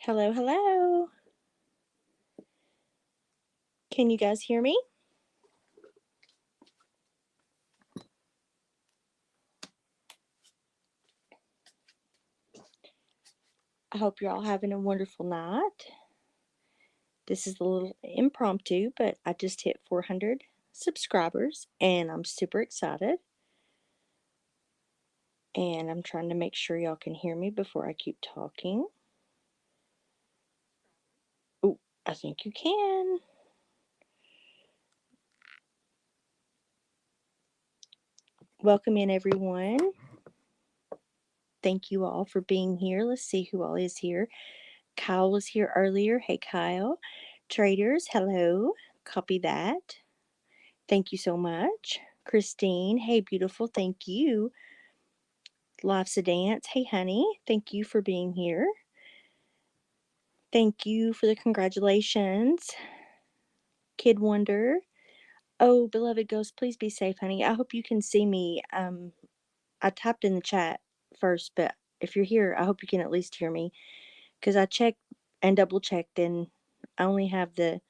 Hello, hello. Can you guys hear me? I hope you're all having a wonderful night. This is a little impromptu, but I just hit 400 subscribers and I'm super excited. And I'm trying to make sure y'all can hear me before I keep talking. Oh, I think you can. Welcome in, everyone. Thank you all for being here. Let's see who all is here. Kyle was here earlier. Hey, Kyle. Traders, hello. Copy that. Thank you so much. Christine, hey, beautiful. Thank you. Life's a Dance, hey, honey. Thank you for being here. Thank you for the congratulations. Kid Wonder. Oh, beloved ghost, please be safe, honey. I hope you can see me. I typed in the chat first, but if you're here, I hope you can at least hear me because I checked and double checked, and I only have the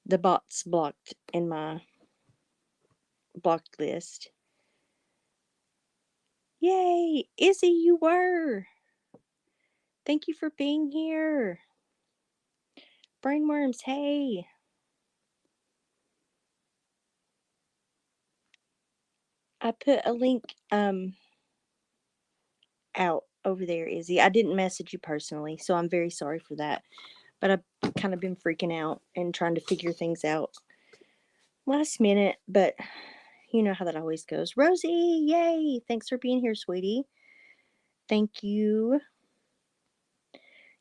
bots blocked in my blocked list. Yay, Izzy, you were. Thank you for being here. Brainworms, hey. I put a link out over there, Izzy. I didn't message you personally, so I'm very sorry for that. But I've kind of been freaking out and trying to figure things out last minute, but you know how that always goes. Rosie, yay! Thanks for being here, sweetie. Thank you.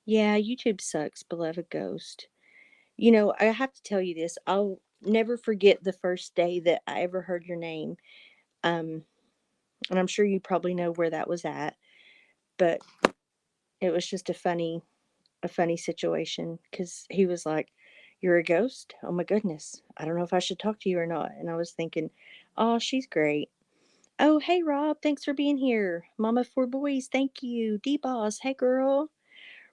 Yeah, YouTube sucks, beloved ghost. You know, I have to tell you this. I'll never forget the first day that I ever heard your name. And I'm sure you probably know where that was at, but it was just a funny situation because he was like, "You're a ghost? Oh my goodness. I don't know if I should talk to you or not." And I was thinking, "Oh, she's great." Oh, hey, Rob. Thanks for being here. Mama Four Boys. Thank you. D Boss. Hey, girl.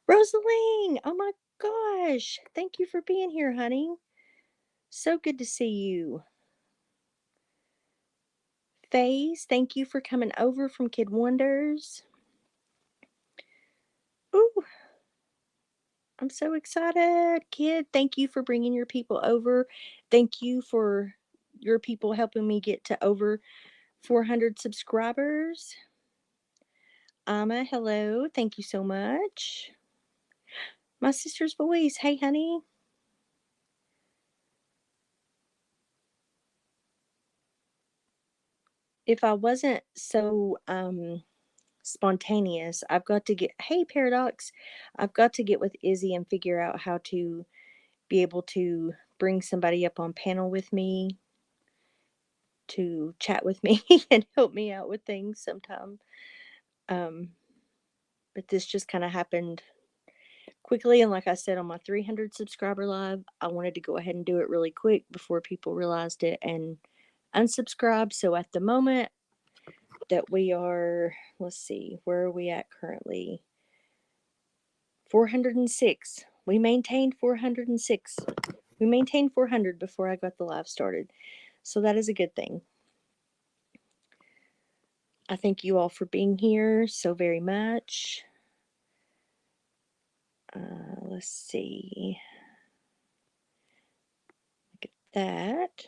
Rosaline. Oh my gosh. Thank you for being here, honey. So good to see you. Faze. Thank you for coming over from Kid Wonders. Ooh, I'm so excited. Kid, thank you for bringing your people over. Thank you for your people helping me get to over 400 subscribers. Amma, hello. Thank you so much. My sister's voice. Hey, honey. If I wasn't so spontaneous, I've got to get, hey, Paradox, I've got to get with Izzy and figure out how to be able to bring somebody up on panel with me to chat with me and help me out with things sometime. Um, but this just kind of happened quickly. And like I said on my 300 subscriber live, I wanted to go ahead and do it really quick before people realized it and unsubscribed. So at the moment that we are, let's see, where are we at currently? 406. We maintained 406. We maintained 400 before I got the live started. So that is a good thing. I thank you all for being here so very much. Let's see. Look at that.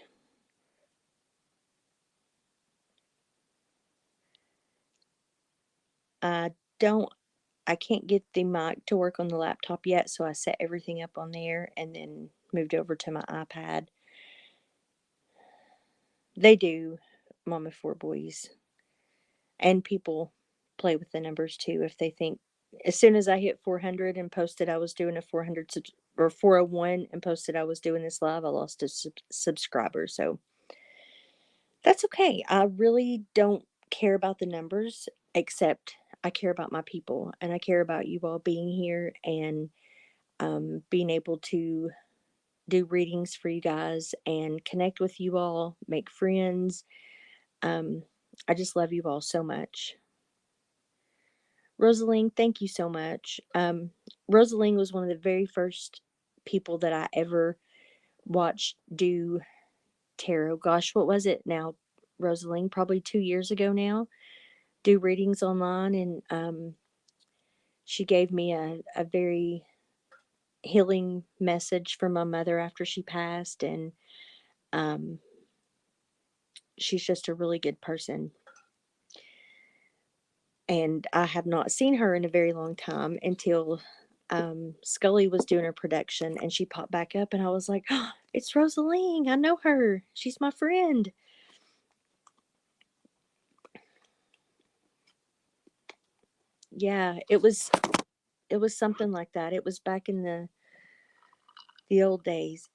I don't, I can't get the mic to work on the laptop yet, so I set everything up on there and then moved over to my iPad. They do, Mama Four Boys. And people play with the numbers too if they think. As soon as I hit 400 and posted I was doing a 400 or 401 and posted I was doing this live, I lost a subscriber. So that's okay. I really don't care about the numbers, except I care about my people and I care about you all being here and being able to do readings for you guys and connect with you all, make friends. I just love you all so much. Rosaline, thank you so much. Rosaline was one of the very first people that I ever watched do tarot. Gosh, what was it now, Rosaline? Probably 2 years ago now. Do readings online, and she gave me a very healing message from my mother after she passed, and um, she's just a really good person. And I have not seen her in a very long time until Scully was doing her production, and she popped back up, and I was like, oh, it's Rosaline. I know her. She's my friend. Yeah, it was something like that. It was back in the old days.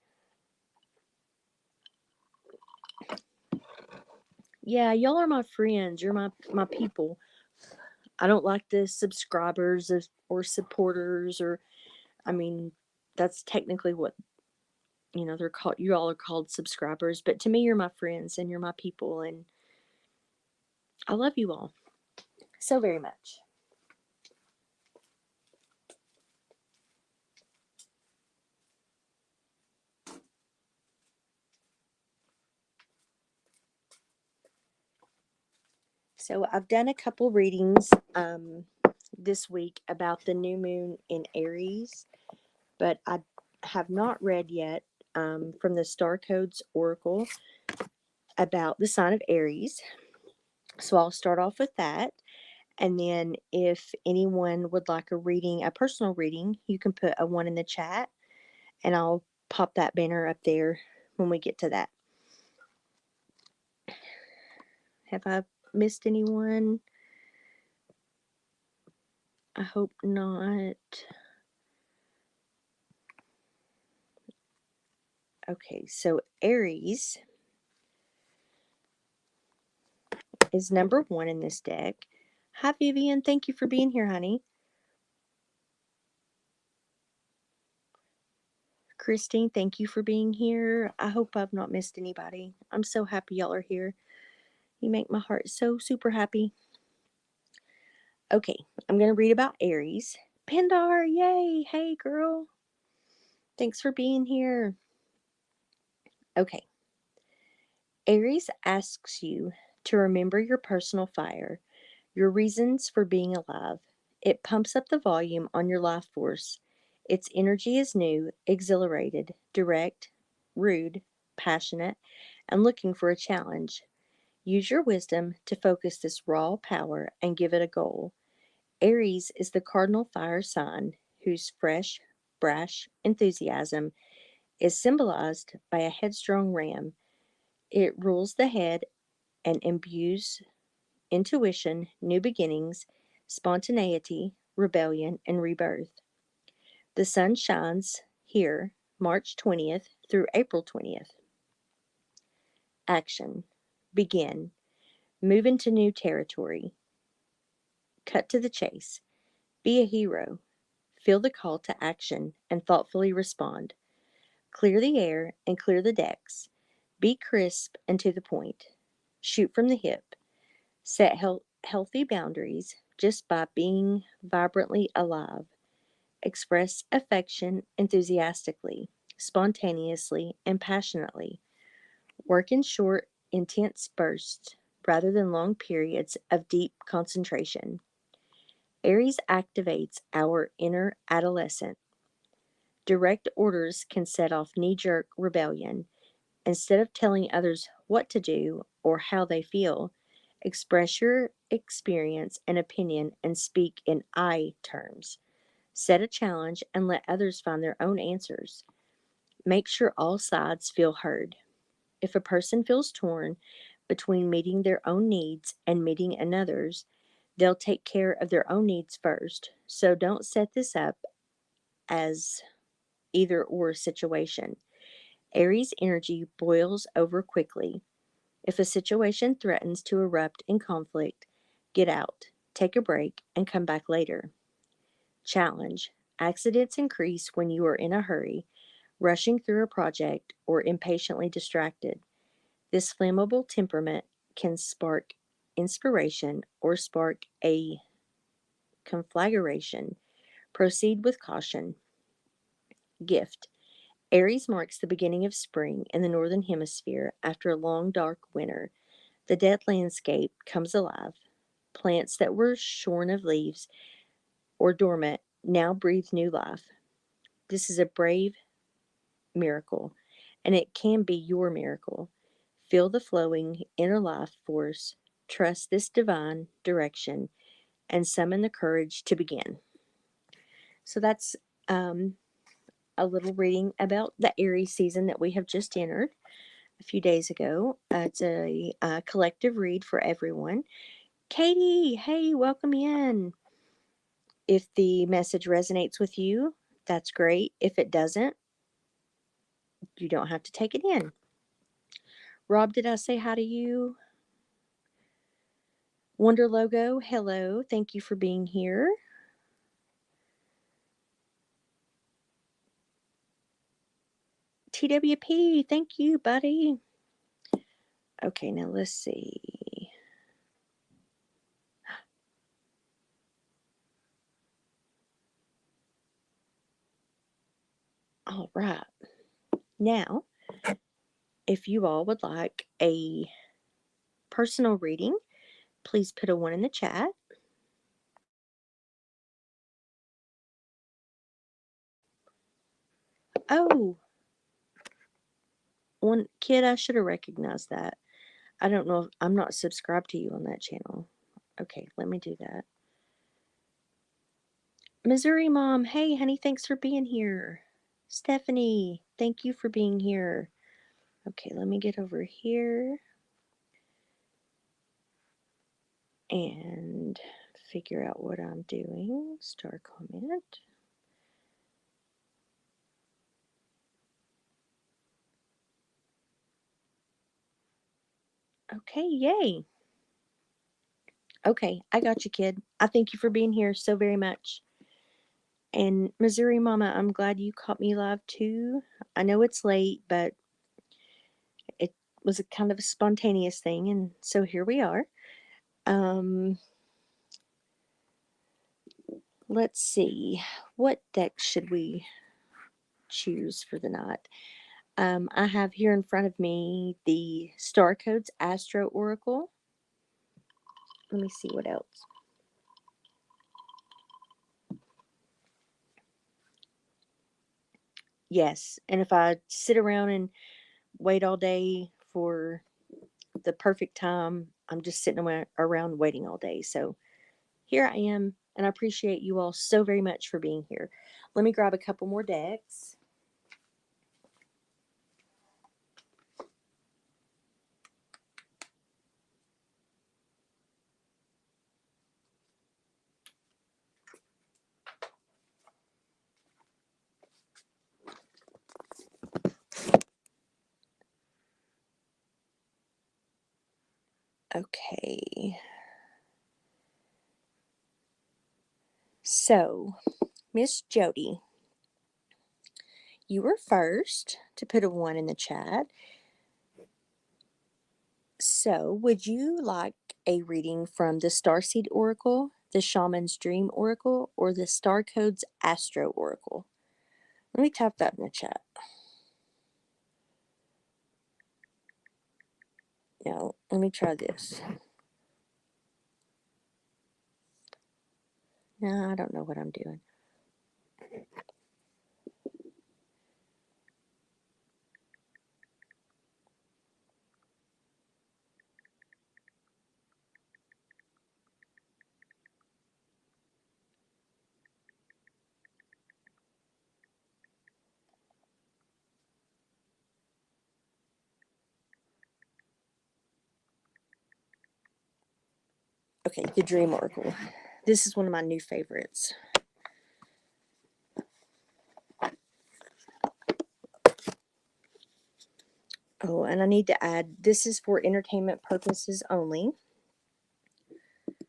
Yeah, y'all are my friends. You're my people. I don't like the subscribers or supporters, or I mean, that's technically what they're called. You all are called subscribers, but to me, you're my friends and you're my people, and I love you all so very much. So I've done a couple readings this week about the new moon in Aries, but I have not read yet from the Star Codes Oracle about the sign of Aries. So I'll start off with that. And then if anyone would like a reading, a personal reading, you can put a one in the chat, and I'll pop that banner up there when we get to that. Have I missed anyone? I hope not. Okay, so Aries is number one in this deck. Hi, Vivian. Thank you for being here, honey. Christine, thank you for being here. I hope I've not missed anybody. I'm so happy y'all are here. You make my heart so super happy. Okay, I'm going to read about Aries. Pindar, yay! Hey, girl. Thanks for being here. Okay, Aries asks you to remember your personal fire, your reasons for being alive. It pumps up the volume on your life force. Its energy is new, exhilarated, direct, rude, passionate, and looking for a challenge. Use your wisdom to focus this raw power and give it a goal. Aries is the cardinal fire sign whose fresh, brash enthusiasm is symbolized by a headstrong ram. It rules the head and imbues intuition, new beginnings, spontaneity, rebellion, and rebirth. The sun shines here March 20th through April 20th. Action. Begin. Move into new territory. Cut to the chase. Be a hero. Feel the call to action and thoughtfully respond. Clear the air and clear the decks. Be crisp and to the point. Shoot from the hip. Set healthy boundaries just by being vibrantly alive. Express affection enthusiastically, spontaneously, and passionately. Work in short, intense bursts rather than long periods of deep concentration. Aries activates our inner adolescent. Direct orders can set off knee jerk rebellion. Instead of telling others what to do or how they feel, express your experience and opinion and speak in I terms. Set a challenge and let others find their own answers. Make sure all sides feel heard. If a person feels torn between meeting their own needs and meeting another's, they'll take care of their own needs first. So don't set this up as either or situation. Aries energy boils over quickly. If a situation threatens to erupt in conflict, get out, take a break, and come back later. Challenge. Accidents increase when you are in a hurry, rushing through a project, or impatiently distracted. This flammable temperament can spark inspiration or spark a conflagration. Proceed with caution. Gift. Aries marks the beginning of spring in the northern hemisphere after a long dark winter. The dead landscape comes alive. Plants that were shorn of leaves or dormant now breathe new life. This is a brave miracle, and it can be your miracle. Feel the flowing inner life force, trust this divine direction, and summon the courage to begin. So that's a little reading about the Aries season that we have just entered a few days ago. It's a collective read for everyone. Katie, hey, welcome in. If the message resonates with you, that's great. If it doesn't, you don't have to take it in. Rob, did I say hi to you? Wonder Logo, hello. Thank you for being here. TWP, thank you, buddy. Okay, now let's see. All right. Now, if you all would like a personal reading, please put a 1 in the chat. Oh, one kid, I should have recognized that. I don't know if I'm not subscribed to you on that channel. Okay, let me do that. Missouri Mom, hey honey, thanks for being here. Stephanie, thank you for being here. Okay, let me get over here and figure out what I'm doing. Star comment. Okay, yay. Okay, I got you, kid. I thank you for being here so very much. And Missouri Mama, I'm glad you caught me live too. I know it's late, but it was a kind of a spontaneous thing, and so here we are. Let's see. What deck should we choose for the night? I have here in front of me the Star Codes Astro Oracle. Let me see what else. Yes, and if I sit around and wait all day for the perfect time, I'm just sitting around waiting all day. So here I am, and I appreciate you all so very much for being here. Let me grab a couple more decks. Okay. So, Miss Jody, you were first to put a 1 in the chat. So, would you like a reading from the Starseed Oracle, the Shaman's Dream Oracle, or the Star Codes Astro Oracle? Let me type that in the chat. No, let me try this. No, I don't know what I'm doing. Okay, the Dream Oracle. This is one of my new favorites. Oh, and I need to add, this is for entertainment purposes only.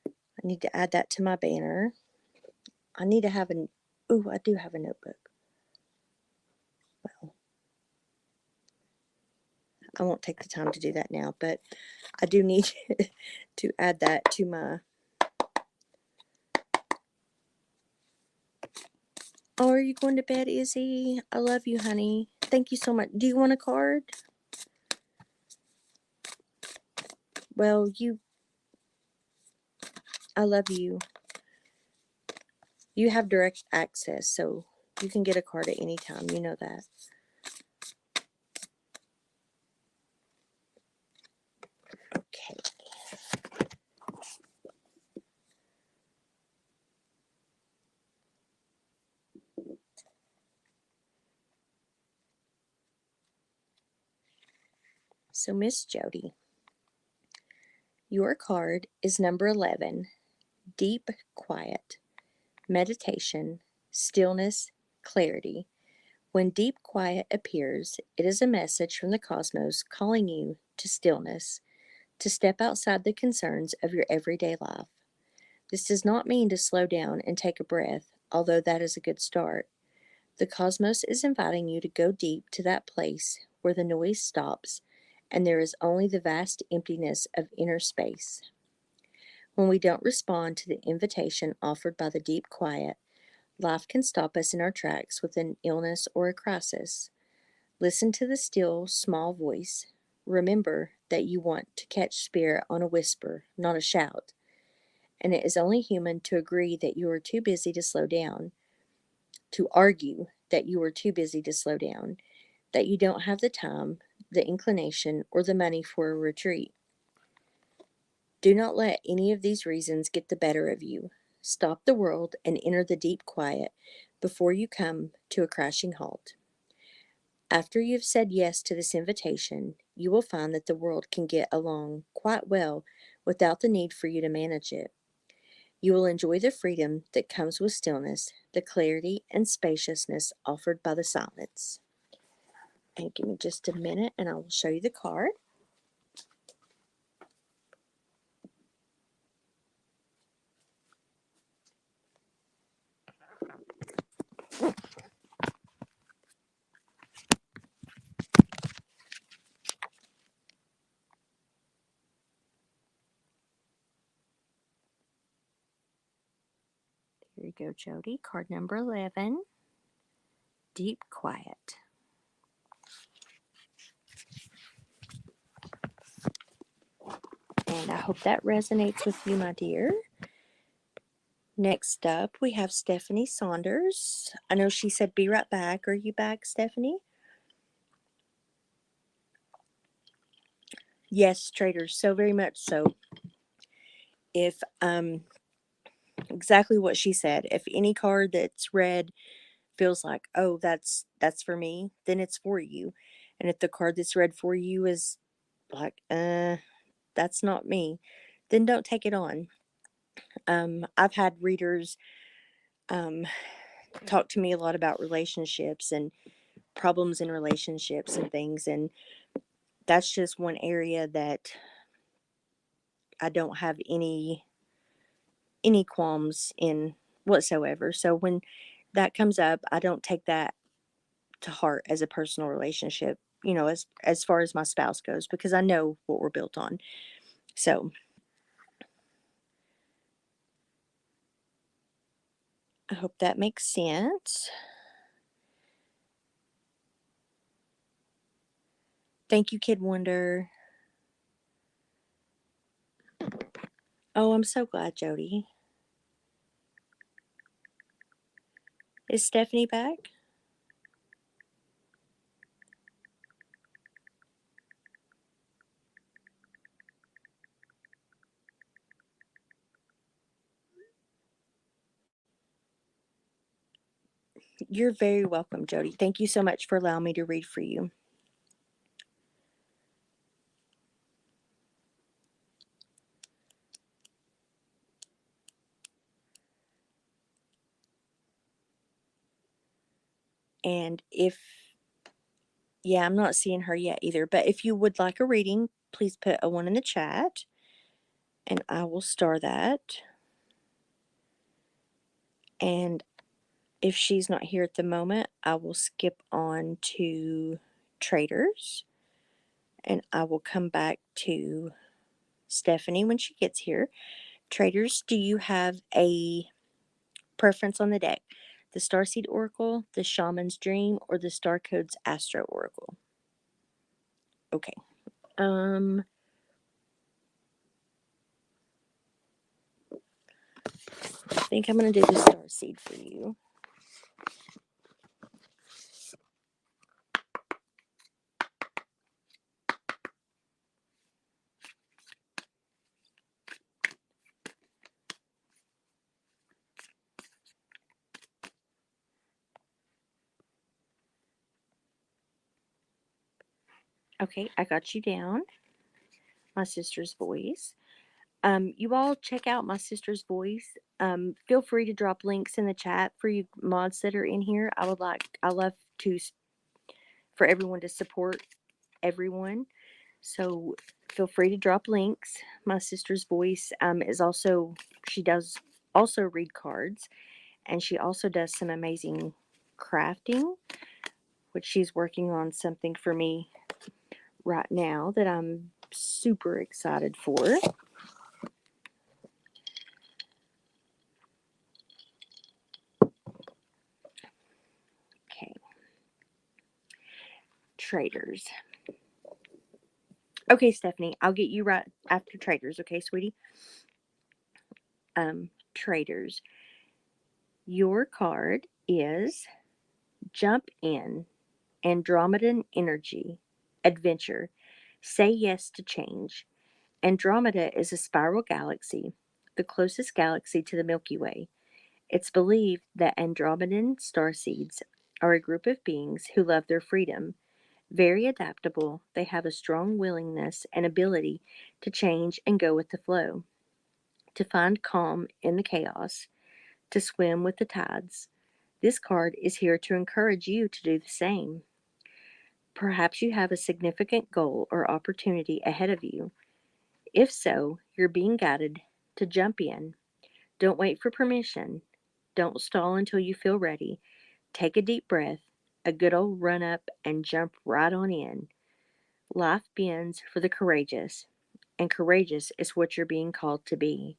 I need to add that to my banner. I need to have an, ooh, I do have a notebook. Well, I won't take the time to do that now, but I do need to add that to my Oh, are you going to bed, Izzy? I love you, honey. Thank you so much. Do you want a card? Well, I love you. You have direct access, so you can get a card at any time. You know that. Okay. So, Miss Jody, your card is number 11, Deep Quiet, Meditation, Stillness, Clarity. When deep quiet appears, it is a message from the cosmos calling you to stillness, to step outside the concerns of your everyday life. This does not mean to slow down and take a breath, although that is a good start. The cosmos is inviting you to go deep to that place where the noise stops and there is only the vast emptiness of inner space. When we don't respond to the invitation offered by the deep quiet, life can stop us in our tracks with an illness or a crisis. Listen to the still, small voice. Remember that you want to catch spirit on a whisper, not a shout. And it is only human to agree that you are too busy to slow down, to argue that you are too busy to slow down, that you don't have the time, the inclination, or the money for a retreat. Do not let any of these reasons get the better of you. Stop the world and enter the deep quiet before you come to a crashing halt. After you have said yes to this invitation, you will find that the world can get along quite well without the need for you to manage it. You will enjoy the freedom that comes with stillness, the clarity and spaciousness offered by the silence. And give me just a minute and I will show you the card. Here you go, Jody. Card number 11, Deep Quiet. And I hope that resonates with you, my dear. Next up, we have Stephanie Saunders. I know she said be right back. Are you back, Stephanie? Yes, traders, so very much so. If exactly what she said, if any card that's read feels like, oh, that's for me, then it's for you. And if the card that's read for you is like, that's not me, then don't take it on. I've had readers um, talk to me a lot about relationships and problems in relationships and things, and that's just one area that I don't have any qualms in whatsoever. So when that comes up, I don't take that to heart as a personal relationship, as far as my spouse goes, because I know what we're built on. So I hope that makes sense. Thank you, Kid Wonder. Oh, I'm so glad, Jody. Is Stephanie back? You're very welcome, Jody. Thank you so much for allowing me to read for you. And yeah, I'm not seeing her yet either, but if you would like a reading, please put a 1 in the chat and I will star that. And if she's not here at the moment, I will skip on to traders and I will come back to Stephanie when she gets here. Traders, do you have a preference on the deck? The Starseed Oracle, the Shaman's Dream, or the Star Codes Astro Oracle? Okay. I think I'm going to do the Starseed for you. Okay, I got you down. My Sister's Voice. You all check out My Sister's Voice. Feel free to drop links in the chat for you mods that are in here. I love to for everyone to support everyone. So feel free to drop links. My Sister's Voice is also, she does also read cards, and she also does some amazing crafting, which she's working on something for me right now that I'm super excited for. Okay. Traders. Okay, Stephanie, I'll get you right after traders, okay, sweetie? Traders. Your card is Jump In, Andromedan Energy, Adventure. Say yes to change. Andromeda is a spiral galaxy, the closest galaxy to the Milky Way. It's believed that Andromedan starseeds are a group of beings who love their freedom. Very adaptable, they have a strong willingness and ability to change and go with the flow, to find calm in the chaos, to swim with the tides. This card is here to encourage you to do the same. Perhaps you have a significant goal or opportunity ahead of you. If so, you're being guided to jump in. Don't wait for permission. Don't stall until you feel ready. Take a deep breath, a good old run up, and jump right on in. Life bends for the courageous, and courageous is what you're being called to be.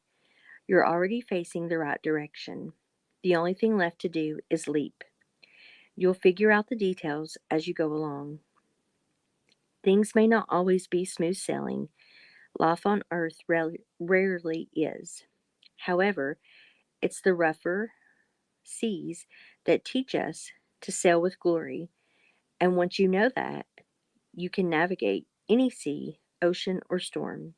You're already facing the right direction. The only thing left to do is leap. You'll figure out the details as you go along. Things may not always be smooth sailing. Life on Earth rarely is. However, it's the rougher seas that teach us to sail with glory. And once you know that, you can navigate any sea, ocean, or storm.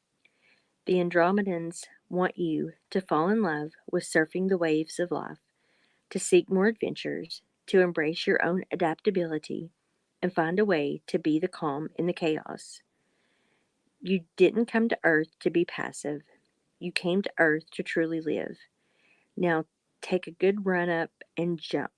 The Andromedans want you to fall in love with surfing the waves of life, to seek more adventures, to embrace your own adaptability, and find a way to be the calm in the chaos. You didn't come to Earth to be passive. You came to Earth to truly live. Now take a good run up and jump.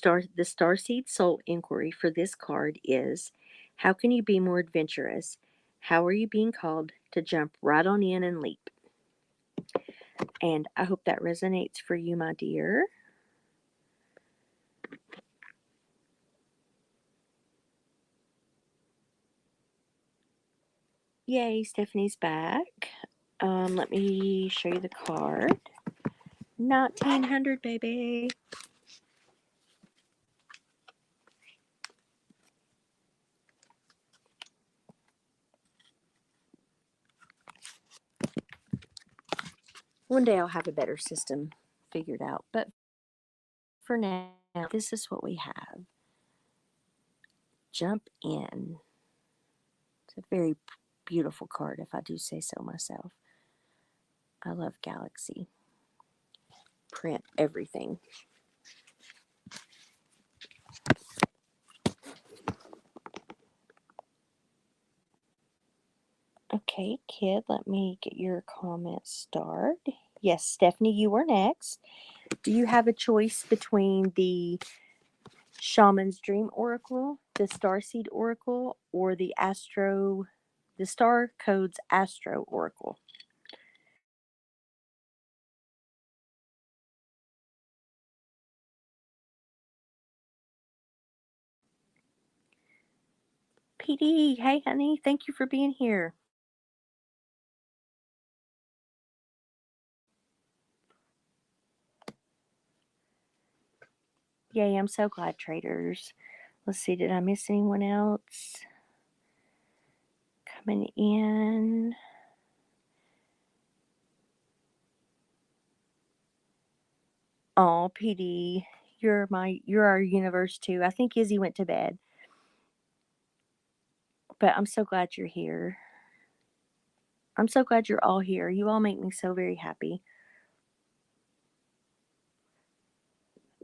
The Starseed Soul Inquiry for this card is: how can you be more adventurous? How are you being called to jump right on in and leap? And I hope that resonates for you, my dear. Yay, Stephanie's back. Let me show you the card. 1900, baby. One day I'll have a better system figured out, but for now, this is what we have. Jump In. It's a very beautiful card, if I do say so myself. I love Galaxy. Print everything. Okay, kid, let me get your comment started. Yes, Stephanie, you are next. Do you have a choice between the Shaman's Dream Oracle, the Starseed Oracle, or the Star Codes Astro Oracle? PD, hey honey, thank you for being here. Yay, I'm so glad, traders. Let's see, did I miss anyone else coming in? Oh, PD, you're our universe too. I think Izzy went to bed, but I'm so glad you're here. I'm so glad you're all here. You all make me so very happy.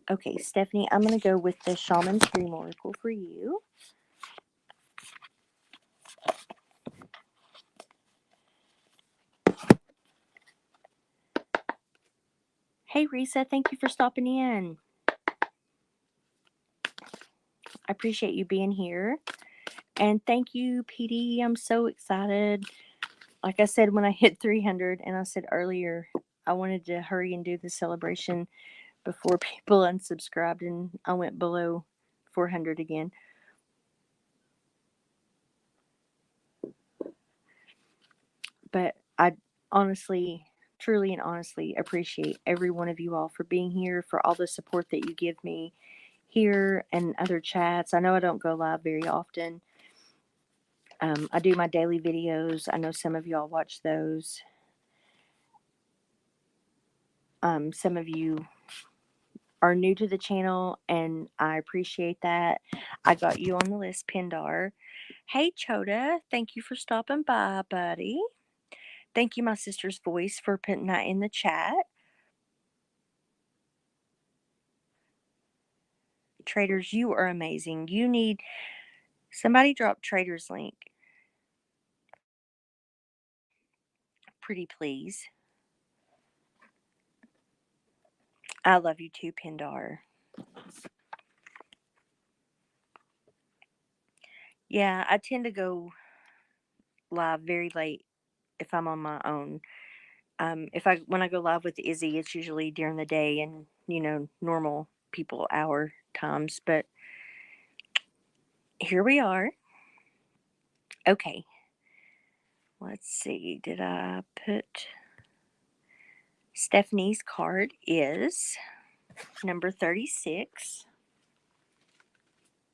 Okay, Stephanie, I'm going to go with the Shaman's Dream Oracle for you. Hey, Risa, thank you for stopping in. I appreciate you being here. And thank you, PD. I'm so excited. Like I said, when I hit 300, and I said earlier, I wanted to hurry and do the celebration before people unsubscribed, and I went below 400 again. But I honestly, truly and honestly appreciate every one of you all for being here, for all the support that you give me here and other chats. I know I don't go live very often. I do my daily videos. I know some of y'all watch those. Some of you are new to the channel, and I appreciate that. I got you on the list, Pindar. Hey, Chota, thank you for stopping by, buddy. Thank you, my sister's voice, for putting that in the chat. Traders, you are amazing. You need somebody drop Trader's link. Pretty please. I love you too, Pindar. Yeah, I tend to go live very late if I'm on my own. When I go live with Izzy, it's usually during the day and normal people hour times. But here we are. Okay, let's see. Did I put Stephanie's card is number 36,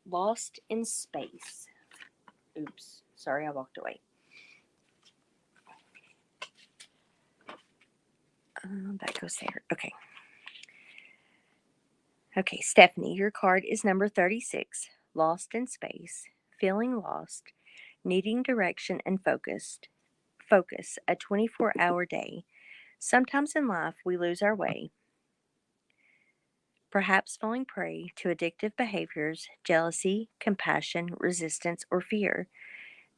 Lost in Space. Oops, sorry, I walked away. That goes there. Okay. Okay, Stephanie, your card is number 36, Lost in Space, Feeling Lost, Needing Direction and Focus, a 24-hour day. Sometimes in life we lose our way, perhaps falling prey to addictive behaviors, jealousy, compassion, resistance, or fear.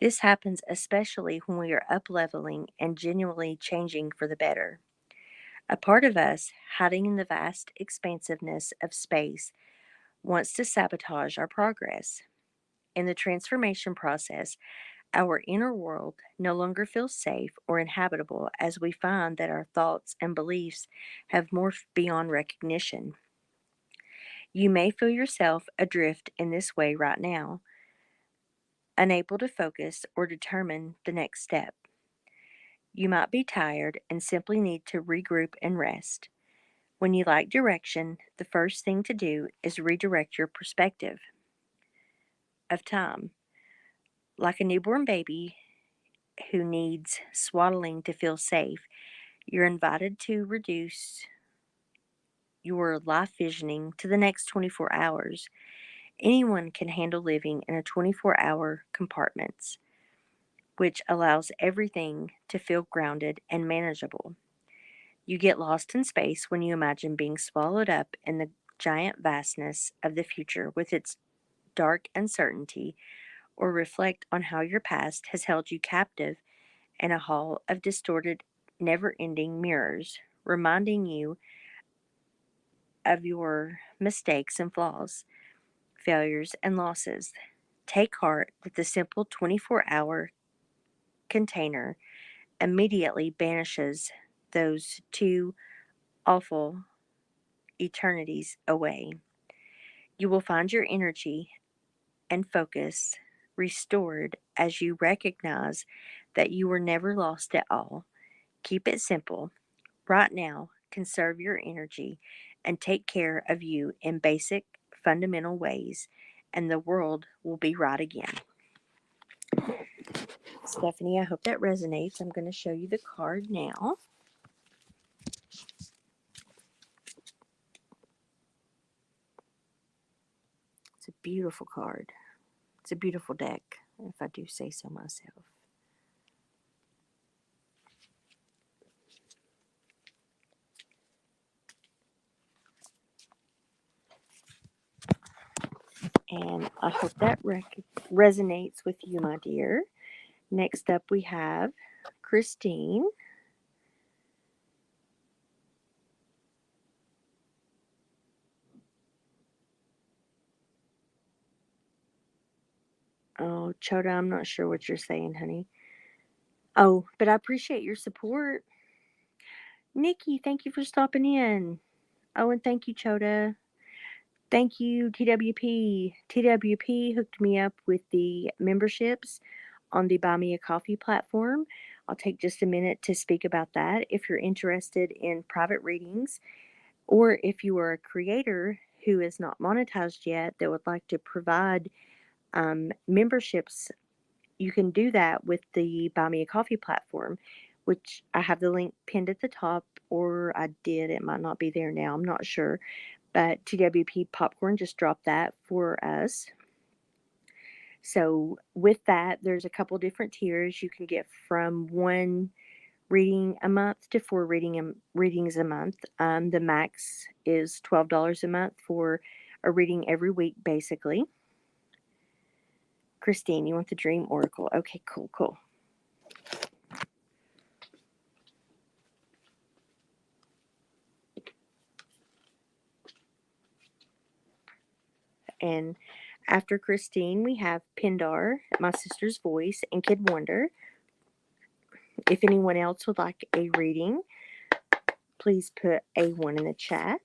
This happens especially when we are up-leveling and genuinely changing for the better. A part of us, hiding in the vast expansiveness of space, wants to sabotage our progress. In the transformation process, our inner world no longer feels safe or inhabitable as we find that our thoughts and beliefs have morphed beyond recognition. You may feel yourself adrift in this way right now, unable to focus or determine the next step. You might be tired and simply need to regroup and rest. When you lack direction, the first thing to do is redirect your perspective of time. Like a newborn baby who needs swaddling to feel safe, you're invited to reduce your life visioning to the next 24 hours. Anyone can handle living in a 24-hour compartments, which allows everything to feel grounded and manageable. You get lost in space when you imagine being swallowed up in the giant vastness of the future with its dark uncertainty, or reflect on how your past has held you captive in a hall of distorted, never ending mirrors, reminding you of your mistakes and flaws, failures and losses. Take heart that the simple 24-hour container immediately banishes those two awful eternities away. You will find your energy and focus restored as you recognize that you were never lost at all. Keep it simple. Right now, conserve your energy and take care of you in basic fundamental ways, and the world will be right again. Stephanie, I hope that resonates. I'm going to show you the card now. It's a beautiful card. It's a beautiful deck, if I do say so myself. And I hope that resonates with you, my dear. Next up, we have Christine. Oh, Choda, I'm not sure what you're saying, honey. Oh, but I appreciate your support. Nikki, thank you for stopping in. Oh, and thank you, Choda. Thank you, TWP. TWP hooked me up with the memberships on the Buy Me a Coffee platform. I'll take just a minute to speak about that. If you're interested in private readings, or if you are a creator who is not monetized yet that would like to provide memberships, you can do that with the Buy Me a Coffee platform, which I have the link pinned at the top, or I did. It might not be there now. I'm not sure. But TWP Popcorn just dropped that for us. So with that, there's a couple different tiers. You can get from one reading a month to four readings a month. The max is $12 a month for a reading every week, basically. Christine, you want the Dream Oracle? Okay, cool. And after Christine, we have Pindar, My Sister's Voice, and Kid Wonder. If anyone else would like a reading, please put A1 in the chat.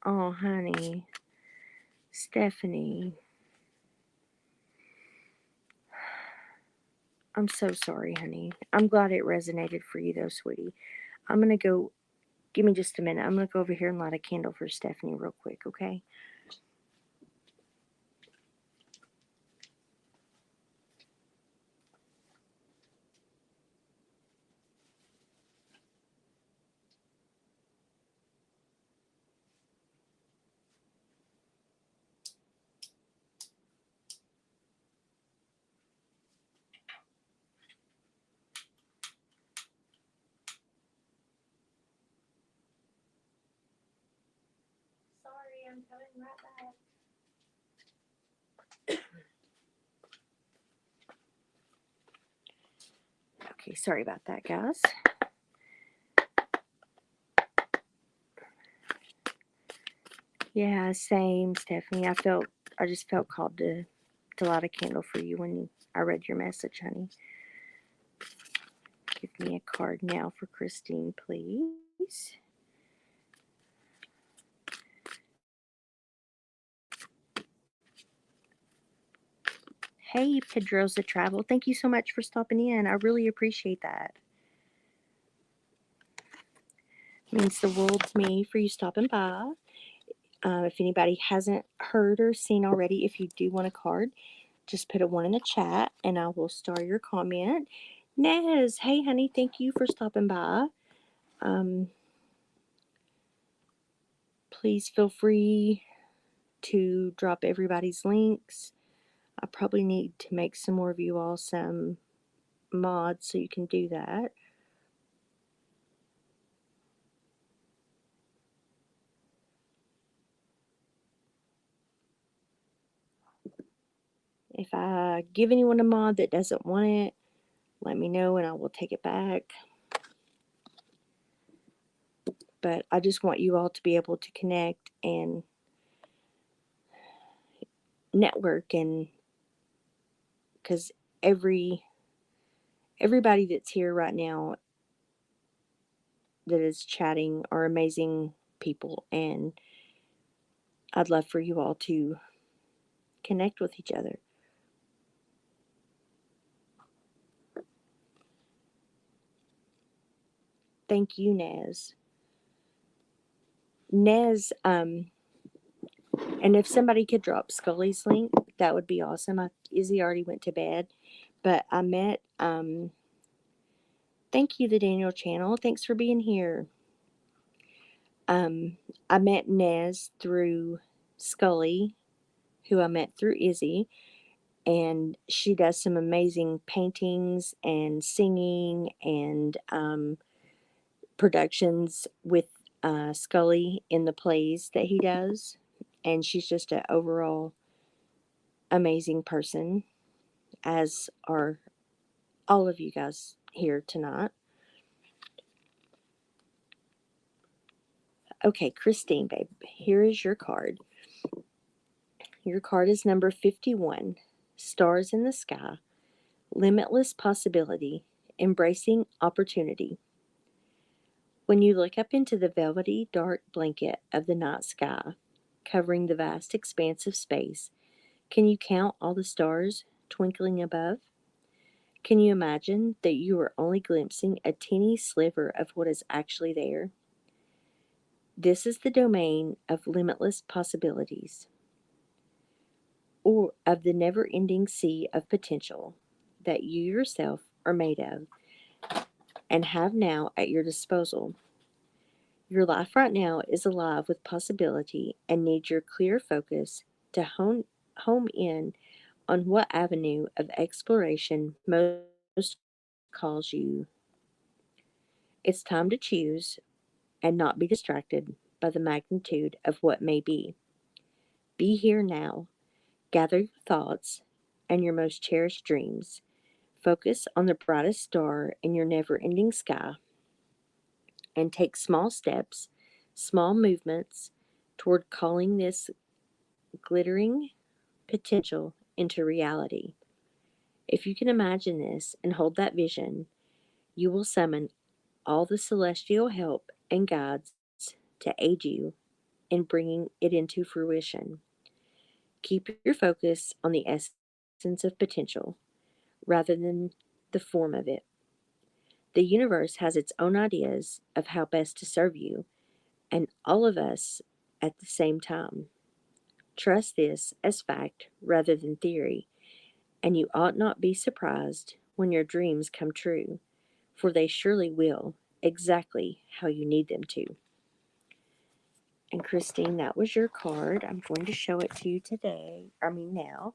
Oh, honey. Stephanie. I'm so sorry, honey. I'm glad it resonated for you, though, sweetie. I'm going to go. Give me just a minute. I'm going to go over here and light a candle for Stephanie real quick, okay? Sorry, I'm coming right back. Okay, sorry about that, guys. Yeah, same, Stephanie. I just felt called to light a candle for you when I read your message, honey. Give me a card now for Christine, please. Hey, Pedroza Travel. Thank you so much for stopping in. I really appreciate that. It means the world to me for you stopping by. If anybody hasn't heard or seen already, if you do want a card, just put a 1 in the chat and I will star your comment. Nez, hey honey, thank you for stopping by. Please feel free to drop everybody's links. I probably need to make some more of you all some mods so you can do that. If I give anyone a mod that doesn't want it, let me know and I will take it back. But I just want you all to be able to connect and network, and because everybody that's here right now that is chatting are amazing people, and I'd love for you all to connect with each other. Thank you, Nez. Nez, and if somebody could drop Scully's link, that would be awesome. Izzy already went to bed, but I met, thank you, the Daniel channel. Thanks for being here. I met Nez through Scully, who I met through Izzy, and she does some amazing paintings and singing and productions with Scully in the plays that he does. And she's just an overall amazing person, as are all of you guys here tonight. Okay, Christine, babe, here is your card. Your card is number 51, Stars in the Sky, Limitless Possibility, Embracing Opportunity. When you look up into the velvety dark blanket of the night sky, covering the vast expanse of space, can you count all the stars twinkling above? Can you imagine that you are only glimpsing a teeny sliver of what is actually there? This is the domain of limitless possibilities, or of the never ending sea of potential that you yourself are made of and have now at your disposal. Your life right now is alive with possibility and needs your clear focus to home in on what avenue of exploration most calls you. It's time to choose and not be distracted by the magnitude of what may be. Be here now. Gather your thoughts and your most cherished dreams. Focus on the brightest star in your never ending sky and take small steps, small movements toward calling this glittering potential into reality. If you can imagine this and hold that vision, you will summon all the celestial help and guides to aid you in bringing it into fruition. Keep your focus on the essence of potential rather than the form of it. The universe has its own ideas of how best to serve you and all of us at the same time. Trust this as fact rather than theory, and you ought not be surprised when your dreams come true, for they surely will, exactly how you need them to. And Christine, that was your card. I'm going to show it to you now.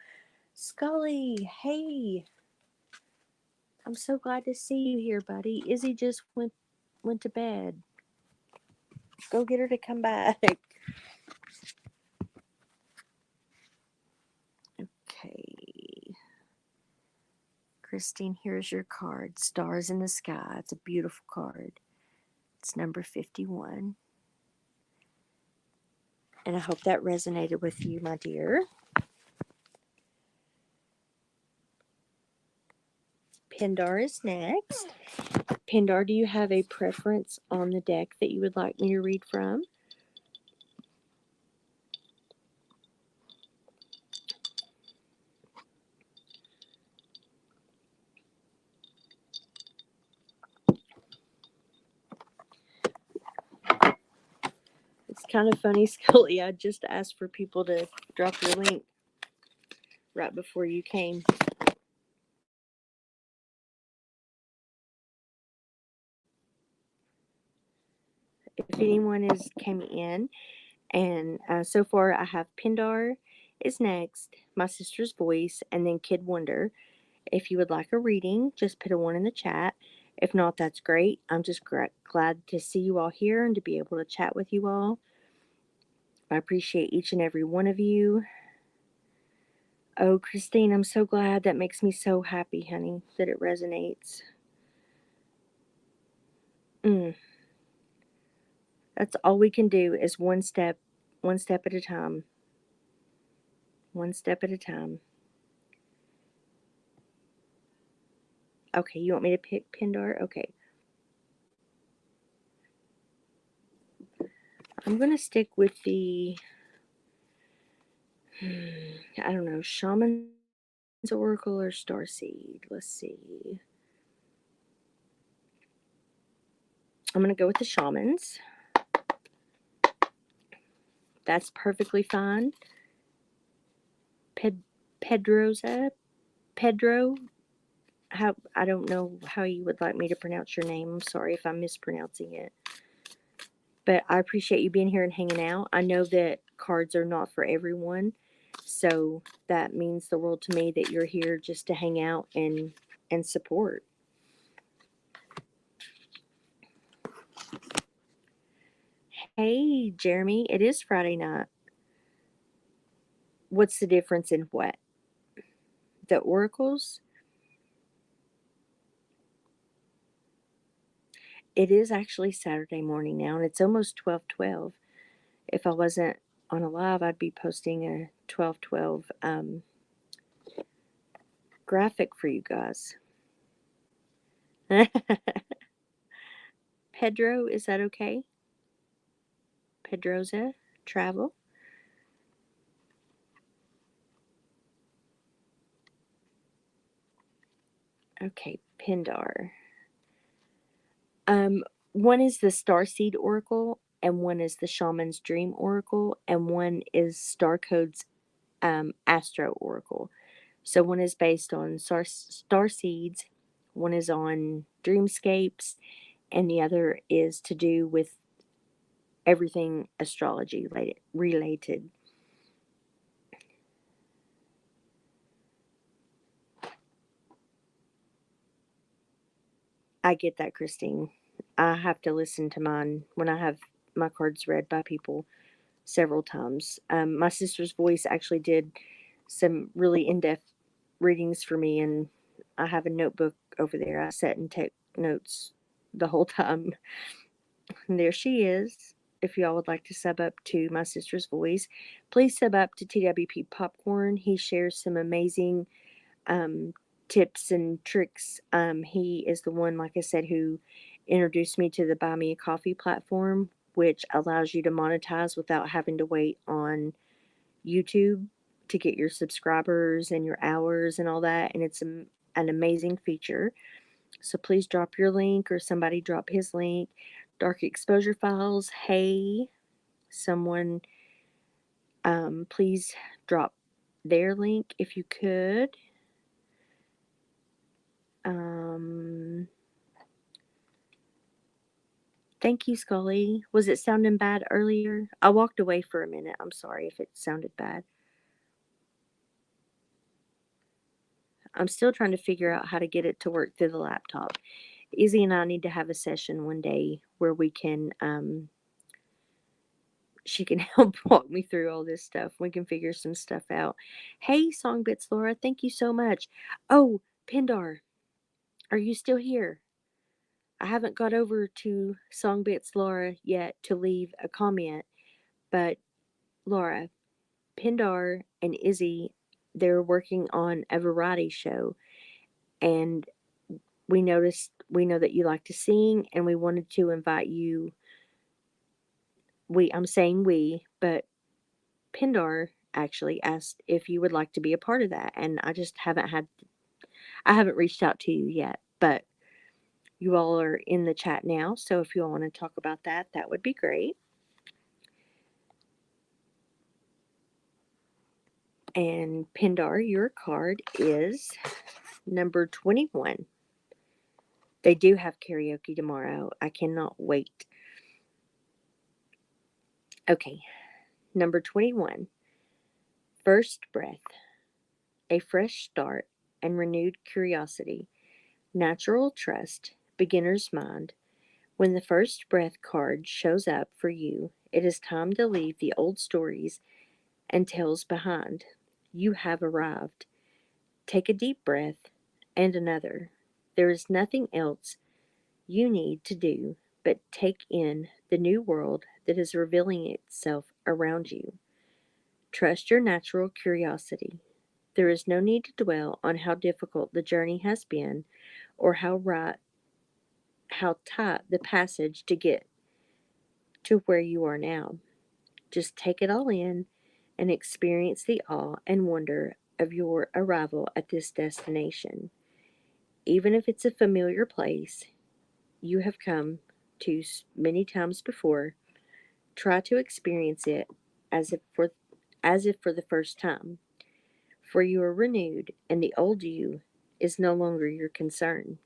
Scully, hey, I'm so glad to see you here, buddy. Izzy just went to bed. Go get her to come back. Okay. Christine, here's your card. Stars in the Sky. It's a beautiful card. It's number 51. And I hope that resonated with you, my dear. Pindar is next. Pindar, do you have a preference on the deck that you would like me to read from? It's kind of funny, Scully. I just asked for people to drop your link right before you came. If anyone is came in, and so far I have Pindar is next, My Sister's Voice, and then Kid Wonder. If you would like a reading, just put a 1 in the chat. If not, that's great. I'm just glad to see you all here and to be able to chat with you all. I appreciate each and every one of you. Oh, Christine, I'm so glad. That makes me so happy, honey, that it resonates. That's all we can do is one step at a time. One step at a time. Okay, you want me to pick Pindar? Okay. I'm going to stick with the I don't know, Shaman's Oracle or Starseed. Let's see. I'm going to go with the Shamans. That's perfectly fine. Pedroza? Pedro? How, I don't know how you would like me to pronounce your name. I'm sorry if I'm mispronouncing it. But I appreciate you being here and hanging out. I know that cards are not for everyone. So that means the world to me that you're here just to hang out and support. Hey, Jeremy, it is Friday night. What's the difference in what? The oracles? It is actually Saturday morning now, and it's almost 12:12. If I wasn't on a live, I'd be posting a 12:12 graphic for you guys. Pedro, is that okay? Pedroza Travel? Okay, Pindar. Um, one is the Starseed Oracle, and one is the Shaman's Dream Oracle, and one is Starcode's Astro Oracle. So one is based on star seeds, one is on dreamscapes, and the other is to do with everything astrology related. I get that, Christine. I have to listen to mine when I have my cards read by people several times. My sister's voice actually did some really in depth readings for me, and I have a notebook over there. I sat and take notes the whole time. And there she is. If y'all would like to sub up to my sister's voice, please sub up to TWP Popcorn. He shares some amazing um, tips and tricks. He is the one, like I said, who introduced me to the Buy Me a Coffee platform, which allows you to monetize without having to wait on YouTube to get your subscribers and your hours and all that. And it's an amazing feature. So please drop your link or somebody drop his link. Dark Exposure Files. Hey, someone, please drop their link if you could. Um, Thank you, Scully. Was it sounding bad earlier? I walked away for a minute. I'm sorry if it sounded bad. I'm still trying to figure out how to get it to work through the laptop. Izzy and I need to have a session one day where we can, she can help walk me through all this stuff. We can figure some stuff out. Hey, Songbits Laura, thank you so much. Oh, Pindar, are you still here? I haven't got over to Songbits Laura yet to leave a comment, but Laura, Pindar and Izzy, they're working on a variety show, and we know that you like to sing, and we wanted to invite you. I'm saying we, but Pindar actually asked if you would like to be a part of that, and I haven't reached out to you yet, but you all are in the chat now, so if you all want to talk about that, that would be great. And Pindar, your card is number 21. They do have karaoke tomorrow. I cannot wait. Okay, number 21. First breath, a fresh start and renewed curiosity, natural trust, beginner's mind. When the first breath card shows up for you, it is time to leave the old stories and tales behind. You have arrived. Take a deep breath and another. There is nothing else you need to do but take in the new world that is revealing itself around you. Trust your natural curiosity. There is no need to dwell on how difficult the journey has been or how tight the passage to get to where you are now. Just take it all in and experience the awe and wonder of your arrival at this destination. Even if it's a familiar place you have come to many times before, try to experience it as if for the first time, for you are renewed and the old you is no longer your concern.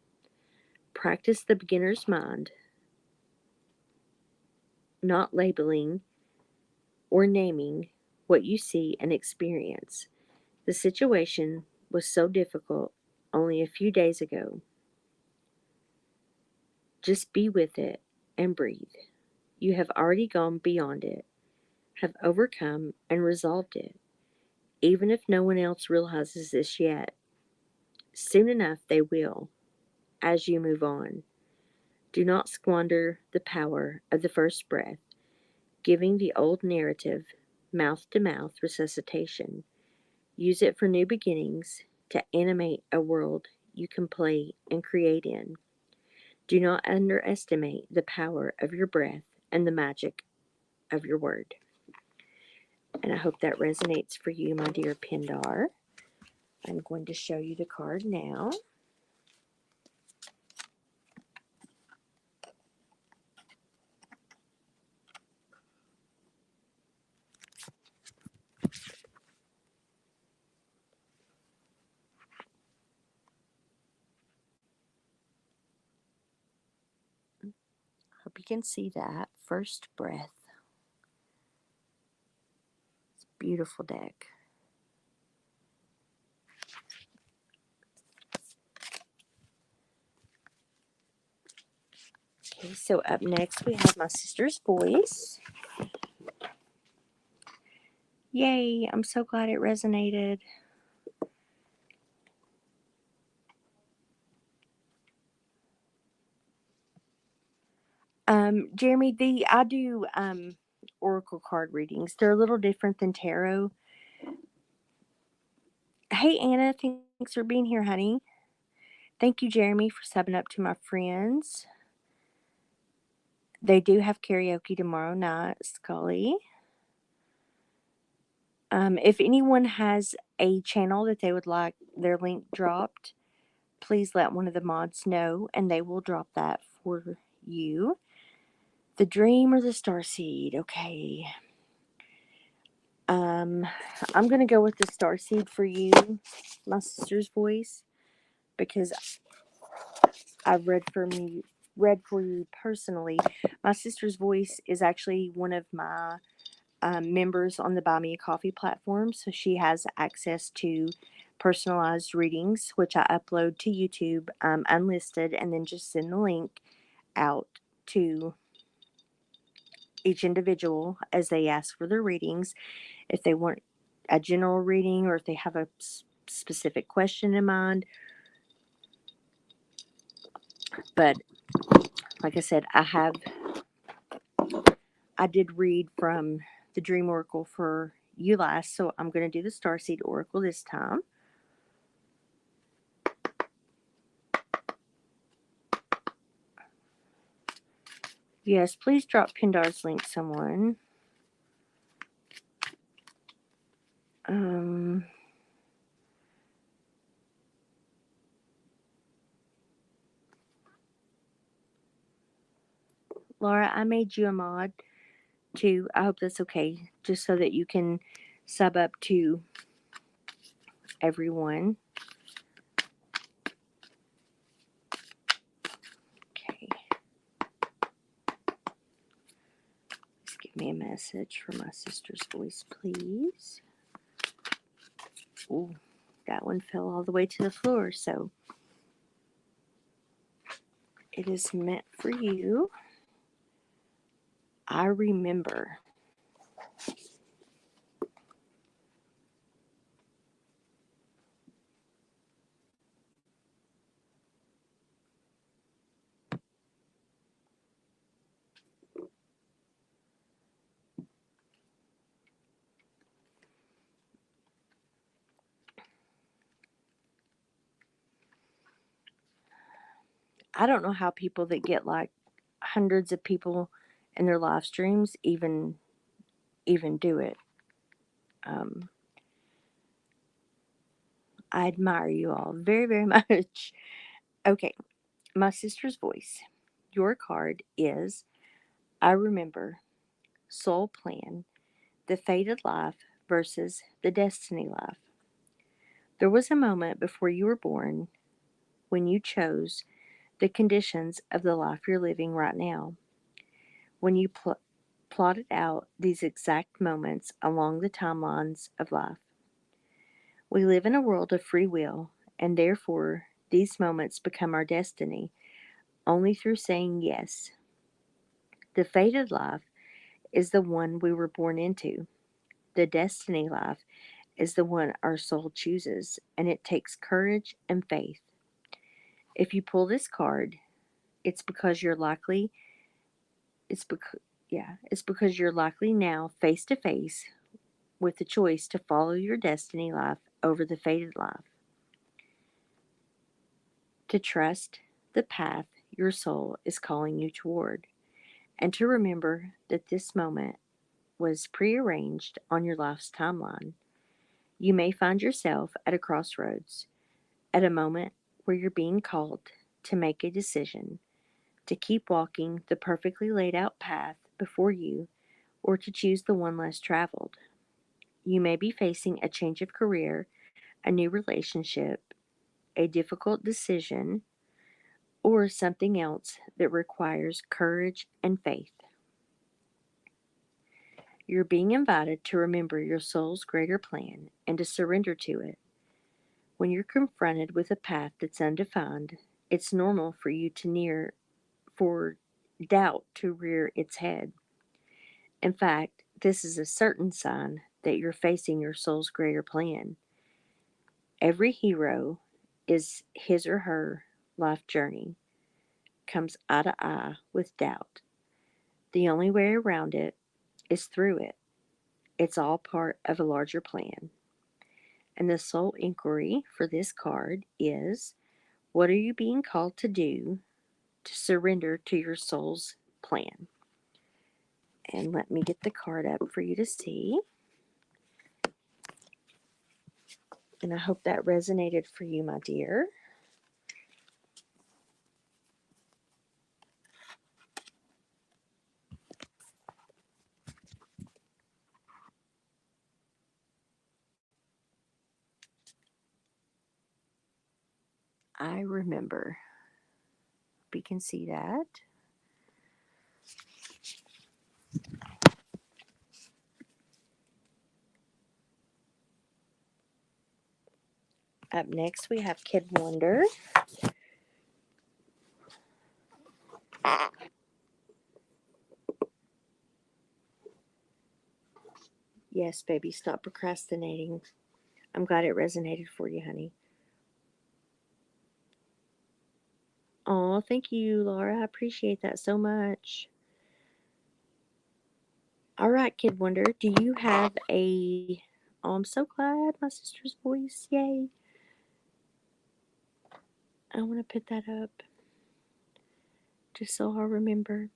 Practice the beginner's mind, not labeling or naming what you see and experience. The situation was so difficult only a few days ago. Just be with it and breathe. You have already gone beyond it, have overcome and resolved it, even if no one else realizes this yet. Soon enough they will, as you move on. Do not squander the power of the first breath, giving the old narrative mouth to mouth resuscitation. Use it for new beginnings to animate a world you can play and create in. Do not underestimate the power of your breath and the magic of your word. And I hope that resonates for you, my dear Pindar. I'm going to show you the card now. Hope you can see that. First breath. It's a beautiful deck. Okay, so up next we have my sister's voice. Yay, I'm so glad it resonated. Jeremy, I do oracle card readings. They're a little different than tarot. Hey Anna, thanks for being here, honey. Thank you, Jeremy, for subbing up to my friends. They do have karaoke tomorrow night, Scully. If anyone has a channel that they would like their link dropped, please let one of the mods know and they will drop that for you. The dream or the starseed? Okay. I'm going to go with the starseed for you, my sister's voice, because I've read for you personally. My sister's voice is actually one of my members on the Buy Me a Coffee platform, so she has access to personalized readings, which I upload to YouTube unlisted, and then just send the link out to each individual as they ask for their readings. If they want a general reading or if they have a specific question in mind. But like I said, I did read from the Dream Oracle for you last, so I'm going to do the Starseed Oracle this time. Yes, please drop Pindar's link, someone. Laura, I made you a mod too. I hope that's okay, just so that you can sub up to everyone. Okay. Just give me a message for my sister's voice, please. Ooh, that one fell all the way to the floor, so it is meant for you. I remember. I don't know how people that get like hundreds of people in their live streams even do it. Um, I admire you all very, very much. Okay, my sister's voice. Your card is I Remember, Soul Plan, the Fated Life versus the Destiny Life. There was a moment before you were born when you chose the conditions of the life you're living right now. When you plotted out these exact moments along the timelines of life. We live in a world of free will, and therefore these moments become our destiny only through saying yes. The fated life is the one we were born into. The destiny life is the one our soul chooses, and it takes courage and faith. If you pull this card, it's because you're likely it's because it's because you're likely now face to face with the choice to follow your destiny life over the fated life, to trust the path your soul is calling you toward, and to remember that this moment was prearranged on your life's timeline. You may find yourself at a crossroads, at a moment where you're being called to make a decision, to keep walking the perfectly laid out path before you, or to choose the one less traveled. You may be facing a change of career, a new relationship, a difficult decision, or something else that requires courage and faith. You're being invited to remember your soul's greater plan and to surrender to it. When you're confronted with a path that's undefined, it's normal for you to for doubt to rear its head. In fact, this is a certain sign that you're facing your soul's greater plan. Every hero is his or her life journey comes eye to eye with doubt. The only way around it is through it. It's all part of a larger plan. And the soul inquiry for this card is what are you being called to do to surrender to your soul's plan? And let me get the card up for you to see. And I hope that resonated for you, my dear. I remember. We can see that. Up next, we have Kid Wonder. Yes, baby, stop procrastinating. I'm glad it resonated for you, honey. Oh, thank you, Laura. I appreciate that so much. All right, Kid Wonder, do you have a. Oh, I'm so glad my sister's voice. Yay. I want to put that up just so I'll remember.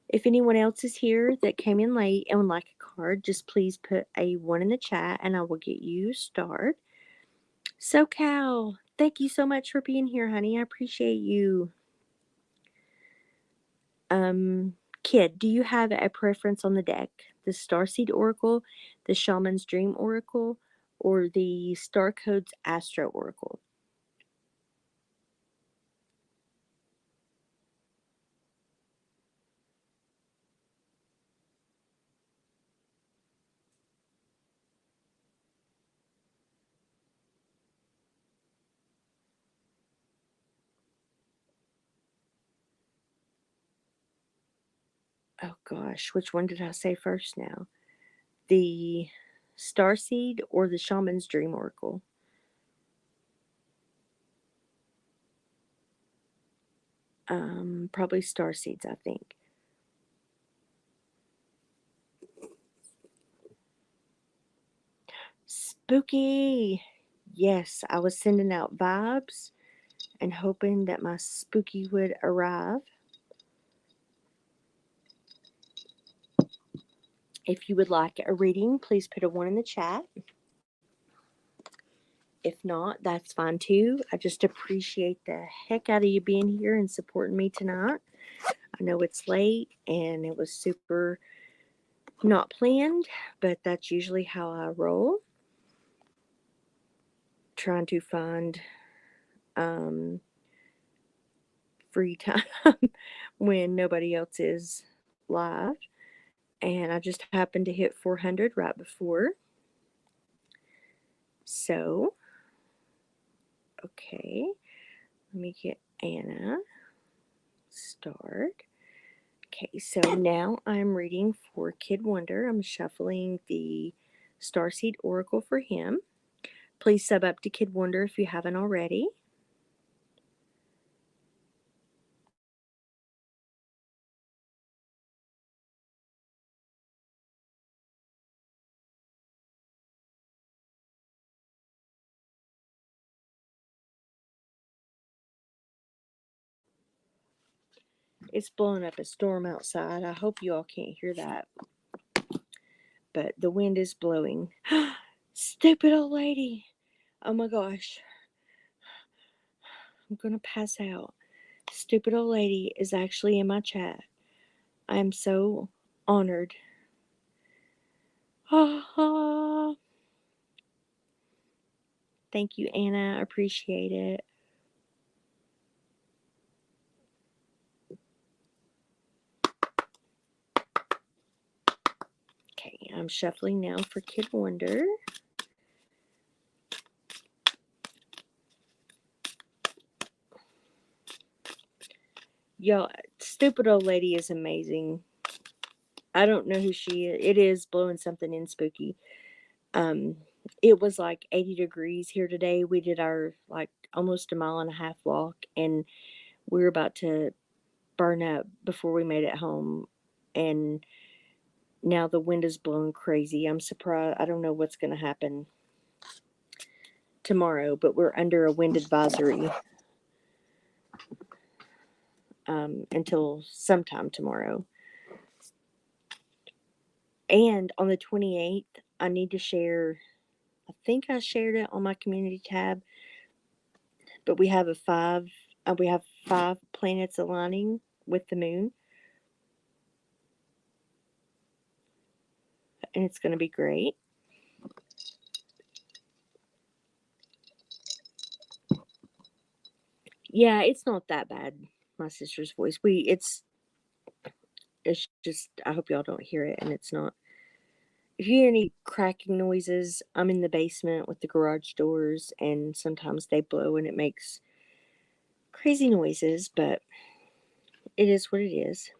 If anyone else is here that came in late and would like a card, just please put a 1 in the chat and I will get you started. So, Cal, thank you so much for being here, honey. I appreciate you. Um, Kid, do you have a preference on the deck? The Starseed Oracle, the Shaman's Dream Oracle, or the Star Codes Astro Oracle? Oh gosh, which one did I say first now? The Starseed or the Shaman's Dream Oracle? Probably Starseeds, I think. Spooky! Yes, I was sending out vibes and hoping that my spooky would arrive. If you would like a reading, please put a 1 in the chat. If not, that's fine too. I just appreciate the heck out of you being here and supporting me tonight. I know it's late and it was super not planned, but that's usually how I roll. Trying to find free time when nobody else is live. And I just happened to hit 400 right before. So, okay, let me get Anna. Start. Okay, so now I'm reading for Kid Wonder. I'm shuffling the Starseed Oracle for him. Please sub up to Kid Wonder if you haven't already. It's blowing up a storm outside. I hope you all can't hear that. But the wind is blowing. Stupid old lady. Oh my gosh. I'm going to pass out. Stupid old lady is actually in my chat. I am so honored. Thank you, Anna. I appreciate it. Okay, I'm shuffling now for Kid Wonder. Y'all, stupid old lady is amazing. I don't know who she is. It is blowing something in spooky. It was like 80 degrees here today. We did our like almost a mile and a half walk, and we were about to burn up before we made it home. And now the wind is blowing crazy. I'm surprised. I don't know what's going to happen tomorrow, but we're under a wind advisory until sometime tomorrow. And on the 28th, I need to share, I think I shared it on my community tab, but we have we have 5 planets aligning with the moon, and it's going to be great. Yeah, it's not that bad. My sister's voice. It's just, I hope y'all don't hear it, and it's not. If you hear any cracking noises, I'm in the basement with the garage doors, and sometimes they blow and it makes crazy noises, but it is what it is.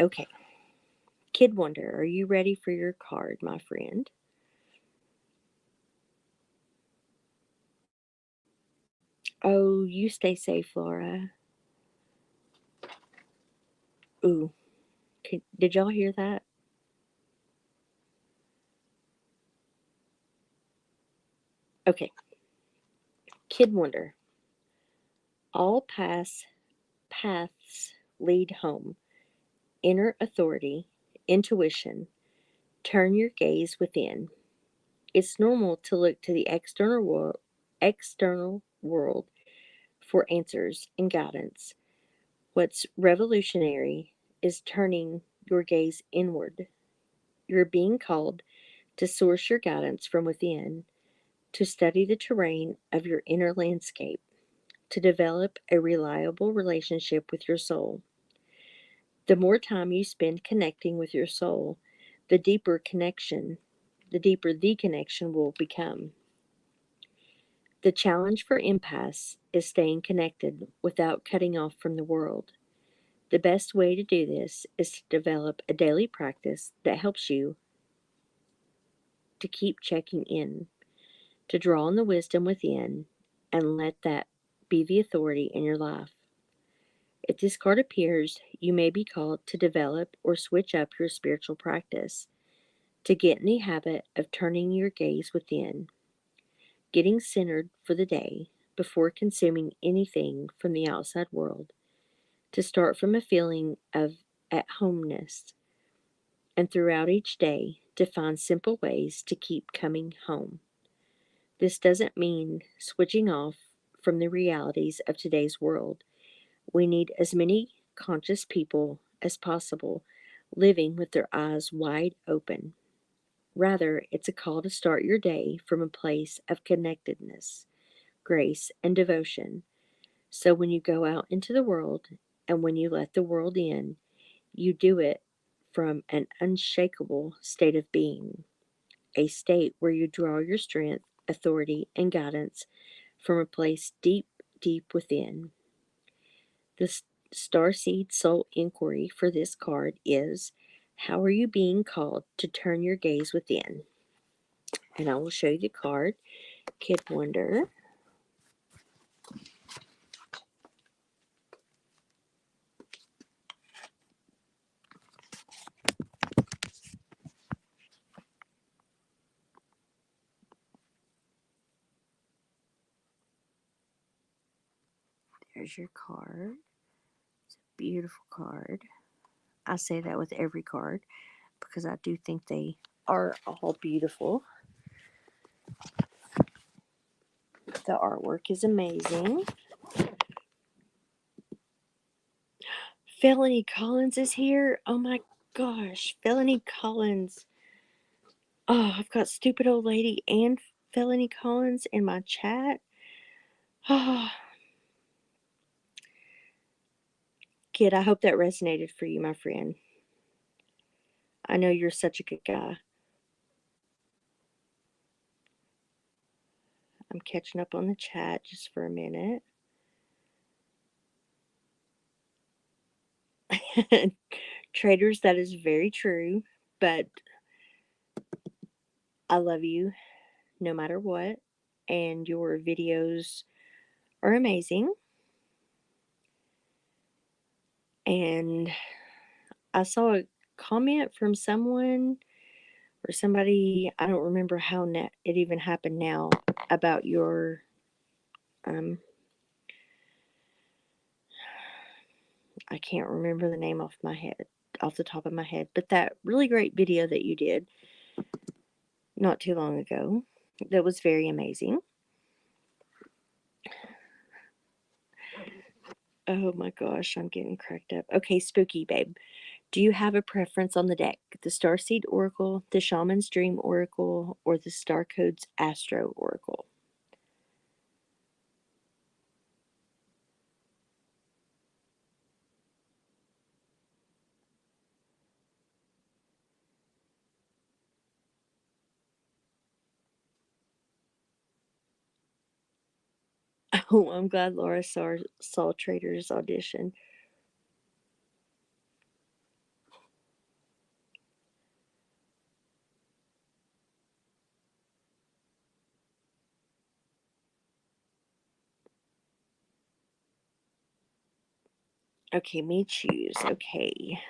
Okay. Kid Wonder, are you ready for your card, my friend? Oh, you stay safe, Laura. Ooh, did y'all hear that? Okay. Kid Wonder, all paths lead home. Inner authority, intuition, turn your gaze within. It's normal to look to the external world for answers and guidance. What's revolutionary is turning your gaze inward. You're being called to source your guidance from within, to study the terrain of your inner landscape, to develop a reliable relationship with your soul. The more time you spend connecting with your soul, the deeper the connection will become. The challenge for empaths is staying connected without cutting off from the world. The best way to do this is to develop a daily practice that helps you to keep checking in, to draw on the wisdom within, and let that be the authority in your life. If this card appears, you may be called to develop or switch up your spiritual practice, to get in the habit of turning your gaze within, getting centered for the day before consuming anything from the outside world, to start from a feeling of at homeness and throughout each day to find simple ways to keep coming home. This doesn't mean switching off from the realities of today's world. We need as many conscious people as possible living with their eyes wide open. Rather, it's a call to start your day from a place of connectedness, grace, and devotion. So when you go out into the world and when you let the world in, you do it from an unshakable state of being, a state where you draw your strength, authority, and guidance from a place deep, deep within. The Starseed Soul Inquiry for this card is: how are you being called to turn your gaze within? And I will show you the card, Kid Wonder. There's your card. It's a beautiful card. I say that with every card because I do think they are all beautiful. The artwork is amazing. Felony Collins is here. Oh my gosh, Felony Collins. Oh, I've got Stupid Old Lady and Felony Collins in my chat. Oh, Kid, I hope that resonated for you, my friend. I know you're such a good guy. I'm catching up on the chat just for a minute. Traders, that is very true, but I love you no matter what, and your videos are amazing. And I saw a comment from someone or somebody, I don't remember how it even happened now, about your I can't remember the name off the top of my head, but that really great video that you did not too long ago that was very amazing. Oh my gosh, I'm getting cracked up. Okay, Spooky Babe, do you have a preference on the deck? The Starseed Oracle, the Shaman's Dream Oracle, or the Star Codes Astro Oracle? Oh, I'm glad Laura saw Trader's audition. Okay, me choose. Okay.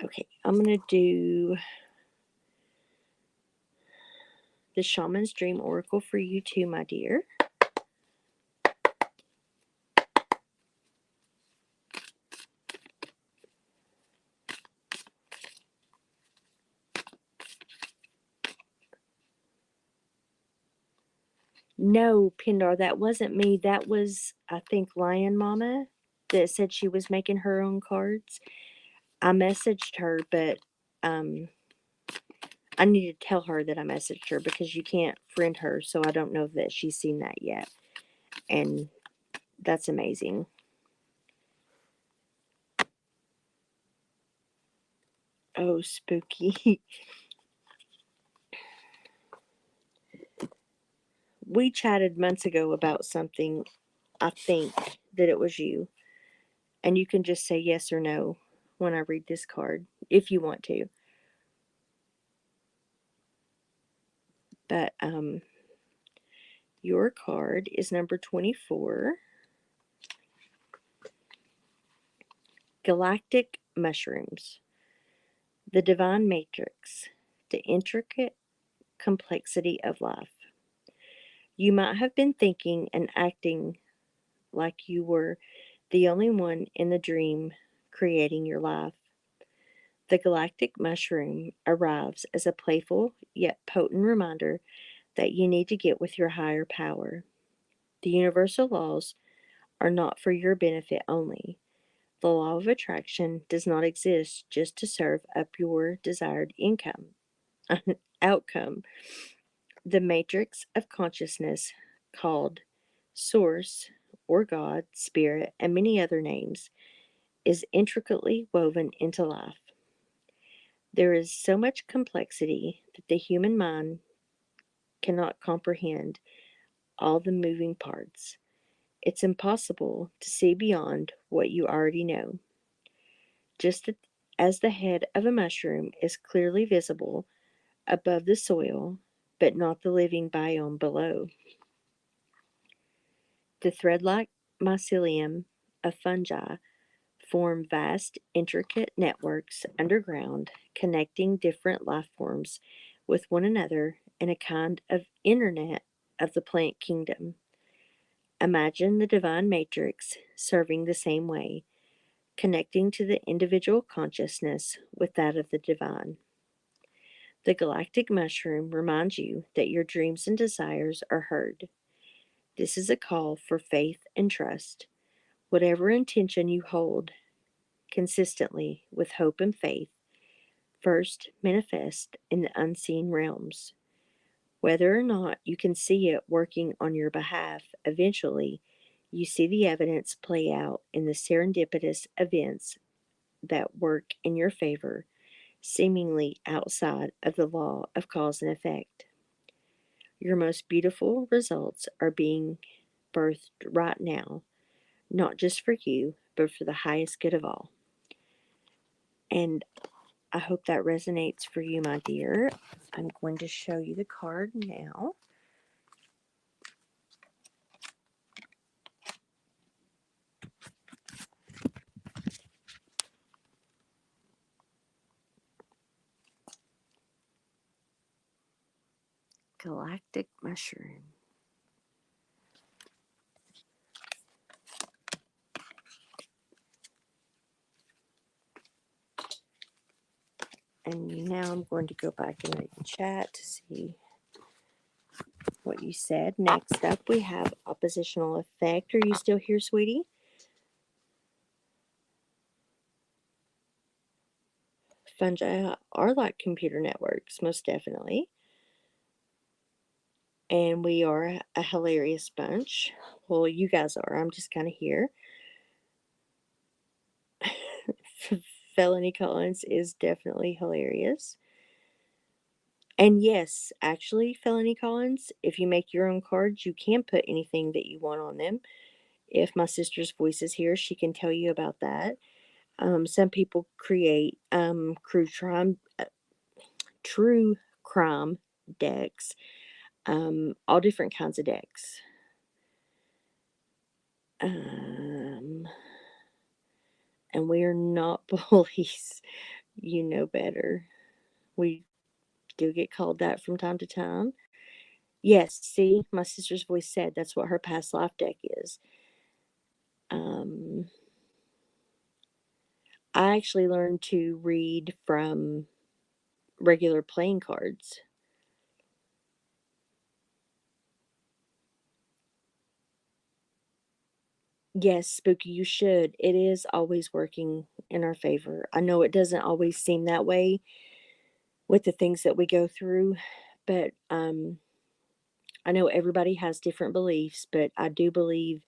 Okay, I'm going to do the Shaman's Dream Oracle for you too, my dear. No, Pindar, that wasn't me. That was, I think, Lion Mama that said she was making her own cards. I messaged her, but I need to tell her that I messaged her because you can't friend her, so I don't know that she's seen that yet. And that's amazing. Oh, spooky. We chatted months ago about something. I think that it was you. And you can just say yes or no when I read this card if you want to. But your card is number 24. Galactic Mushrooms. The Divine Matrix. The Intricate Complexity of Life. You might have been thinking and acting like you were the only one in the dream creating your life. The galactic mushroom arrives as a playful yet potent reminder that you need to get with your higher power. The universal laws are not for your benefit only. The law of attraction does not exist just to serve up your desired outcome. The matrix of consciousness, called Source or God, Spirit, and many other names, is intricately woven into life. There is so much complexity that the human mind cannot comprehend all the moving parts. It's impossible to see beyond what you already know. Just as the head of a mushroom is clearly visible above the soil, but not the living biome below. The thread like mycelium of fungi form vast, intricate networks underground, connecting different life forms with one another in a kind of internet of the plant kingdom. Imagine the divine matrix serving the same way, connecting to the individual consciousness with that of the divine. The galactic mushroom reminds you that your dreams and desires are heard. This is a call for faith and trust. Whatever intention you hold consistently with hope and faith, first manifest in the unseen realms. Whether or not you can see it working on your behalf, eventually you see the evidence play out in the serendipitous events that work in your favor, seemingly outside of the law of cause and effect. Your most beautiful results are being birthed right now, not just for you, but for the highest good of all. And I hope that resonates for you, my dear. I'm going to show you the card now. Galactic Mushroom. And now I'm going to go back and read the chat to see what you said. Next up, we have oppositional effect. Are you still here, sweetie? Fungi are like computer networks, most definitely. And we are a hilarious bunch. Well, you guys are. I'm just kind of here. Felony Collins is definitely hilarious. And yes, actually, Felony Collins, if you make your own cards, you can put anything that you want on them. If my sister's voice is here, she can tell you about that. Some people create true crime decks, all different kinds of decks. And we are not bullies. You know better. We do get called that from time to time. Yes, see, my sister's voice said that's what her past life deck is. Um, I actually learned to read from regular playing cards. Yes, Spooky, you should. It is always working in our favor. I know it doesn't always seem that way with the things that we go through, but I know everybody has different beliefs, but I do believe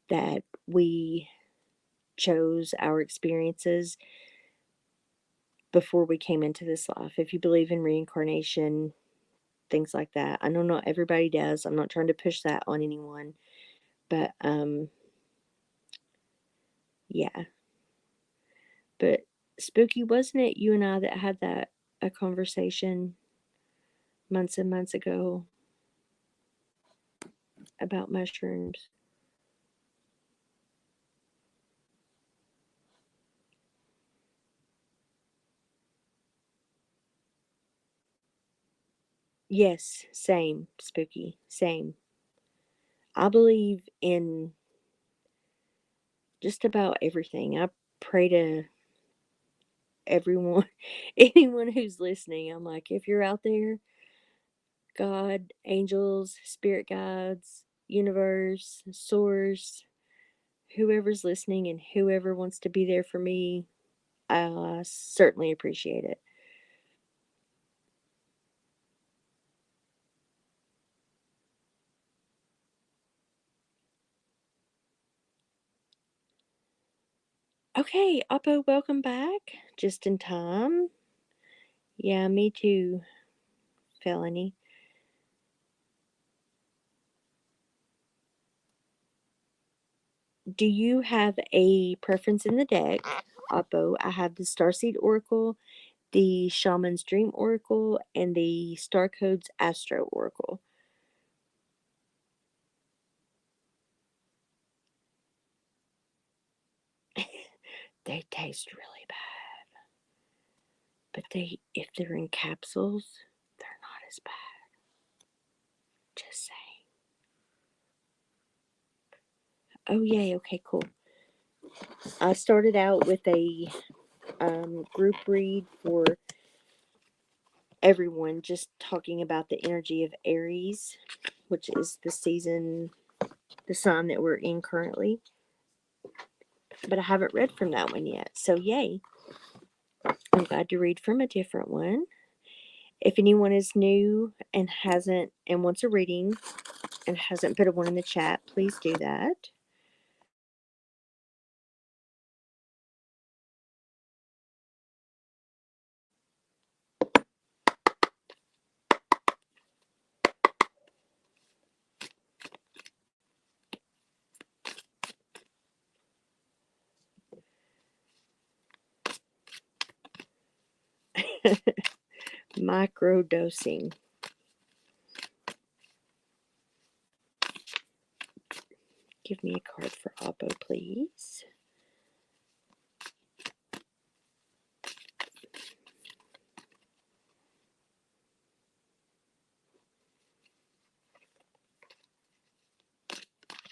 that we chose our experiences before we came into this life. If you believe in reincarnation, things like that. I know not everybody does. I'm not trying to push that on anyone, but yeah. But Spooky, wasn't it you and I that had that a conversation months and months ago about mushrooms? Yes, same, Spooky, same. I believe in just about everything. I pray to everyone, anyone who's listening. I'm like, if you're out there, God, angels, spirit guides, universe, source, whoever's listening and whoever wants to be there for me, I certainly appreciate it. Okay, Oppo, welcome back. Just in time. Yeah, me too, Felony. Do you have a preference in the deck? Oppo, I have the Starseed Oracle, the Shaman's Dream Oracle, and the Star Codes Astro Oracle. They taste really bad, but if they're in capsules, they're not as bad. Just saying. Oh, yay. Okay, cool. I started out with a group read for everyone, just talking about the energy of Aries, which is the season, the sign that we're in currently. But I haven't read from that one yet. So, yay. I'm glad to read from a different one. If anyone is new and hasn't and wants a reading and hasn't put a one in the chat, please do that. Micro dosing. Give me a card for Oppo, please.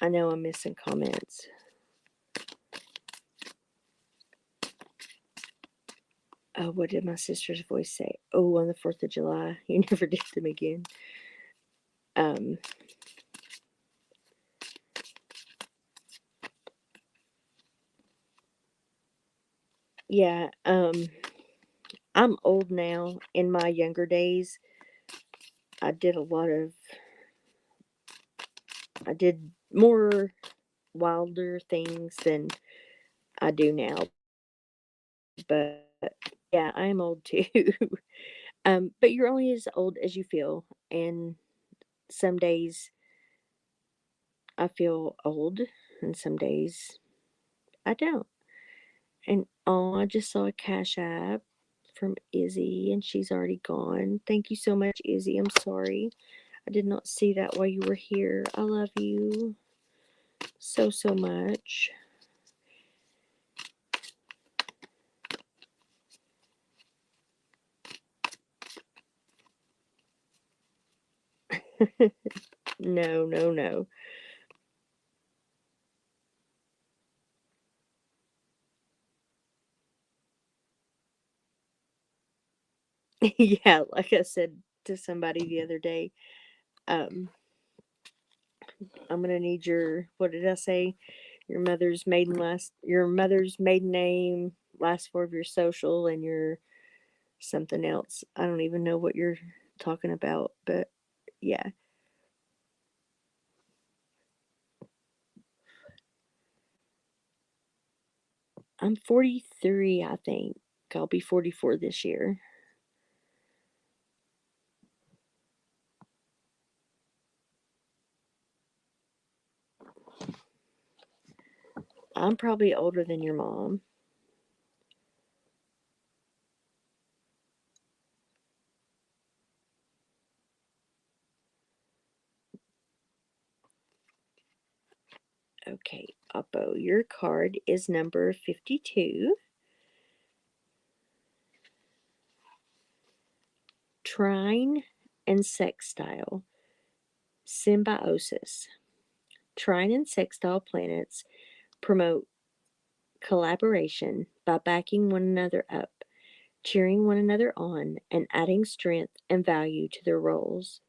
I know I'm missing comments. Oh, what did my sister's voice say? Oh, on the 4th of July. You never did them again. Um, yeah, I'm old now. In my younger days, I did a lot of, I did more wilder things than I do now. But yeah, I'm old too. But you're only as old as you feel. And some days I feel old, and some days I don't. And oh, I just saw a Cash App from Izzy, and she's already gone. Thank you so much, Izzy. I'm sorry. I did not see that while you were here. I love you so, so much. No, no, no. Yeah, like I said to somebody the other day, um, I'm gonna need what did I say? Your mother's maiden name, last four of your social, and your something else. I don't even know what you're talking about, but yeah. I'm 43, I think. I'll be 44 this year. I'm probably older than your mom. Okay, Oppo, your card is number 52. Trine and sextile. Symbiosis. Trine and sextile planets promote collaboration by backing one another up, cheering one another on, and adding strength and value to their roles.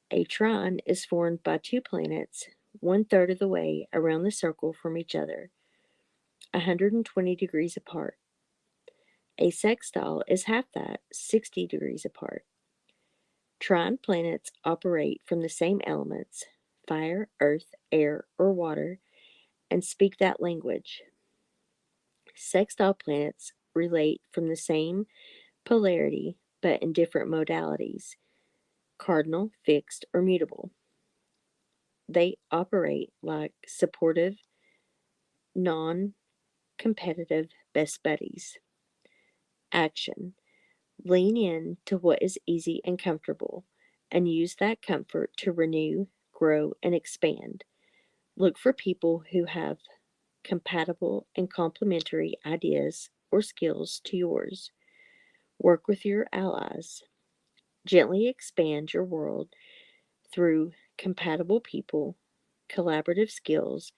A trine is formed by two planets one third of the way around the circle from each other, 120 degrees apart. A sextile is half that, 60 degrees apart. Trine planets operate from the same elements fire, earth, air, or water and speak that language. Sextile planets relate from the same polarity but in different modalities cardinal, fixed, or mutable. They operate like supportive, non competitive best buddies. Action. Lean in to what is easy and comfortable and use that comfort to renew, grow, and expand. Look for people who have compatible and complementary ideas or skills to yours. Work with your allies. Gently expand your world through compatible people, collaborative skills,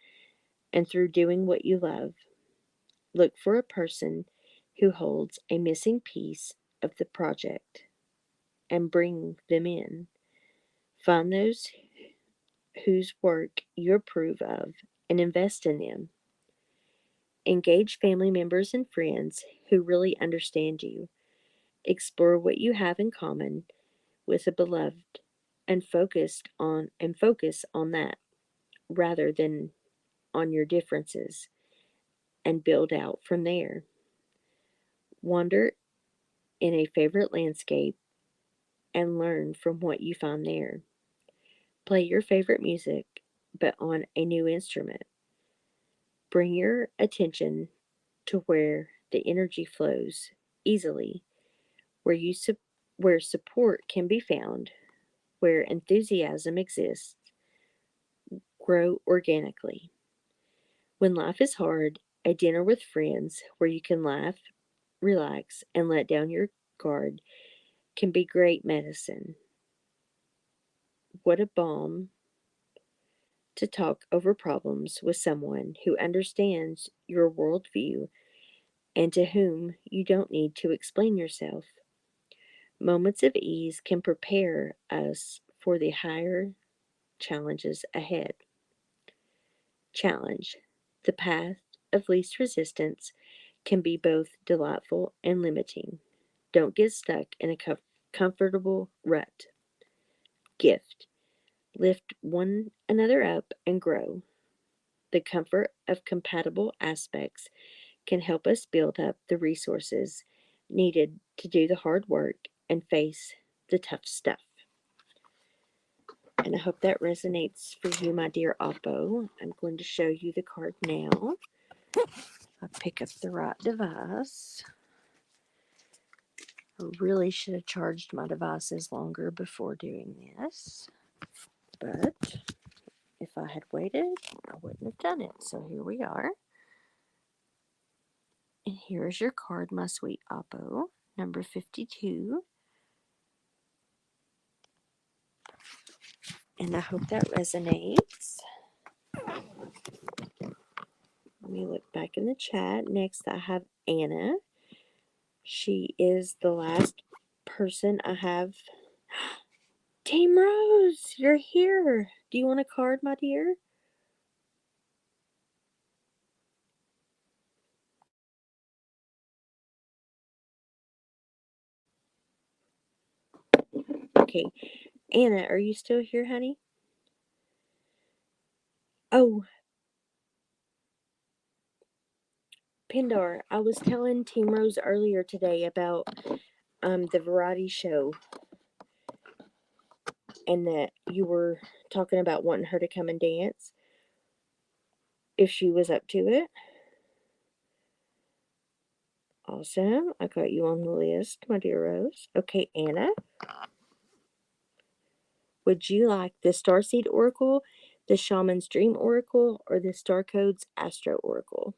and through doing what you love. Look for a person who holds a missing piece of the project and bring them in. Find those whose work you approve of and invest in them. Engage family members and friends who really understand you. Explore what you have in common with a beloved and focus on that rather than on your differences and build out from there. Wander in a favorite landscape and learn from what you find there. Play your favorite music but on a new instrument. Bring your attention to where the energy flows easily, where you where support can be found, where enthusiasm exists. Grow organically. When life is hard, a dinner with friends where you can laugh, relax, and let down your guard can be great medicine. What a balm to talk over problems with someone who understands your worldview and to whom you don't need to explain yourself. Moments of ease can prepare us for the higher challenges ahead. Challenge. The path of least resistance can be both delightful and limiting. Don't get stuck in a comfortable rut. Gift. Lift one another up and grow. The comfort of compatible aspects can help us build up the resources needed to do the hard work and face the tough stuff. And I hope that resonates for you, my dear Oppo. I'm going to show you the card now. I pick up the right device. I really should have charged my devices longer before doing this, but if I had waited, I wouldn't have done it. So here we are. And here is your card, my sweet Oppo, number 52. And I hope that resonates. Let me look back in the chat. Next, I have Anna. She is the last person I have. Team Rose, you're here. Do you want a card, my dear? Okay. Anna, are you still here, honey? Oh, Pindar, I was telling Team Rose earlier today about the variety show and that you were talking about wanting her to come and dance if she was up to it. Awesome. I got you on the list, my dear Rose. Okay, Anna. Would you like the Starseed Oracle, the Shaman's Dream Oracle, or the Star Codes Astro Oracle?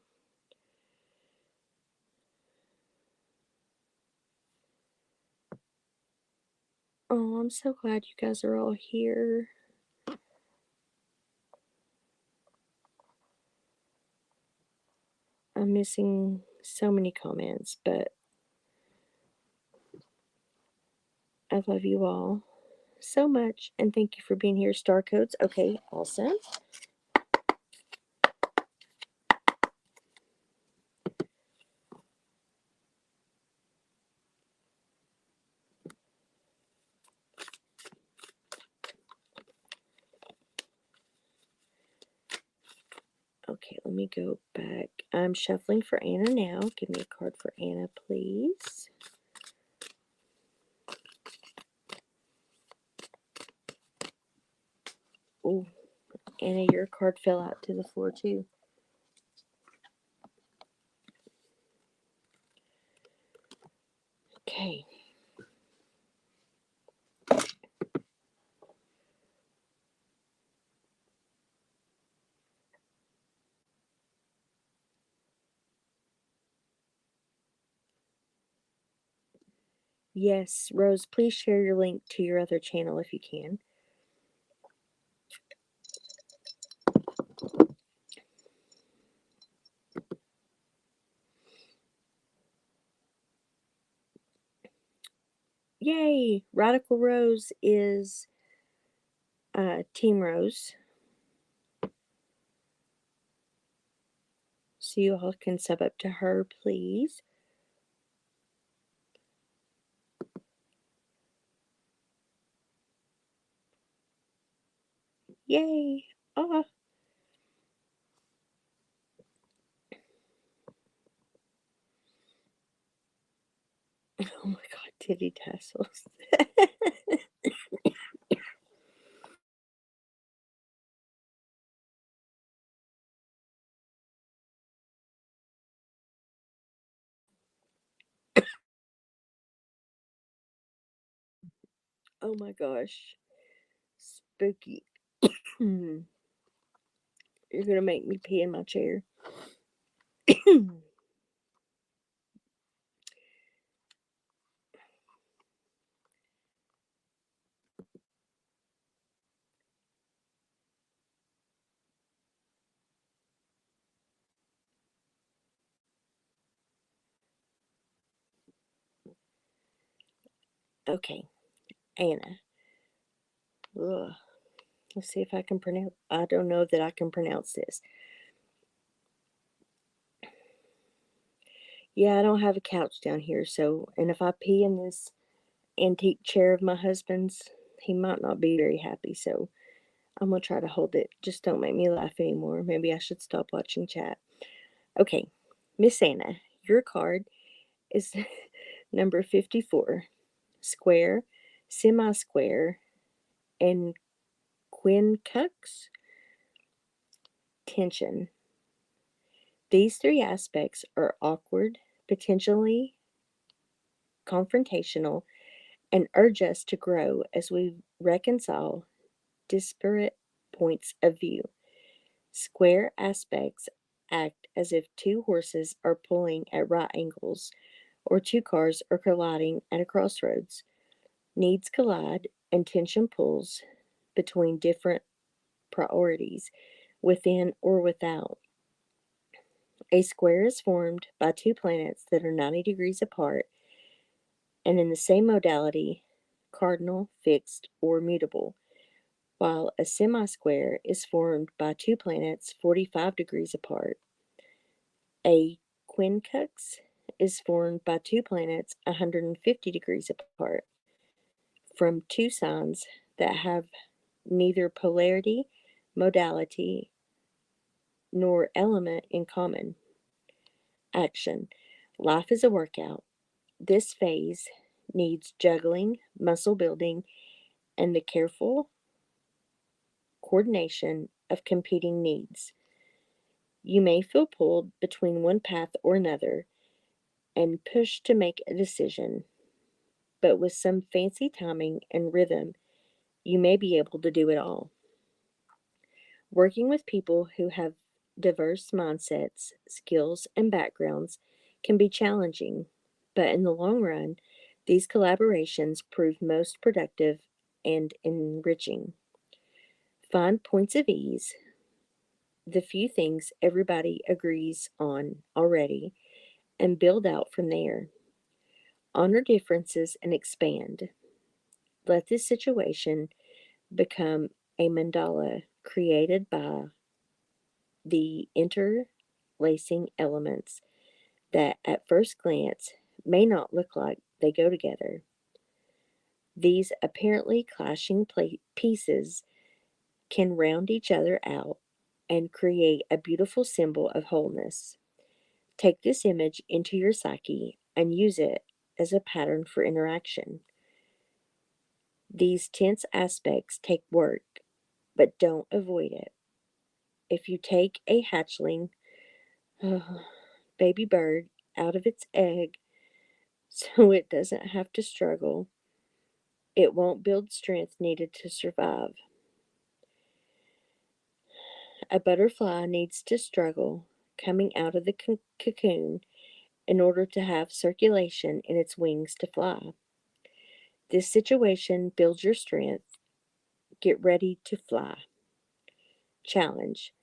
Oh, I'm so glad you guys are all here. I'm missing so many comments, but I love you all so much, and thank you for being here. Star codes. Okay, awesome. Okay, let me go back. I'm shuffling for Anna now. Give me a card for Anna, please. Oh, Anna, your card fell out to the floor too. Okay. Yes, Rose, please share your link to your other channel if you can. Yay! Radical Rose is Team Rose. So you all can sub up to her, please. Yay! Ah. Oh my god, titty tassels. Oh my gosh. Spooky. You're gonna make me pee in my chair. Okay, Anna. Ugh. Let's see if I can pronounce. I don't know that I can pronounce this. Yeah, I don't have a couch down here, so and if I pee in this antique chair of my husband's, he might not be very happy. So I'm gonna try to hold it. Just don't make me laugh anymore. Maybe I should stop watching chat. Okay, Miss Anna, your card is number 54. Square, semi-square, and quincunx tension. These three aspects are awkward, potentially confrontational, and urge us to grow as we reconcile disparate points of view. Square aspects act as if two horses are pulling at right angles, or two cars are colliding at a crossroads. Needs collide, and tension pulls between different priorities, within or without. A square is formed by two planets that are 90 degrees apart and in the same modality, cardinal, fixed, or mutable, while a semi-square is formed by two planets 45 degrees apart. A quincunx is formed by two planets 150 degrees apart from two signs that have neither polarity, modality, nor element in common. Action. Life is a workout. This phase needs juggling, muscle building, and the careful coordination of competing needs. You may feel pulled between one path or another and pushed to make a decision, but with some fancy timing and rhythm, you may be able to do it all. Working with people who have diverse mindsets, skills, and backgrounds can be challenging, but in the long run, these collaborations prove most productive and enriching. Find points of ease, the few things everybody agrees on already and build out from there. Honor differences and expand. Let this situation become a mandala created by the interlacing elements that at first glance may not look like they go together. These apparently clashing pieces can round each other out and create a beautiful symbol of wholeness. Take this image into your psyche and use it as a pattern for interaction. These tense aspects take work, but don't avoid it. If you take a hatchling, baby bird, out of its egg so it doesn't have to struggle, it won't build strength needed to survive. A butterfly needs to struggle coming out of the cocoon in order to have circulation in its wings to fly. This situation builds your strength. Get ready to fly. Challenge.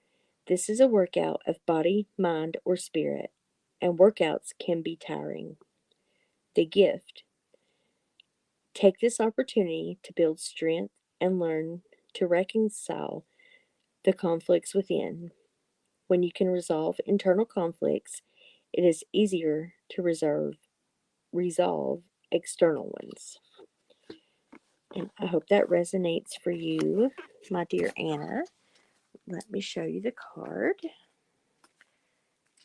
This is a workout of body, mind, or spirit, and workouts can be tiring. The gift. Take this opportunity to build strength and learn to reconcile the conflicts within. When you can resolve internal conflicts, it is easier to resolve external ones. And I hope that resonates for you, my dear Anna. Let me show you the card.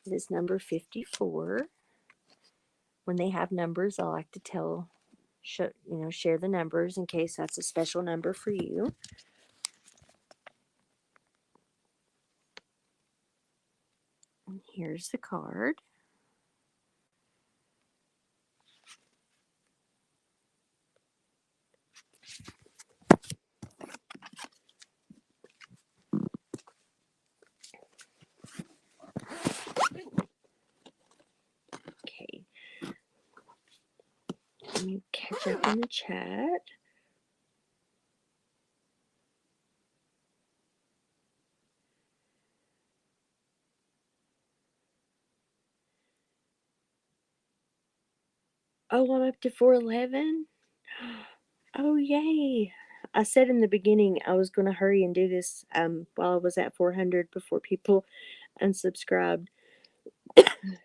It is number 54. When they have numbers, I like to share the numbers in case that's a special number for you. And here's the card. Okay. Let me catch up in the chat. Oh, I'm up to 411. Oh, yay. I said in the beginning I was going to hurry and do this while I was at 400 before people unsubscribed.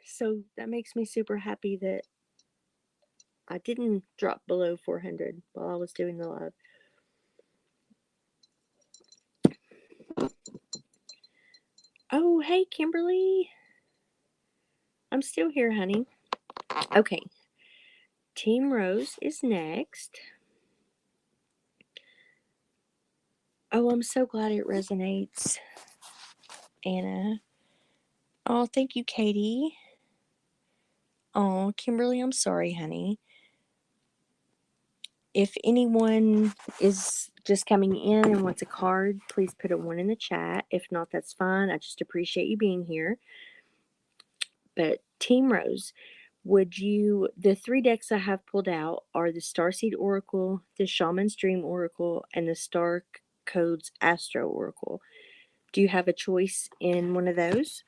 So that makes me super happy that I didn't drop below 400 while I was doing the live. Oh, hey, Kimberly. I'm still here, honey. Okay. Team Rose is next. Oh, I'm so glad it resonates, Anna. Oh, thank you, Katie. Oh, Kimberly, I'm sorry, honey. If anyone is just coming in and wants a card, please put a 1 in the chat. If not, that's fine. I just appreciate you being here. But Team Rose, the 3 decks I have pulled out are the Starseed Oracle, the Shaman's Dream Oracle, and the Star Codes Astro Oracle. Do you have a choice in one of those?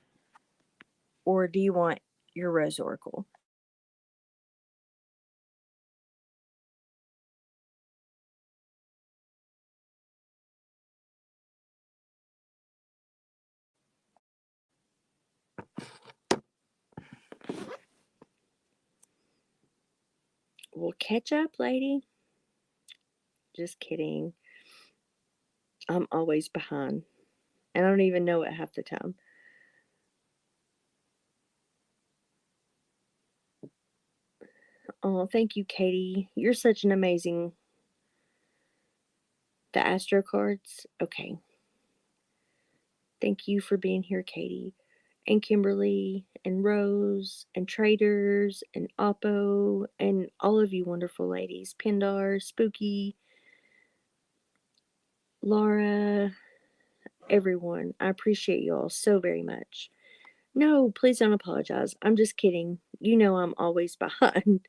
Or do you want your Rose Oracle? Well, catch up, lady. Just kidding. I'm always behind. And I don't even know it half the time. Oh, thank you, Katie. You're such an amazing. The Astro cards? Okay. Thank you for being here, Katie. And Kimberly, and Rose, and Traders, and Oppo, and all of you wonderful ladies. Pindar, Spooky, Laura, everyone. I appreciate you all so very much. No, please don't apologize. I'm just kidding. You know I'm always behind.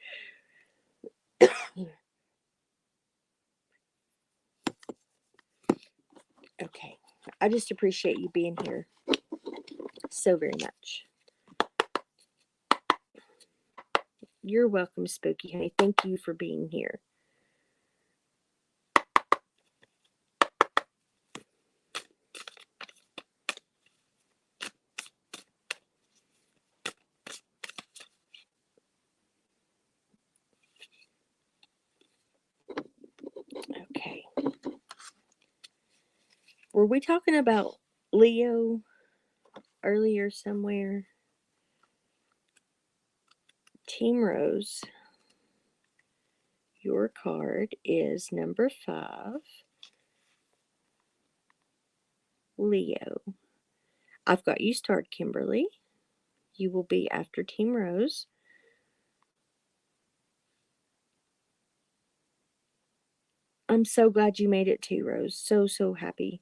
Okay. I just appreciate you being here. so very much. You're welcome, Spooky Honey. Thank you for being here. Okay. Were we talking about Leo earlier somewhere? Team Rose, your card is number 5, Leo. I've got you started, Kimberly. You will be after Team Rose. I'm so glad you made it too, Rose. So happy.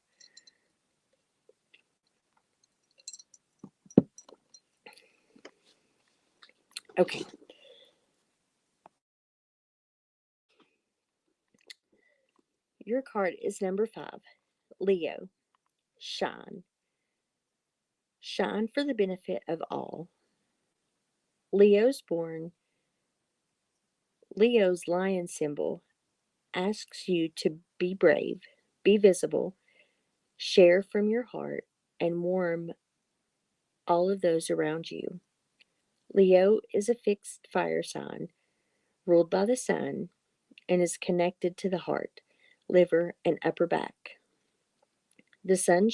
Okay. Your card is number 5, Leo. Shine. Shine for the benefit of all. Leo's lion symbol asks you to be brave, be visible, share from your heart, and warm all of those around you. Leo is a fixed fire sign, ruled by the sun, and is connected to the heart, liver, and upper back. The sun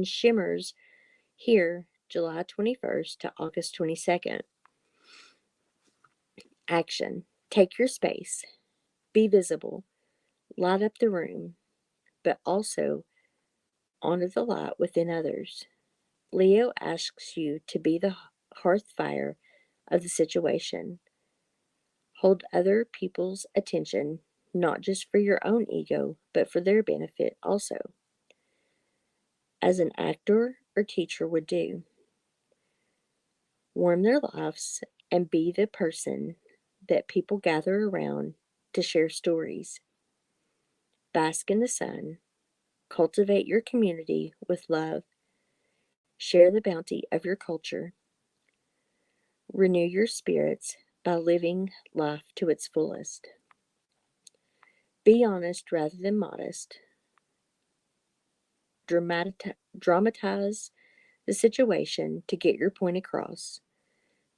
shimmers here July 21st to August 22nd. Action. Take your space. Be visible. Light up the room, but also honor the light within others. Leo asks you to be the hearth fire of the situation. Hold other people's attention, not just for your own ego, but for their benefit also, as an actor or teacher would do. Warm their lives and be the person that people gather around to share stories. Bask in the sun. Cultivate your community with love. Share the bounty of your culture. Renew your spirits by living life to its fullest. Be honest rather than modest. Dramatize the situation to get your point across.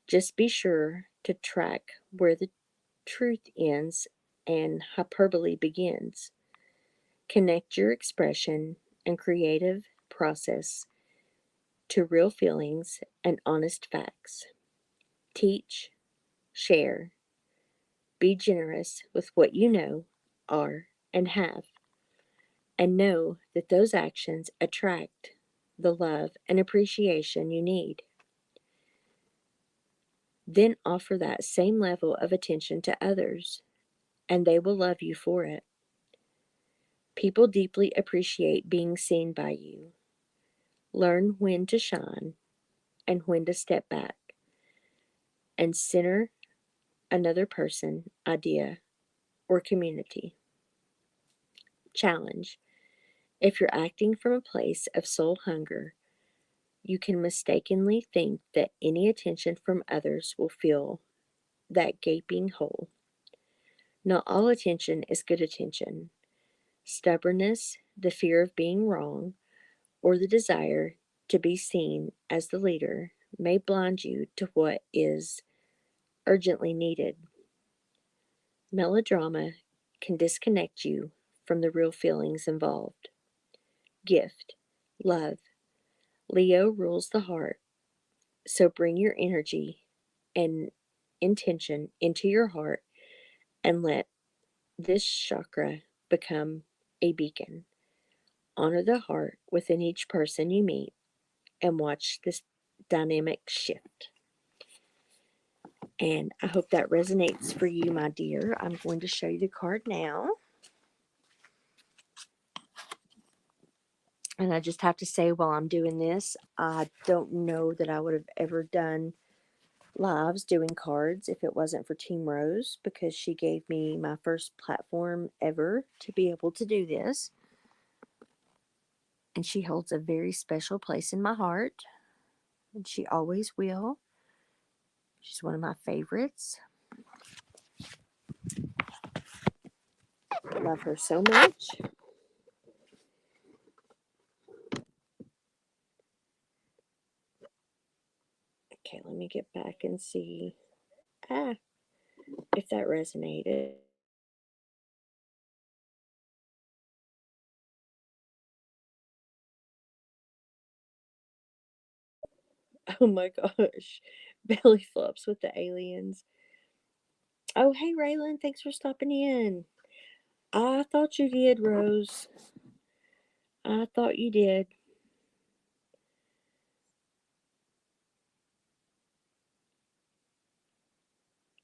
Just be sure to track where the truth ends and hyperbole begins. Connect your expression and creative process to real feelings and honest facts. Teach, share, be generous with what you know, are, and have, and know that those actions attract the love and appreciation you need. Then offer that same level of attention to others, and they will love you for it. People deeply appreciate being seen by you. Learn when to shine and when to step back and center another person, idea, or community. Challenge. If you're acting from a place of soul hunger, you can mistakenly think that any attention from others will fill that gaping hole. Not all attention is good attention. Stubbornness, the fear of being wrong, or the desire to be seen as the leader may blind you to what is urgently needed. Melodrama can disconnect you from the real feelings involved. Gift, love. Leo rules the heart, so bring your energy and intention into your heart and let this chakra become a beacon. Honor the heart within each person you meet and watch this dynamic shift. And I hope that resonates for you, my dear. I'm going to show you the card now. And I just have to say, while I'm doing this, I don't know that I would have ever done lives doing cards if it wasn't for Team Rose, because she gave me my first platform ever to be able to do this. and she holds a very special place in my heart, and she always will. She's one of my favorites. I love her so much. Okay, let me get back and see if that resonated. Oh my gosh. Belly flops with the aliens. Oh, hey, Raylan. Thanks for stopping in. I thought you did, Rose. I thought you did.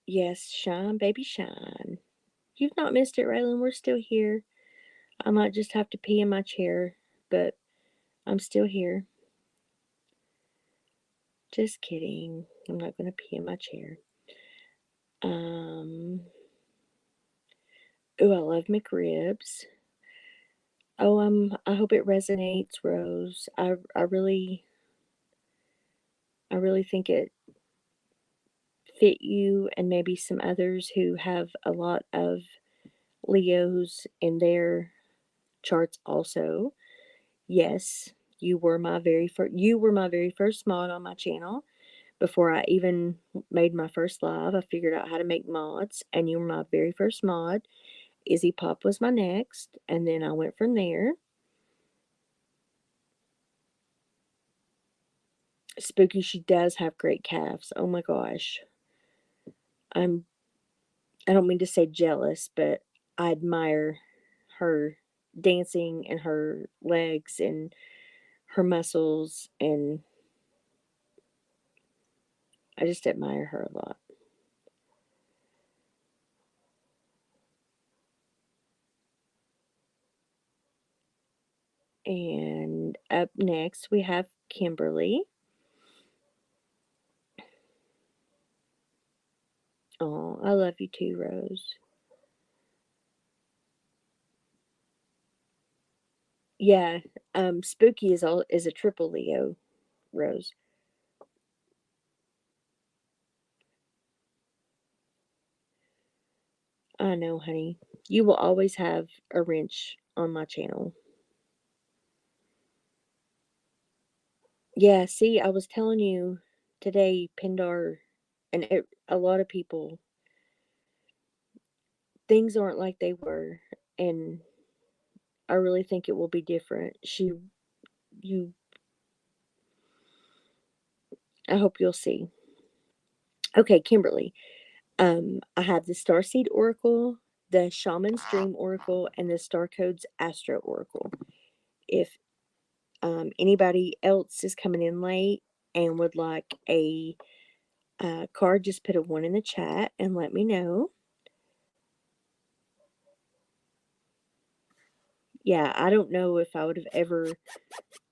Yes, shine, baby, shine. You've not missed it, Raylan. We're still here. I might just have to pee in my chair, but I'm still here. Just kidding. I'm not going to pee in my chair. Oh, I love McRibs. Oh, I hope it resonates, Rose. I really think it fit you and maybe some others who have a lot of Leos in their charts also. Yes, you were my very first mod on my channel. Before I even made my first live, I figured out how to make mods, and you were my very first mod. Izzy Pop was my next, and then I went from there. Spooky, she does have great calves. Oh my gosh. I'm I don't mean to say jealous, but I admire her dancing and her legs and her muscles, and I just admire her a lot. And up next we have Kimberly. Oh, I love you too, Rose. Yeah, Spooky is a triple Leo, Rose. I know, honey. You will always have a wrench on my channel. Yeah, see, I was telling you today, Pindar, and a lot of people, things aren't like they were, and I really think it will be different. You, I hope you'll see. Okay, Kimberly. I have the Starseed Oracle, the Shaman's Dream Oracle, and the Star Codes Astro Oracle. If anybody else is coming in late and would like a card, just put a 1 in the chat and let me know. Yeah, I don't know if I would have ever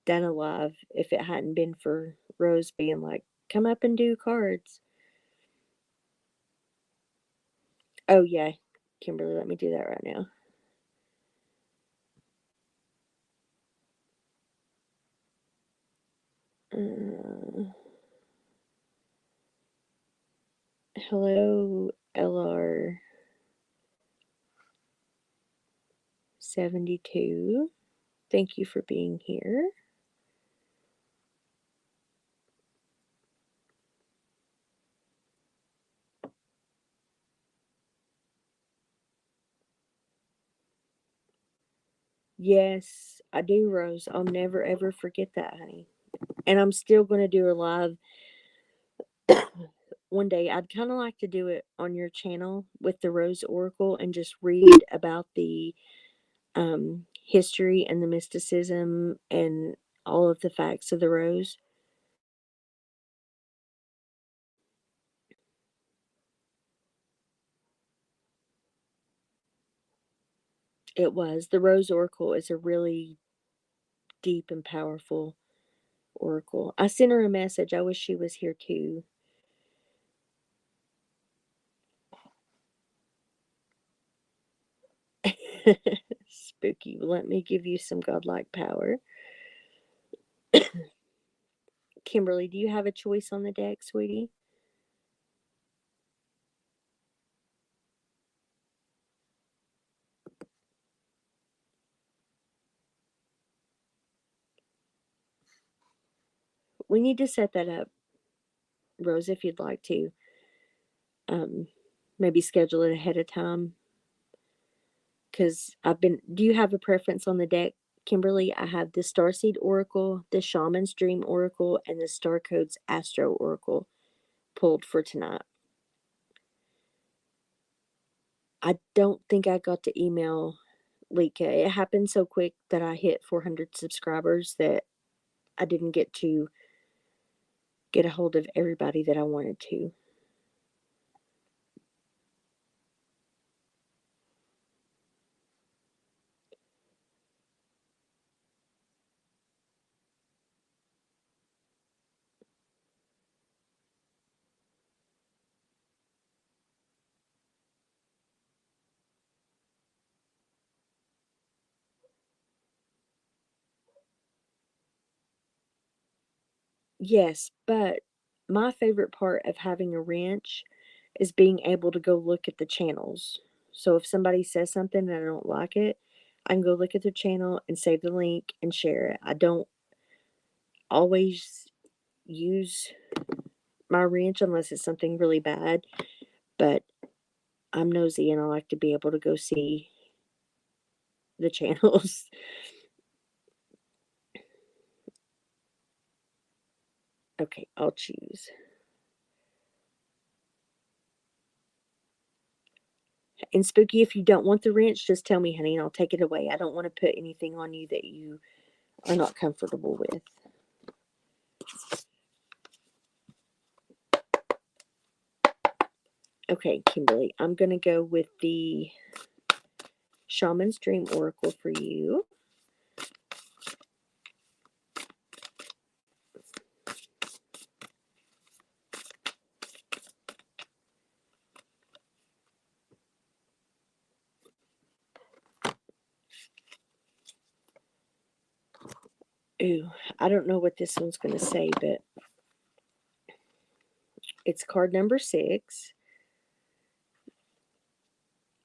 done a live if it hadn't been for Rose being like, come up and do cards. Oh, yeah, Kimberly, let me do that right now. Hello, LR72. Thank you for being here. Yes, I do, Rose. I'll never ever forget that, honey. And I'm still going to do a live one day. I'd kind of like to do it on your channel with the Rose Oracle and just read about the history and the mysticism and all of the facts of the rose. It was. The Rose Oracle is a really deep and powerful oracle. I sent her a message. I wish she was here too. Spooky. Let me give you some godlike power. Kimberly, do you have a choice on the deck, sweetie? We need to set that up, Rose, if you'd like to. Um, Maybe schedule it ahead of time. Because do you have a preference on the deck, Kimberly? I have the Starseed Oracle, the Shaman's Dream Oracle, and the Star Codes Astro Oracle pulled for tonight. I don't think I got to email Lika. It happened so quick that I hit 400 subscribers that I didn't get to get a hold of everybody that I wanted to. Yes, but my favorite part of having a wrench is being able to go look at the channels. So if somebody says something and I don't like it, I can go look at their channel and save the link and share it. I don't always use my wrench unless it's something really bad, but I'm nosy and I like to be able to go see the channels. Okay, I'll choose. And Spooky, if you don't want the wrench, just tell me, honey, and I'll take it away. I don't want to put anything on you that you are not comfortable with. Okay, Kimberly, I'm going to go with the Shaman's Dream Oracle for you. Ooh, I don't know what this one's going to say, but it's card number 6.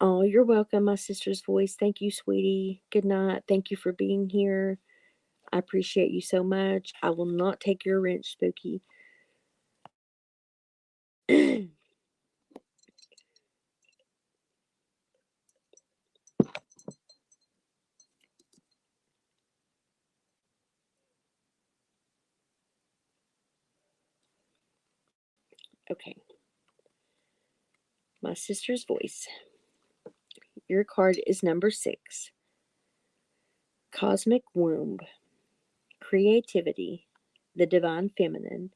Oh, you're welcome, my sister's voice. Thank you, sweetie. Good night. Thank you for being here. I appreciate you so much. I will not take your wrench, Spooky. Okay. My sister's voice. Your card is number 6. Cosmic Womb. Creativity. The Divine Feminine.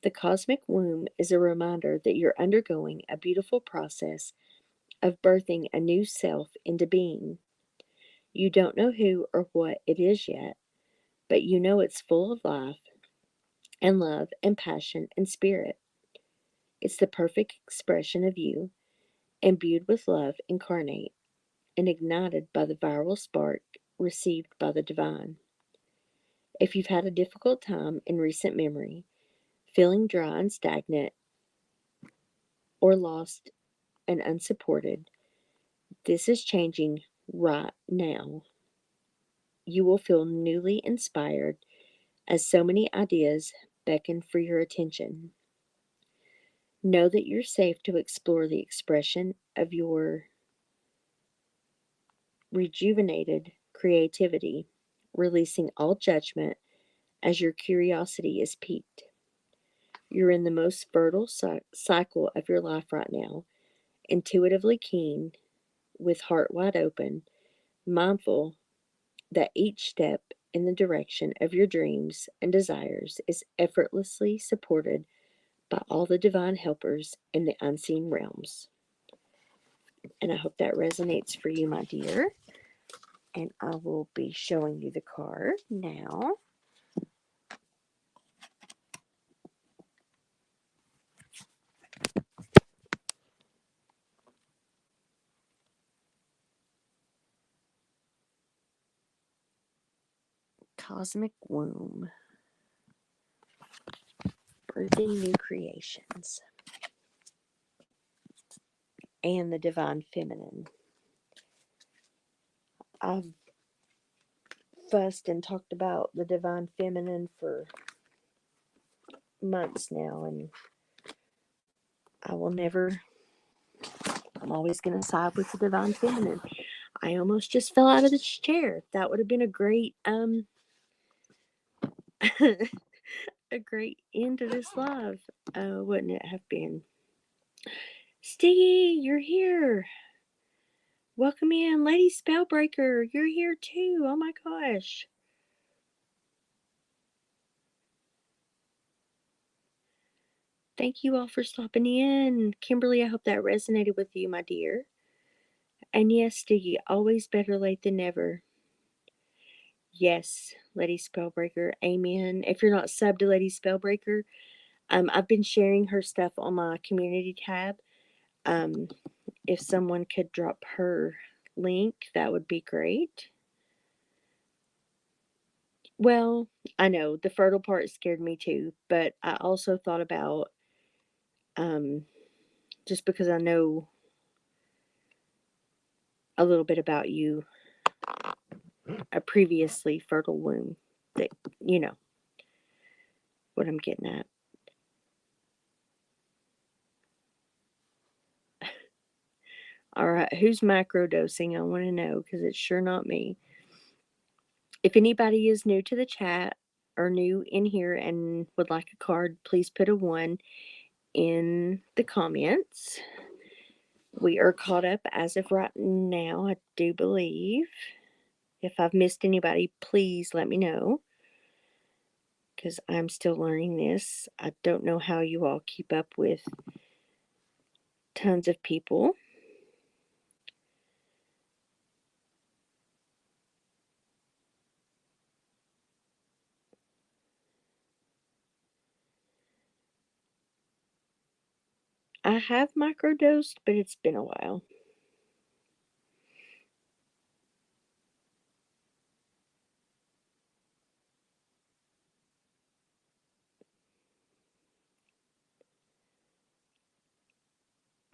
The cosmic womb is a reminder that you're undergoing a beautiful process of birthing a new self into being. You don't know who or what it is yet, but you know it's full of life and love and passion and spirit. It's the perfect expression of you, imbued with love incarnate and ignited by the viral spark received by the divine. If you've had a difficult time in recent memory, feeling dry and stagnant, or lost and unsupported, this is changing right now. You will feel newly inspired as so many ideas beckon for your attention. Know that you're safe to explore the expression of your rejuvenated creativity, releasing all judgment as your curiosity is piqued. You're in the most fertile cycle of your life right now, intuitively keen, with heart wide open, mindful that each step in the direction of your dreams and desires is effortlessly supported by all the divine helpers in the unseen realms. And I hope that resonates for you, my dear. And I will be showing you the card now. Cosmic Womb. Birthing New Creations and the Divine Feminine. I've fussed and talked about the Divine Feminine for months now, and I will never, I'm always going to side with the Divine Feminine. I almost just fell out of this chair. That would have been a great, a great end to this live, wouldn't it have been? Stiggy, you're here. Welcome in. Lady Spellbreaker, you're here too. Oh my gosh. Thank you all for stopping in. Kimberly, I hope that resonated with you, my dear. And yes, Stiggy, always better late than never. Yes, Lady Spellbreaker. Amen. If you're not subbed to Lady Spellbreaker, I've been sharing her stuff on my community tab. If someone could drop her link, that would be great. Well, I know the fertile part scared me too, but I also thought about just because I know a little bit about you, a previously fertile womb, that you know what I'm getting at. All right, who's microdosing? I want to know because it's sure not me. If anybody is new to the chat or new in here and would like a card, please put a 1 in the comments. We are caught up as of right now, I do believe. If I've missed anybody, please let me know because I'm still learning this. I don't know how you all keep up with tons of people. I have microdosed, but it's been a while.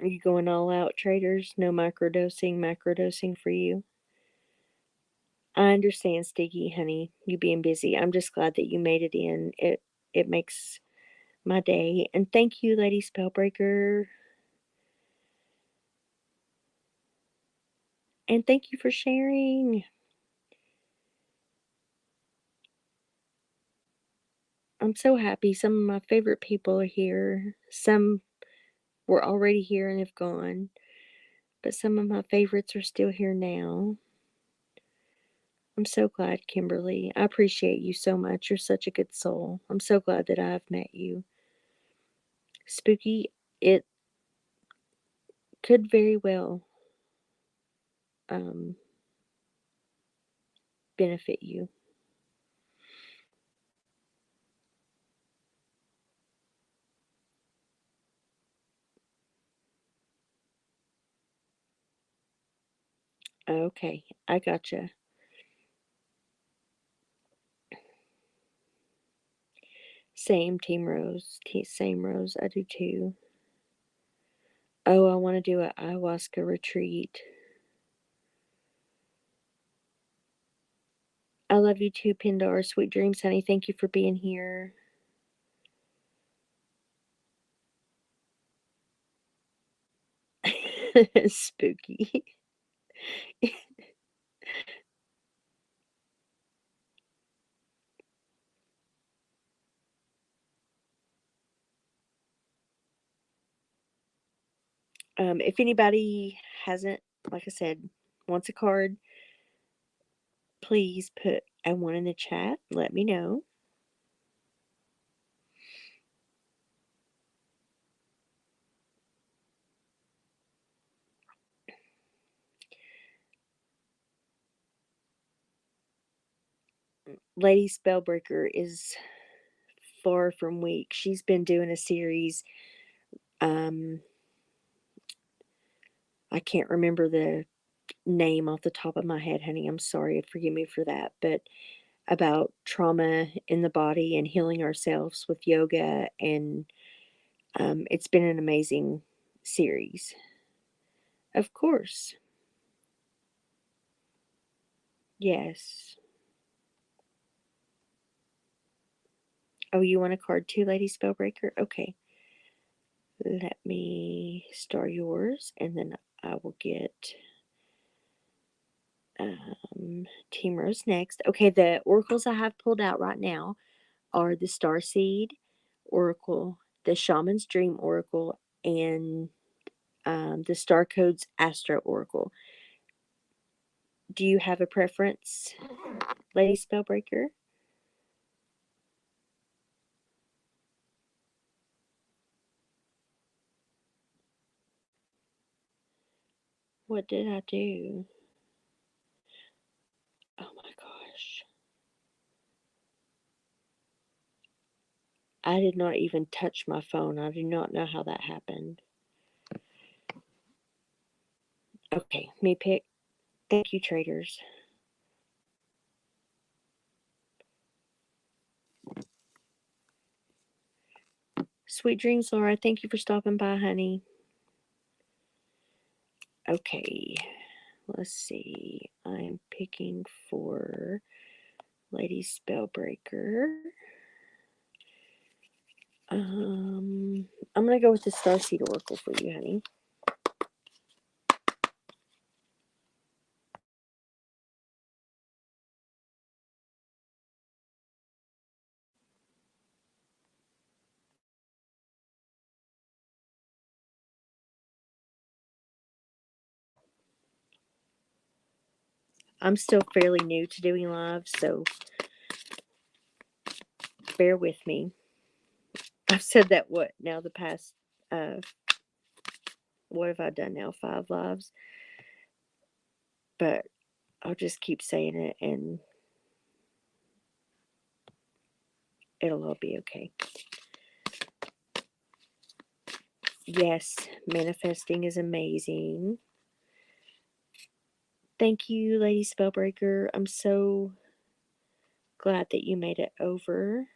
Are you going all out, traders? No macrodosing for you? I understand, Sticky, honey, you being busy. I'm just glad that you made it in. It makes my day. And thank you, Lady Spellbreaker. And thank you for sharing. I'm so happy. Some of my favorite people are here. Some were already here and have gone. But some of my favorites are still here now. I'm so glad, Kimberly. I appreciate you so much. You're such a good soul. I'm so glad that I've met you. Spooky, it could very well um, benefit you. Okay, I gotcha. Same, Team Rose. Same, Rose. I do too. Oh, I want to do an ayahuasca retreat. I love you too, Pindar. Sweet dreams, honey. Thank you for being here. Spooky. If anybody hasn't, like I said, wants a card, please put a 1 in the chat. Let me know. Lady Spellbreaker is far from weak. She's been doing a series. I can't remember the name off the top of my head, honey. I'm sorry. Forgive me for that. But about trauma in the body and healing ourselves with yoga. And it's been an amazing series. Of course. Yes. Oh, you want a card too, Lady Spellbreaker? Okay. Let me start yours, and then I will get Team Rose next. Okay, the oracles I have pulled out right now are the Starseed Oracle, the Shaman's Dream Oracle, and the Star Codes Astro Oracle. Do you have a preference, Lady Spellbreaker? What did I do? Oh my gosh. I did not even touch my phone. I do not know how that happened. Okay, me pick. Thank you, traders. Sweet dreams, Laura. Thank you for stopping by, honey. Okay, let's see. I'm picking for Lady Spellbreaker. I'm gonna go with the Starseed Oracle for you, honey. I'm still fairly new to doing live, so bear with me. I've said that the past what have I done now? 5 lives. But I'll just keep saying it and it'll all be okay. Yes, manifesting is amazing. Thank you, Lady Spellbreaker. I'm so glad that you made it over.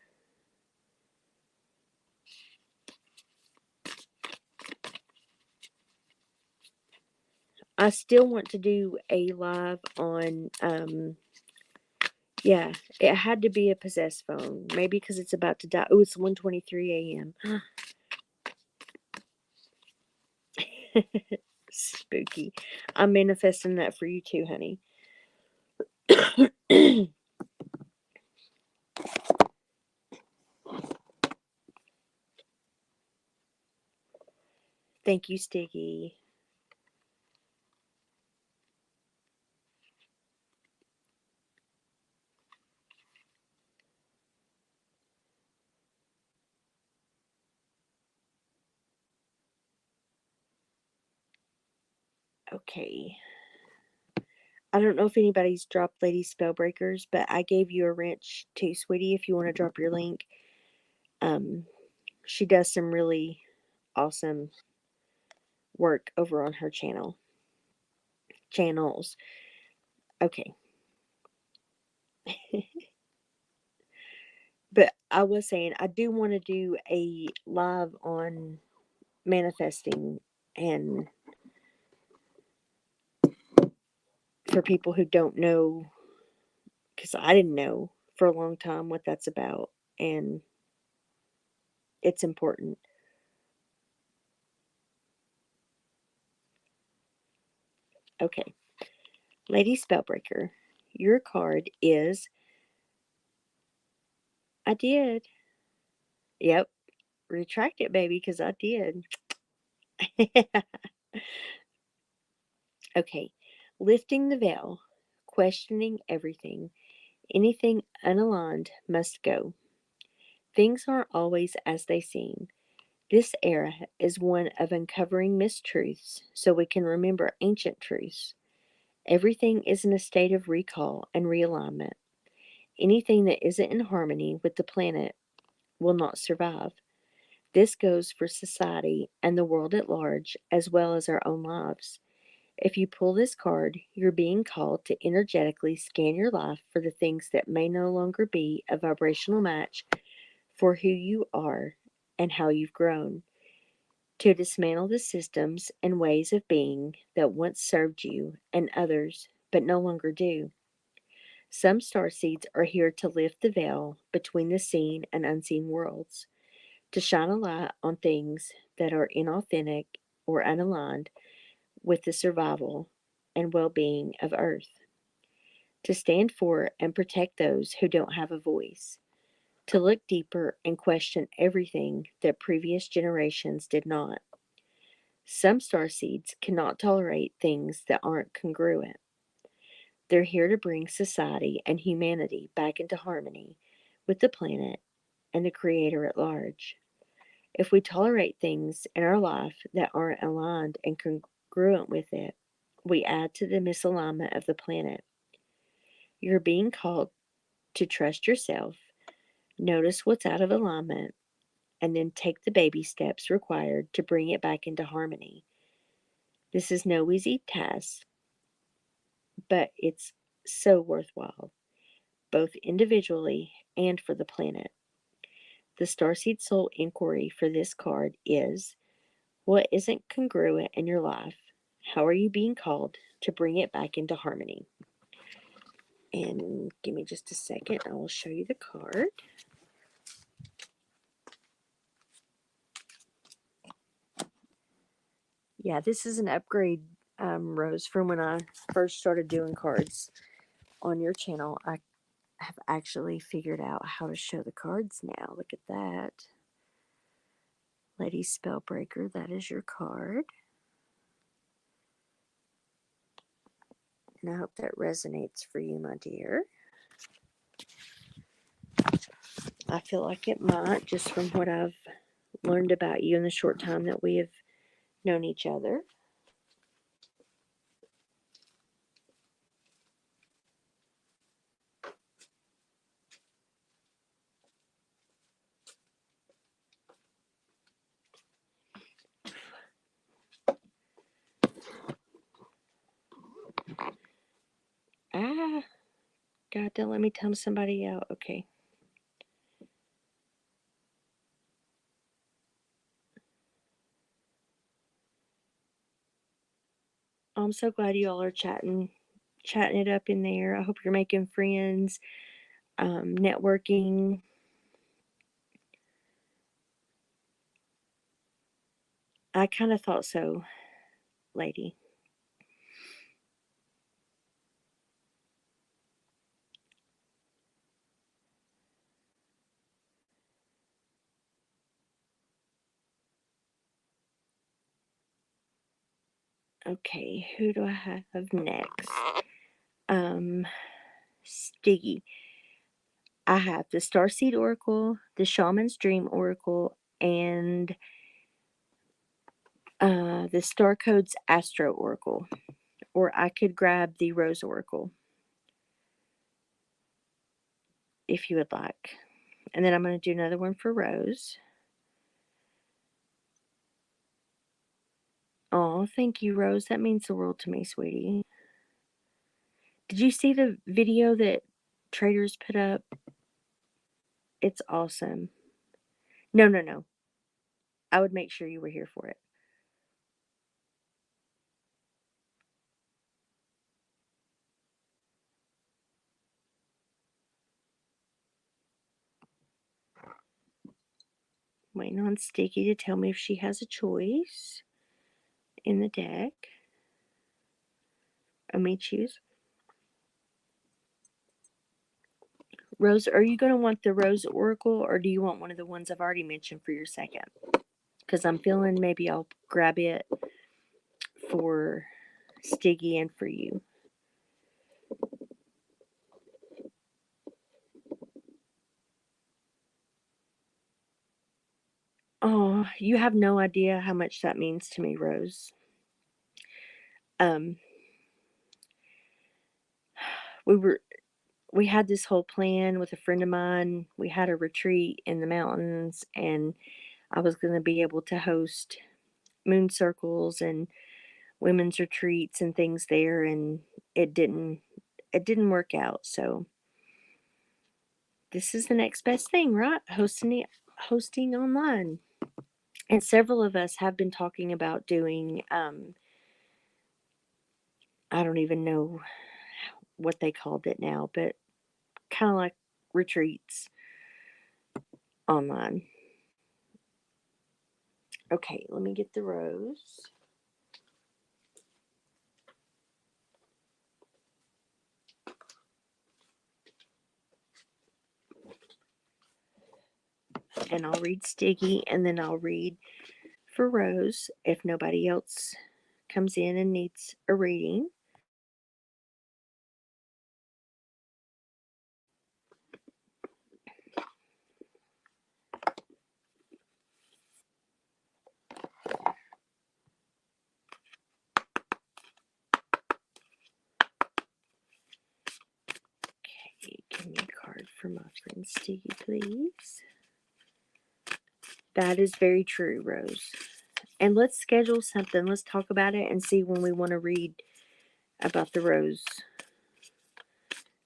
I still want to do a live on, yeah, it had to be a possessed phone. Maybe because it's about to die. Oh, it's 1:23 a.m. Spooky. I'm manifesting that for you too, honey. Thank you, Stiggy. Okay. I don't know if anybody's dropped Lady Spellbreakers, but I gave you a wrench too, sweetie, if you want to drop your link. She does some really awesome work over on her channels. Okay. But I was saying I do want to do a live on manifesting, and for people who don't know, because I didn't know for a long time what that's about, and it's important. Okay. Lady Spellbreaker, your card is I did. Yep. Retract it, baby, because I did. Okay. Lifting the veil, questioning everything. Anything unaligned must go. Things aren't always as they seem. This era is one of uncovering mistruths so we can remember ancient truths. Everything is in a state of recall and realignment. Anything that isn't in harmony with the planet will not survive. This goes for society and the world at large, as well as our own lives. If you pull this card, you're being called to energetically scan your life for the things that may no longer be a vibrational match for who you are and how you've grown, to dismantle the systems and ways of being that once served you and others but no longer do. Some starseeds are here to lift the veil between the seen and unseen worlds, to shine a light on things that are inauthentic or unaligned with the survival and well being of Earth, to stand for and protect those who don't have a voice, to look deeper and question everything that previous generations did not. Some starseeds cannot tolerate things that aren't congruent. They're here to bring society and humanity back into harmony with the planet and the Creator at large. If we tolerate things in our life that aren't aligned and congruent with it, we add to the misalignment of the planet. You're being called to trust yourself, notice what's out of alignment, and then take the baby steps required to bring it back into harmony. This is no easy task, but it's so worthwhile, both individually and for the planet. The Starseed Soul inquiry for this card is: what isn't congruent in your life? How are you being called to bring it back into harmony? And give me just a second, I will show you the card. Yeah, this is an upgrade, Rose, from when I first started doing cards on your channel. I have actually figured out how to show the cards now. Look at that. Lady Spellbreaker, that is your card. And I hope that resonates for you, my dear. I feel like it might, just from what I've learned about you in the short time that we have known each other. Ah, God, don't let me tell somebody out. Okay. I'm so glad you all are chatting it up in there. I hope you're making friends, networking. I kind of thought so, lady. Okay, who do I have next? Stiggy. I have the Starseed Oracle, the Shaman's Dream Oracle, and the Star Codes Astro Oracle. Or I could grab the Rose Oracle if you would like. And then I'm going to do another one for Rose. Oh, thank you, Rose. That means the world to me, sweetie. Did you see the video that Traders put up? It's awesome. No. I would make sure you were here for it. Waiting on Sticky to tell me if she has a choice in the deck. Let me choose. Rose, are you going to want the Rose Oracle, or do you want one of the ones I've already mentioned for your second? Because I'm feeling maybe I'll grab it for Stiggy and for you. Oh, you have no idea how much that means to me, Rose. We had this whole plan with a friend of mine. We had a retreat in the mountains, and I was going to be able to host moon circles, and women's retreats and things there, and it didn't work out. So this is the next best thing, right? Hosting online. And several of us have been talking about doing I don't even know what they called it now, but kind of like retreats online. Okay, let me get the rose. And I'll read Stiggy, and then I'll read for Rose if nobody else comes in and needs a reading. Okay, give me a card for my friend Stiggy, please. That is very true, Rose. And let's schedule something. Let's talk about it and see when we want to read about the rose,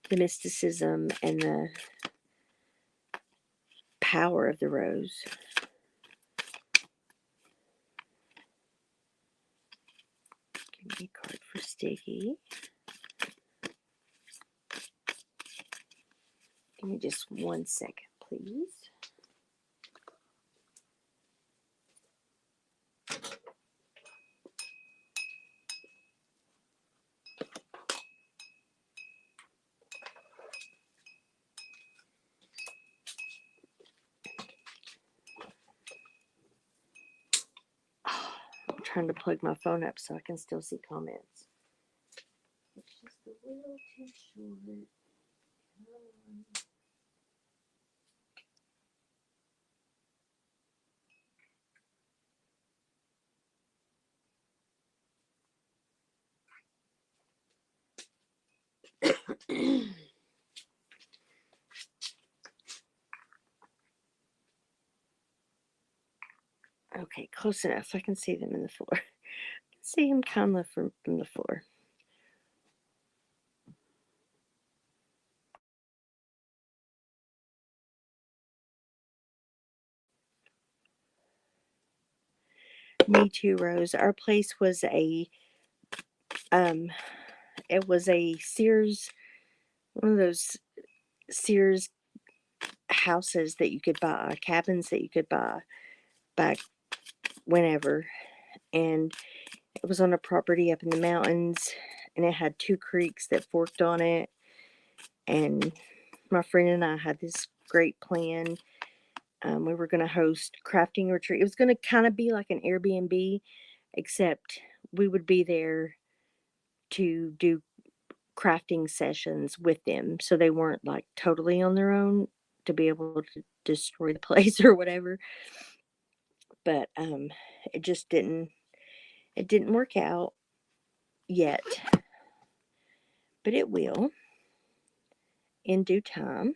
the mysticism, and the power of the rose. Give me a card for Stiggy. Give me just 1 second, please. I'm trying to plug my phone up so I can still see comments. It's just a little too short. Okay, close enough. I can see them in the floor. I can see him kind of from the floor. Me too, Rose. Our place was it was a Sears, one of those Sears houses that you could buy, cabins that you could buy back whenever. And it was on a property up in the mountains, and it had 2 creeks that forked on it. And my friend and I had this great plan. We were going to host crafting retreat. It was going to kind of be like an Airbnb, except we would be there to do crafting sessions with them, so they weren't like totally on their own to be able to destroy the place or whatever. But it just didn't work out yet, but it will in due time.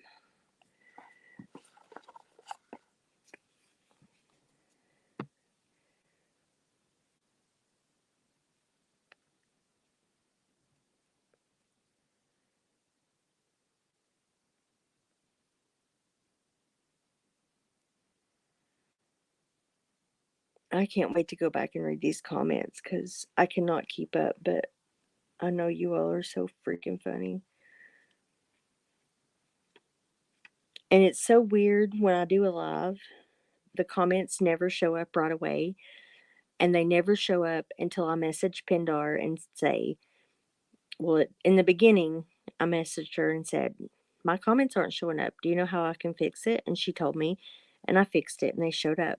I can't wait to go back and read these comments because I cannot keep up, but I know you all are so freaking funny. And it's so weird when I do a live, the comments never show up right away, and they never show up until I message Pindar and say, well, in the beginning, I messaged her and said, my comments aren't showing up. Do you know how I can fix it? And she told me, and I fixed it, and they showed up.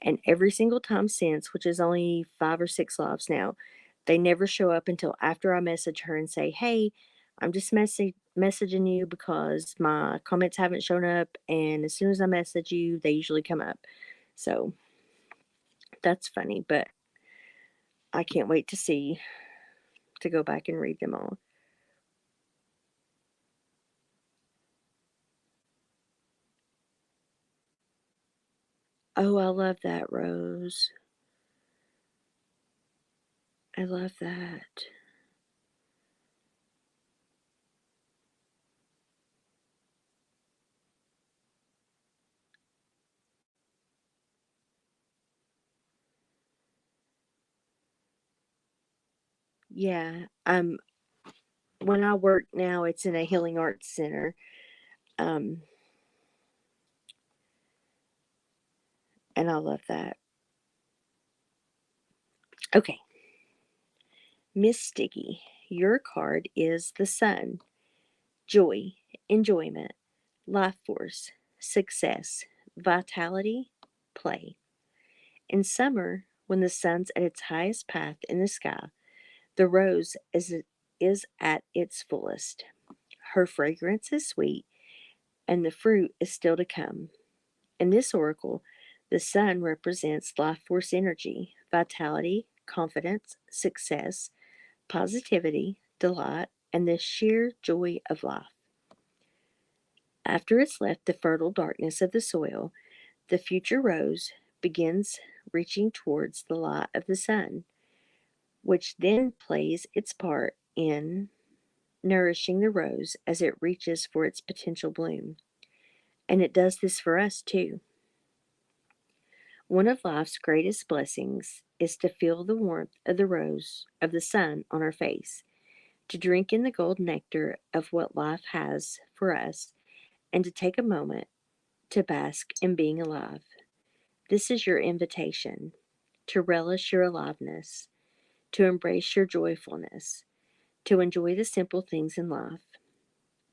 And every single time since, which is only 5 or 6 lives now, they never show up until after I message her and say, hey, I'm just messaging you because my comments haven't shown up. And as soon as I message you, they usually come up. So that's funny, but I can't wait to go back and read them all. Oh, I love that, Rose. I love that. Yeah. When I work now, it's in a healing arts center. Um, and I love that. Okay. Miss Sticky, your card is the sun, joy, enjoyment, life force, success, vitality, play. In summer, when the sun's at its highest path in the sky, the rose is at its fullest. Her fragrance is sweet, and the fruit is still to come. In this oracle, the sun represents life force energy, vitality, confidence, success, positivity, delight, and the sheer joy of life. After it's left the fertile darkness of the soil, the future rose begins reaching towards the light of the sun, which then plays its part in nourishing the rose as it reaches for its potential bloom. And it does this for us too. One of life's greatest blessings is to feel the warmth of the rose of the sun on our face, to drink in the gold nectar of what life has for us, and to take a moment to bask in being alive. This is your invitation to relish your aliveness, to embrace your joyfulness, to enjoy the simple things in life,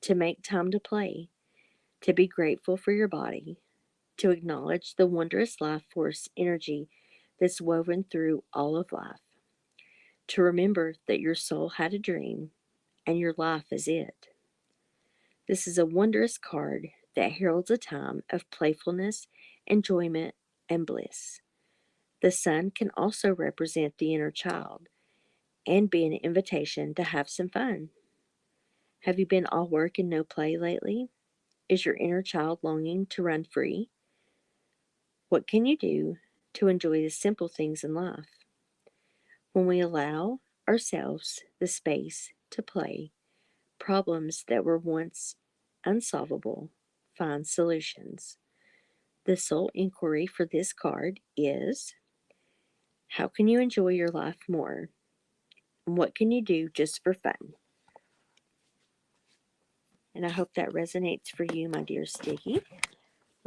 to make time to play, to be grateful for your body, to acknowledge the wondrous life force energy that's woven through all of life, to remember that your soul had a dream and your life is it. This is a wondrous card that heralds a time of playfulness, enjoyment, and bliss. The sun can also represent the inner child and be an invitation to have some fun. Have you been all work and no play lately? Is your inner child longing to run free? What can you do to enjoy the simple things in life? When we allow ourselves the space to play, problems that were once unsolvable find solutions. The sole inquiry for this card is: how can you enjoy your life more? And what can you do just for fun? And I hope that resonates for you, my dear Sticky.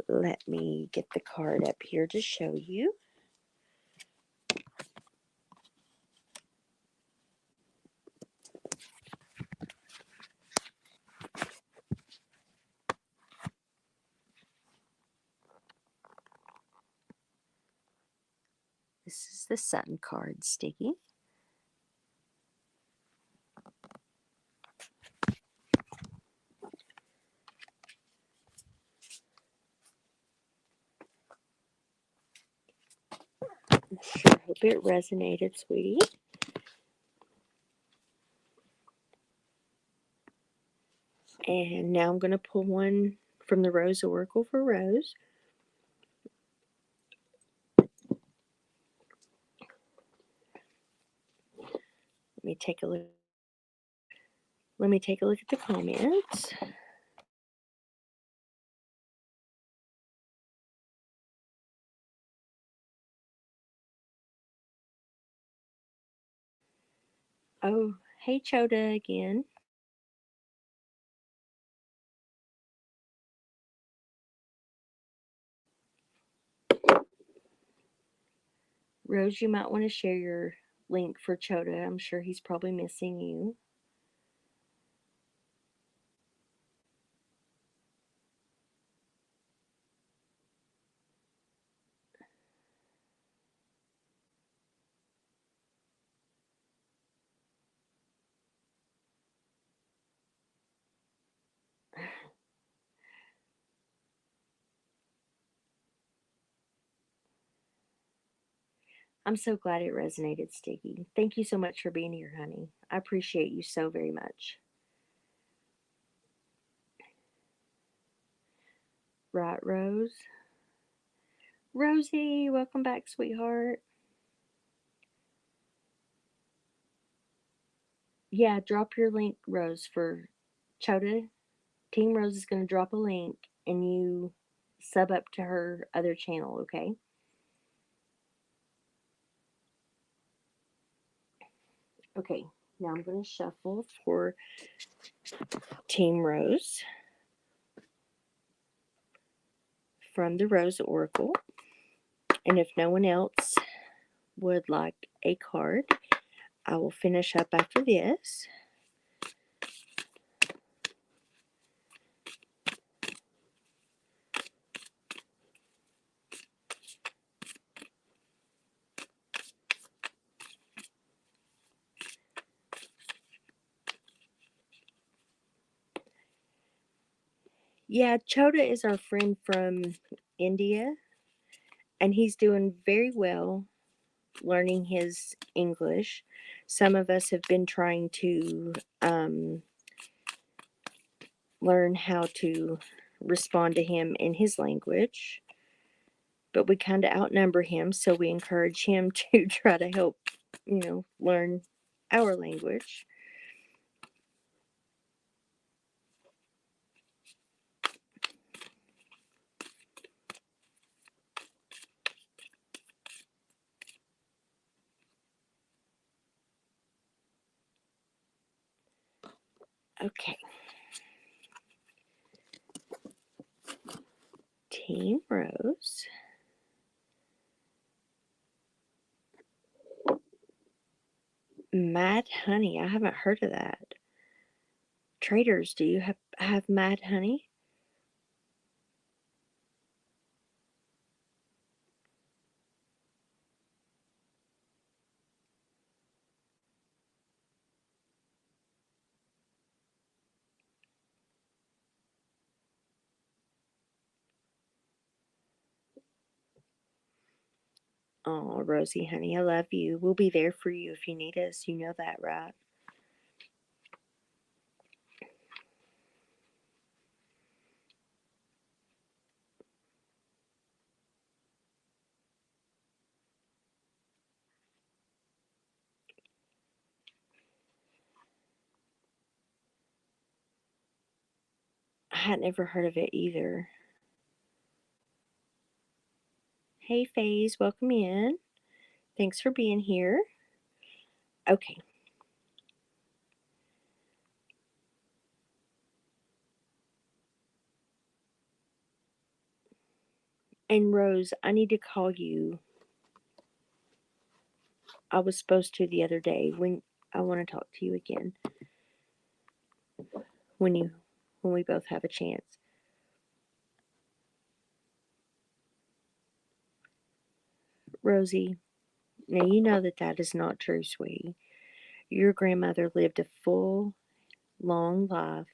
Let me get the card up here to show you. This is the Sun card, Sticky. Sure hope it resonated, sweetie. And now I'm going to pull one from the Rose Oracle for Rose. Let me take a look. Let me take a look at the comments. Oh, hey Choda again. Rose, you might want to share your link for Choda. I'm sure he's probably missing you. I'm so glad it resonated, Sticky. Thank you so much for being here, honey. I appreciate you so very much. Right, Rose? Rosie, welcome back, sweetheart. Yeah, drop your link, Rose, for Chota. Team Rose is going to drop a link and you sub up to her other channel, okay? Okay, now I'm going to shuffle for Team Rose from the Rose Oracle. And if no one else would like a card, I will finish up after this. Yeah, Chota is our friend from India, and he's doing very well learning his English. Some of us have been trying to learn how to respond to him in his language, but we kind of outnumber him, so we encourage him to try to help, learn our language. Okay. Team Rose. Mad Honey. I haven't heard of that. Traders, do you have Mad Honey? Oh, Rosie, honey, I love you. We'll be there for you if you need us. You know that, right? I had never heard of it either. Hey, Faze, welcome in. Thanks for being here. Okay. And Rose, I need to call you. I was supposed to the other day when I want to talk to you again. When we both have a chance. Rosie, now you know that is not true, sweetie. Your grandmother lived a full, long life,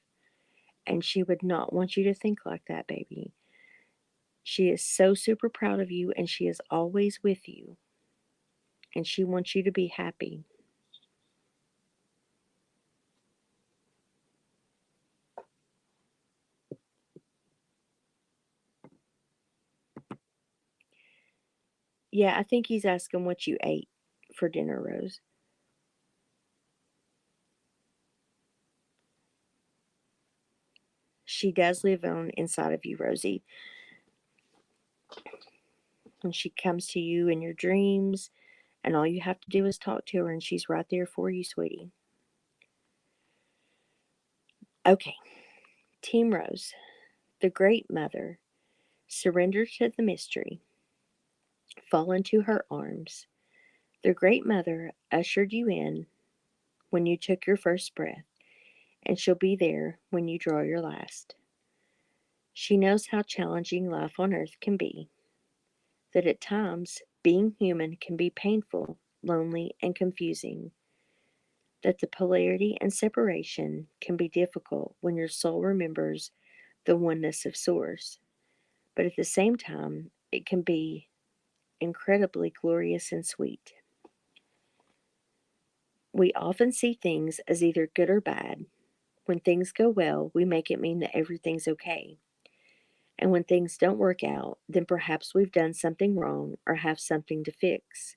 and she would not want you to think like that, baby. She is so super proud of you, and she is always with you, and she wants you to be happy. Yeah, I think he's asking what you ate for dinner, Rose. She does live on inside of you, Rosie. And she comes to you in your dreams, and all you have to do is talk to her, and she's right there for you, sweetie. Okay, Team Rose, the Great Mother, surrender to the mystery, fall into her arms. The Great Mother ushered you in when you took your first breath, and she'll be there when you draw your last. She knows how challenging life on earth can be, that at times being human can be painful, lonely, and confusing, that the polarity and separation can be difficult when your soul remembers the oneness of Source, but at the same time, it can be incredibly glorious and sweet. We often see things as either good or bad. When things go well, we make it mean that everything's okay. And when things don't work out, then perhaps we've done something wrong or have something to fix.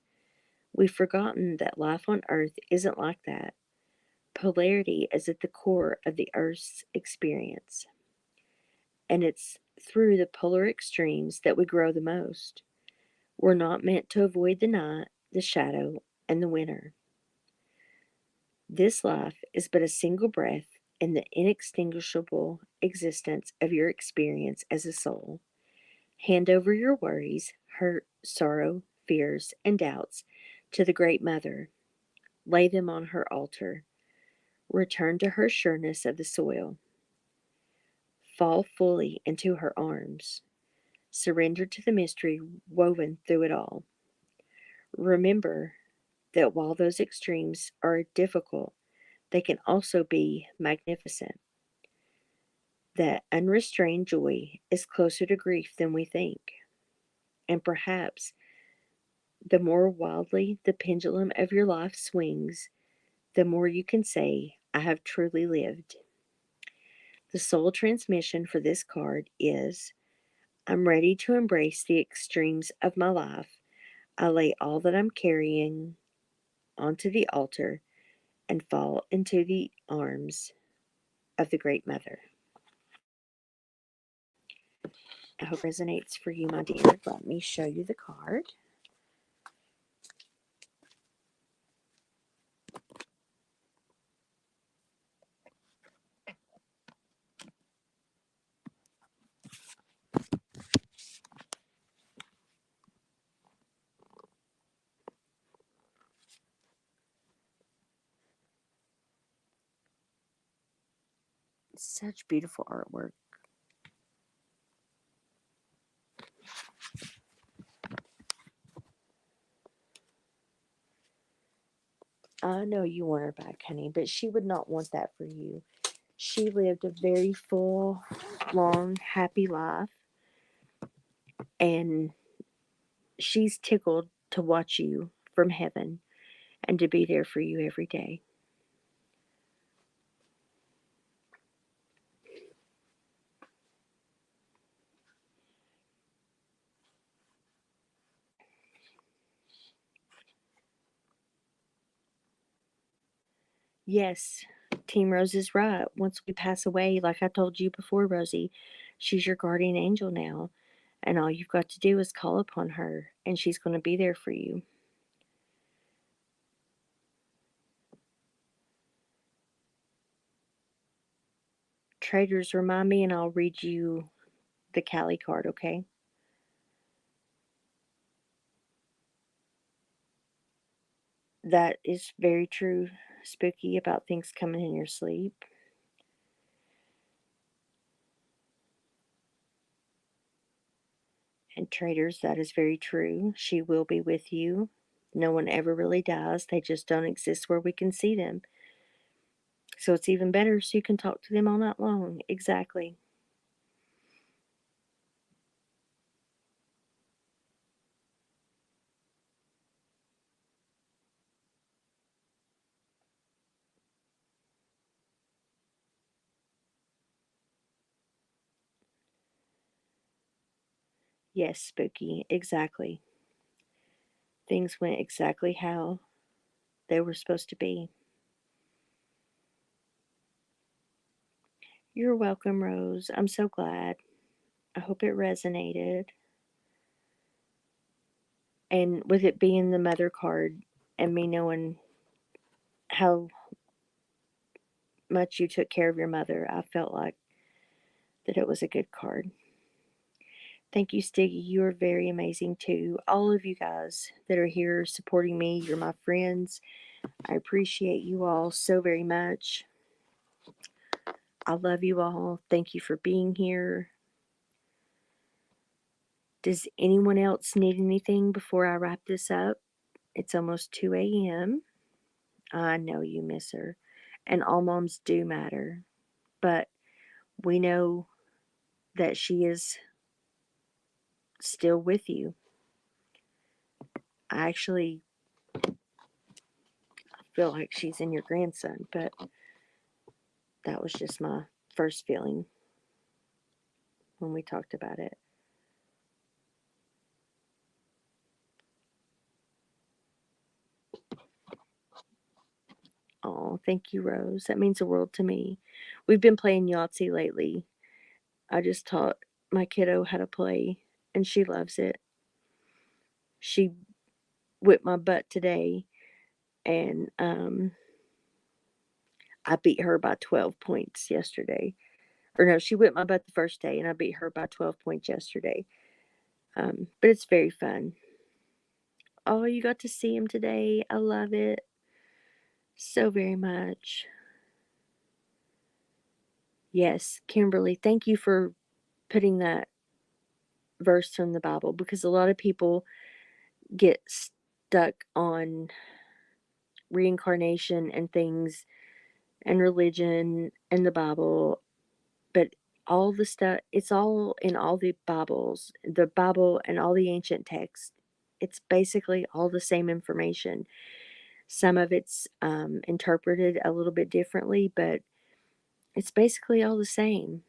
We've forgotten that life on earth isn't like that, Polarity is at the core of the Earth's experience, and it's through the polar extremes that we grow the most. We're not meant to avoid the night, the shadow, and the winter. This life is but a single breath in the inextinguishable existence of your experience as a soul. Hand over your worries, hurt, sorrow, fears, and doubts to the Great Mother. Lay them on her altar. Return to her sureness of the soil. Fall fully into her arms. Surrender to the mystery woven through it all. Remember that while those extremes are difficult, they can also be magnificent. That unrestrained joy is closer to grief than we think. And perhaps the more wildly the pendulum of your life swings, the more you can say, I have truly lived. The soul transmission for this card is I'm ready to embrace the extremes of my life. I lay all that I'm carrying onto the altar and fall into the arms of the Great Mother. I hope it resonates for you, my dear. Let me show you the card. Such beautiful artwork. I know you want her back, honey, but she would not want that for you. She lived a very full, long, happy life, and she's tickled to watch you from heaven and to be there for you every day. Yes, Team Rose is right. Once we pass away, like I told you before, Rosie, she's your guardian angel now. And all you've got to do is call upon her, and she's going to be there for you. Traders, remind me, and I'll read you the Cali card, okay? That is very true, Spooky, about things coming in your sleep. And traders, that is very true. She will be with you. No one ever really dies. They just don't exist where we can see them. So it's even better so you can talk to them all night long. Exactly. Yes, Spooky. Exactly. Things went exactly how they were supposed to be. You're welcome, Rose. I'm so glad. I hope it resonated. And with it being the mother card and me knowing how much you took care of your mother, I felt like that it was a good card. Thank you, Stiggy. You are very amazing too. All of you guys that are here supporting me, you're my friends. I appreciate you all so very much. I love you all. Thank you for being here. Does anyone else need anything before I wrap this up? It's almost 2 a.m. I know you miss her, and all moms do matter, but we know that she is still with you. I actually feel like she's in your grandson, but that was just my first feeling when we talked about it. Oh, thank you, Rose. That means the world to me. We've been playing Yahtzee lately. I just taught my kiddo how to play, and she loves it. She whipped my butt today, and I beat her by 12 points yesterday. Or no, she whipped my butt the first day, and I beat her by 12 points yesterday. But it's very fun. Oh, you got to see him today. I love it so very much. Yes, Kimberly, thank you for putting that verse from the Bible, because a lot of people get stuck on reincarnation and things and religion and the Bible, but all the stuff, it's all in all the Bibles, the Bible and all the ancient texts. It's basically all the same information. Some of it's interpreted a little bit differently, but it's basically all the same.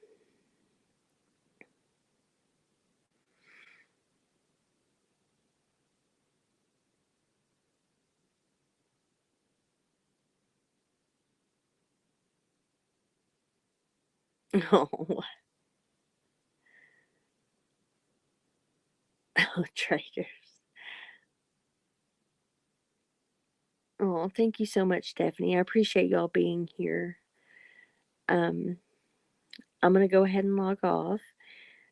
Oh, oh, traitors. Oh, thank you so much, Stephanie. I appreciate y'all being here. Um, I'm going to go ahead and log off.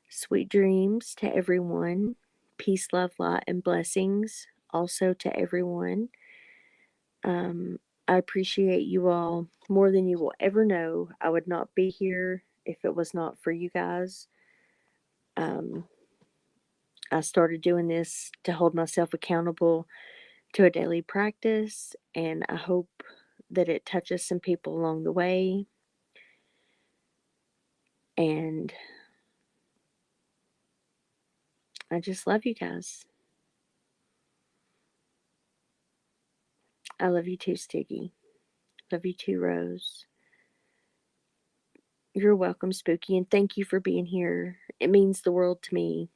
Sweet dreams to everyone. Peace, love, light, and blessings also to everyone. Um, I appreciate you all more than you will ever know. I would not be here if it was not for you guys. Um, I started doing this to hold myself accountable to a daily practice, and I hope that it touches some people along the way. And I just love you guys. I love you too, Stiggy. Love you too, Rose. You're welcome, Spooky, and thank you for being here. It means the world to me.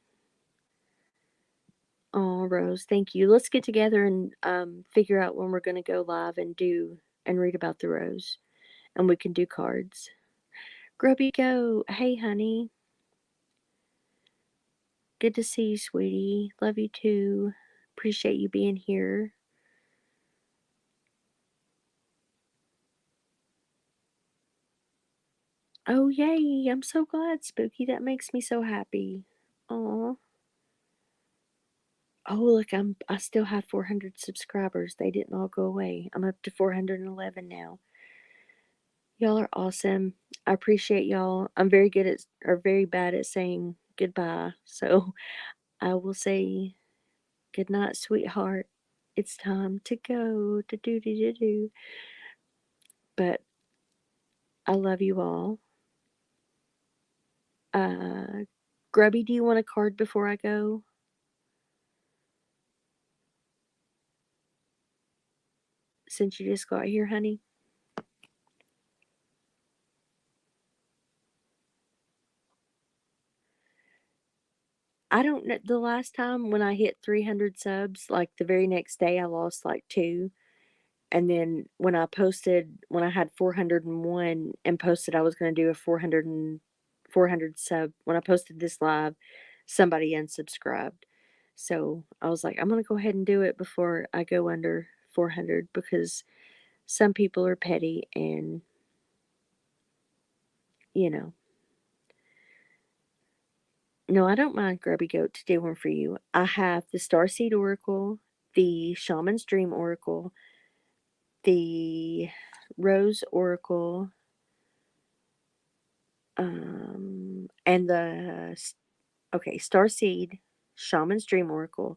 Oh, Rose, thank you. Let's get together and figure out when we're going to go live and do and read about the rose, and we can do cards. Grubby Go, hey, honey. Good to see you, sweetie. Love you too. Appreciate you being here. Oh, yay. I'm so glad, Spooky. That makes me so happy. Aw. Oh, look, I still have 400 subscribers. They didn't all go away. I'm up to 411 now. Y'all are awesome. I appreciate y'all. I'm very good at or very bad at saying goodbye. So I will say good night, sweetheart. It's time to go. To do do do do. But I love you all. Uh Grubby, do you want a card before I go? Since you just got here, honey? I don't know. The last time when I hit 300 subs, like the very next day, I lost like two. And then when I had 401 and posted I was going to do a 400 sub, when I posted this live, somebody unsubscribed. So I was like, I'm going to go ahead and do it before I go under 400, because some people are petty and, you know, no, I don't mind Grubby Goat to do one for you. I have the Starseed Oracle, the Shaman's Dream Oracle, the Rose Oracle, and Starseed, Shaman's Dream Oracle,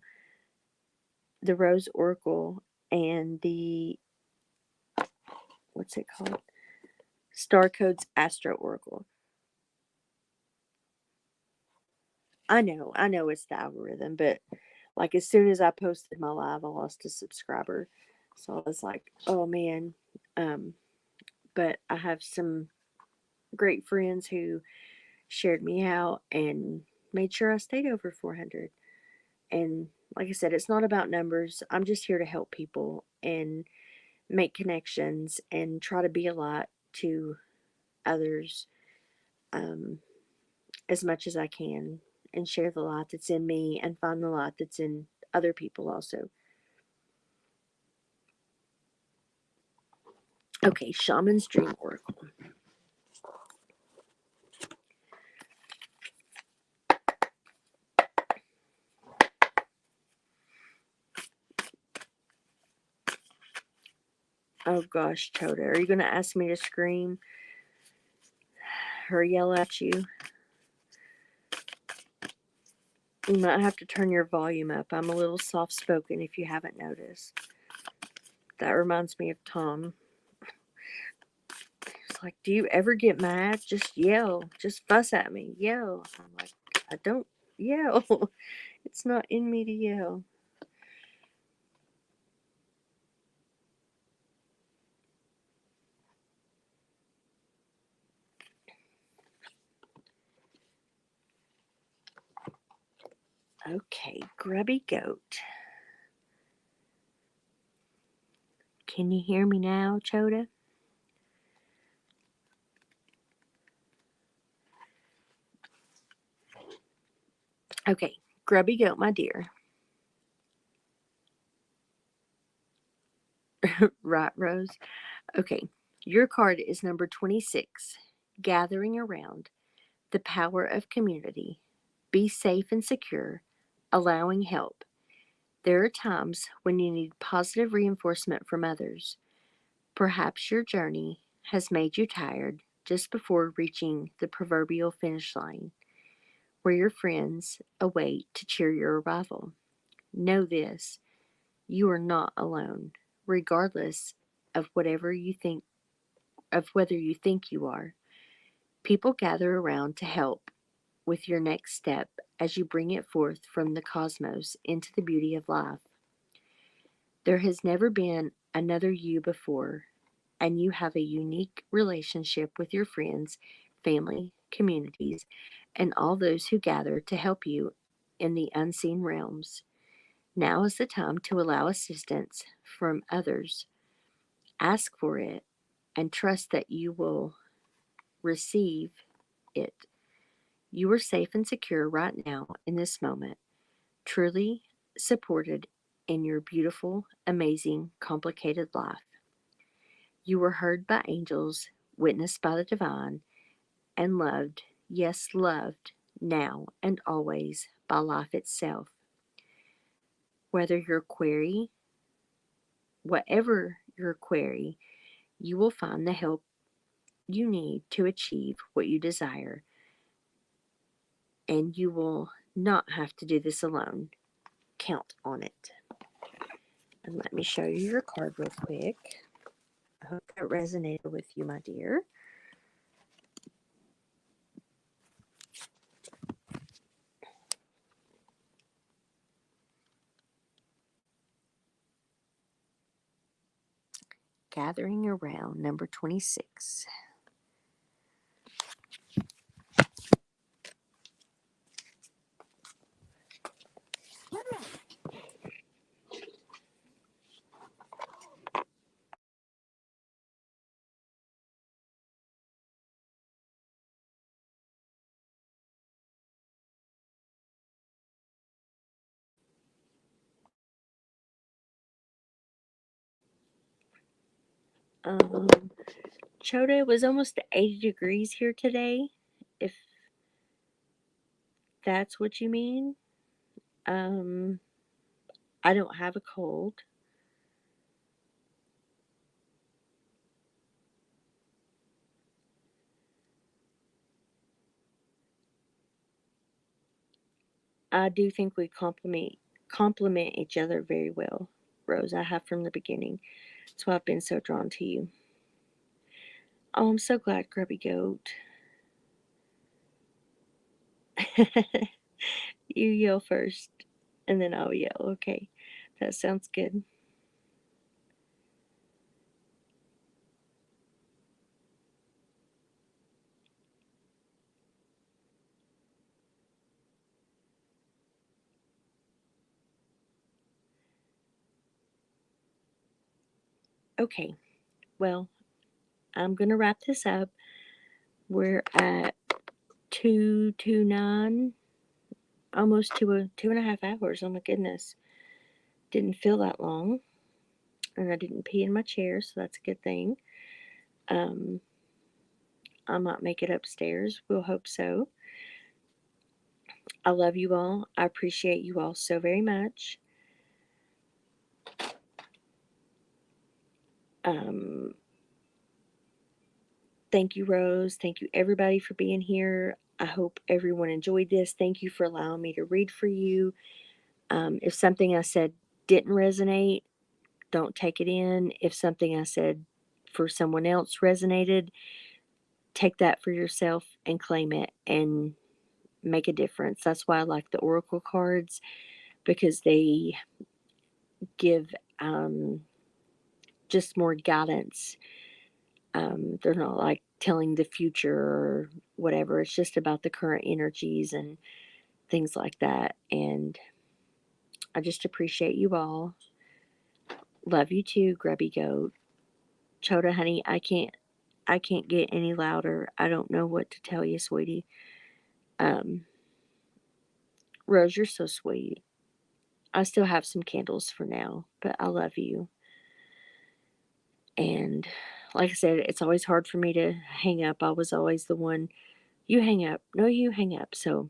the Rose Oracle, and the what's it called? Star Codes Astro Oracle. I know it's the algorithm, but like as soon as I posted my live, I lost a subscriber. So I was like, oh man. Um, but I have some great friends who shared me out and made sure I stayed over 400. And like I said, it's not about numbers. I'm just here to help people and make connections and try to be a lot to others, um, as much as I can, and share the light that's in me and find the light that's in other people also. Okay, Shaman's Dream Oracle. Oh gosh, Choda, are you going to ask me to scream or yell at you? You might have to turn your volume up. I'm a little soft spoken if you haven't noticed. That reminds me of Tom. It's like, do you ever get mad? Just yell. Just fuss at me. Yell. I'm like, I don't yell. It's not in me to yell. Okay, Grubby Goat. Can you hear me now, Choda? Okay, Grubby Goat, my dear. Right, Rose? Okay, your card is number 26. Gathering around. The power of community. Be safe and secure. Allowing help. There are times when you need positive reinforcement from others. Perhaps your journey has made you tired just before reaching the proverbial finish line, where your friends await to cheer your arrival. Know this, you are not alone, regardless of whether you think you are. People gather around to help with your next step as you bring it forth from the cosmos into the beauty of life. There has never been another you before, and you have a unique relationship with your friends, family, communities, and all those who gather to help you in the unseen realms. Now is the time to allow assistance from others. Ask for it and trust that you will receive it. You are safe and secure right now in this moment, truly supported in your beautiful, amazing, complicated life. You were heard by angels, witnessed by the divine, and loved, yes, loved, now and always by life itself. Whether your query, whatever your query, you will find the help you need to achieve what you desire, and you will not have to do this alone. Count on it. And let me show you your card real quick. I hope that resonated with you, my dear. Gathering around, number 26. Um, Choda, it was almost 80 degrees here today, if that's what you mean. Um, I don't have a cold. I do think we complement each other very well, Rose. I have from the beginning. That's why I've been so drawn to you. Oh, I'm so glad, Grubby Goat. You yell first, and then I'll yell. Okay, that sounds good. Okay, well, I'm going to wrap this up. We're at 229, almost 2.5 hours. Oh my goodness. Didn't feel that long. And I didn't pee in my chair, so that's a good thing. Um, I might make it upstairs. We'll hope so. I love you all. I appreciate you all so very much. Um, Thank you, Rose. Thank you, everybody, for being here. I hope everyone enjoyed this. Thank you for allowing me to read for you. If something I said didn't resonate, don't take it in. If something I said for someone else resonated, take that for yourself and claim it and make a difference. That's why I like the Oracle cards, because they give just more guidance. They're not like telling the future or whatever. It's just about the current energies and things like that. And I just appreciate you all. Love you too, Grubby Goat. Chota, honey, I can't get any louder. I don't know what to tell you, sweetie. Um, Rose, you're so sweet. I still have some candles for now, but I love you. And like I said, it's always hard for me to hang up. I was always the one, you hang up. No, you hang up. So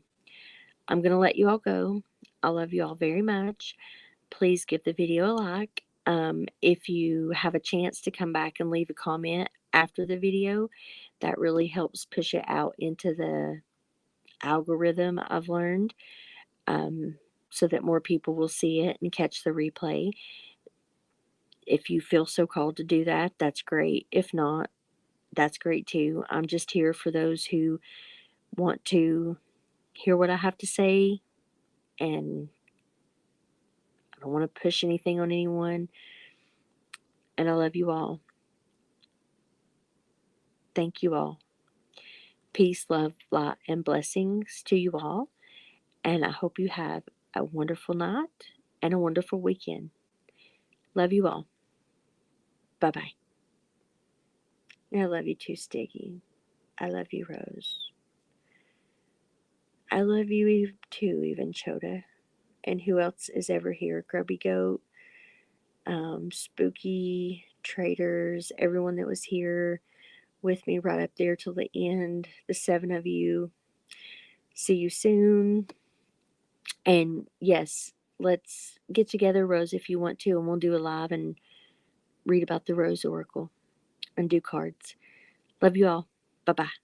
I'm going to let you all go. I love you all very much. Please give the video a like. If you have a chance to come back and leave a comment after the video, that really helps push it out into the algorithm, I've learned, um, so that more people will see it and catch the replay. If you feel so called to do that, that's great. If not, that's great too. I'm just here for those who want to hear what I have to say, and I don't want to push anything on anyone. And I love you all. Thank you all. Peace, love, light, and blessings to you all. And I hope you have a wonderful night and a wonderful weekend. Love you all. Bye bye. And I love you too, Stiggy. I love you, Rose. I love you too, even Chota. And who else is ever here? Grubby Goat, Spooky, Traders, everyone that was here with me right up there till the end. The 7 of you. See you soon. And yes, let's get together, Rose, if you want to, and we'll do a live and read about the Rose Oracle and do cards. Love you all. Bye bye.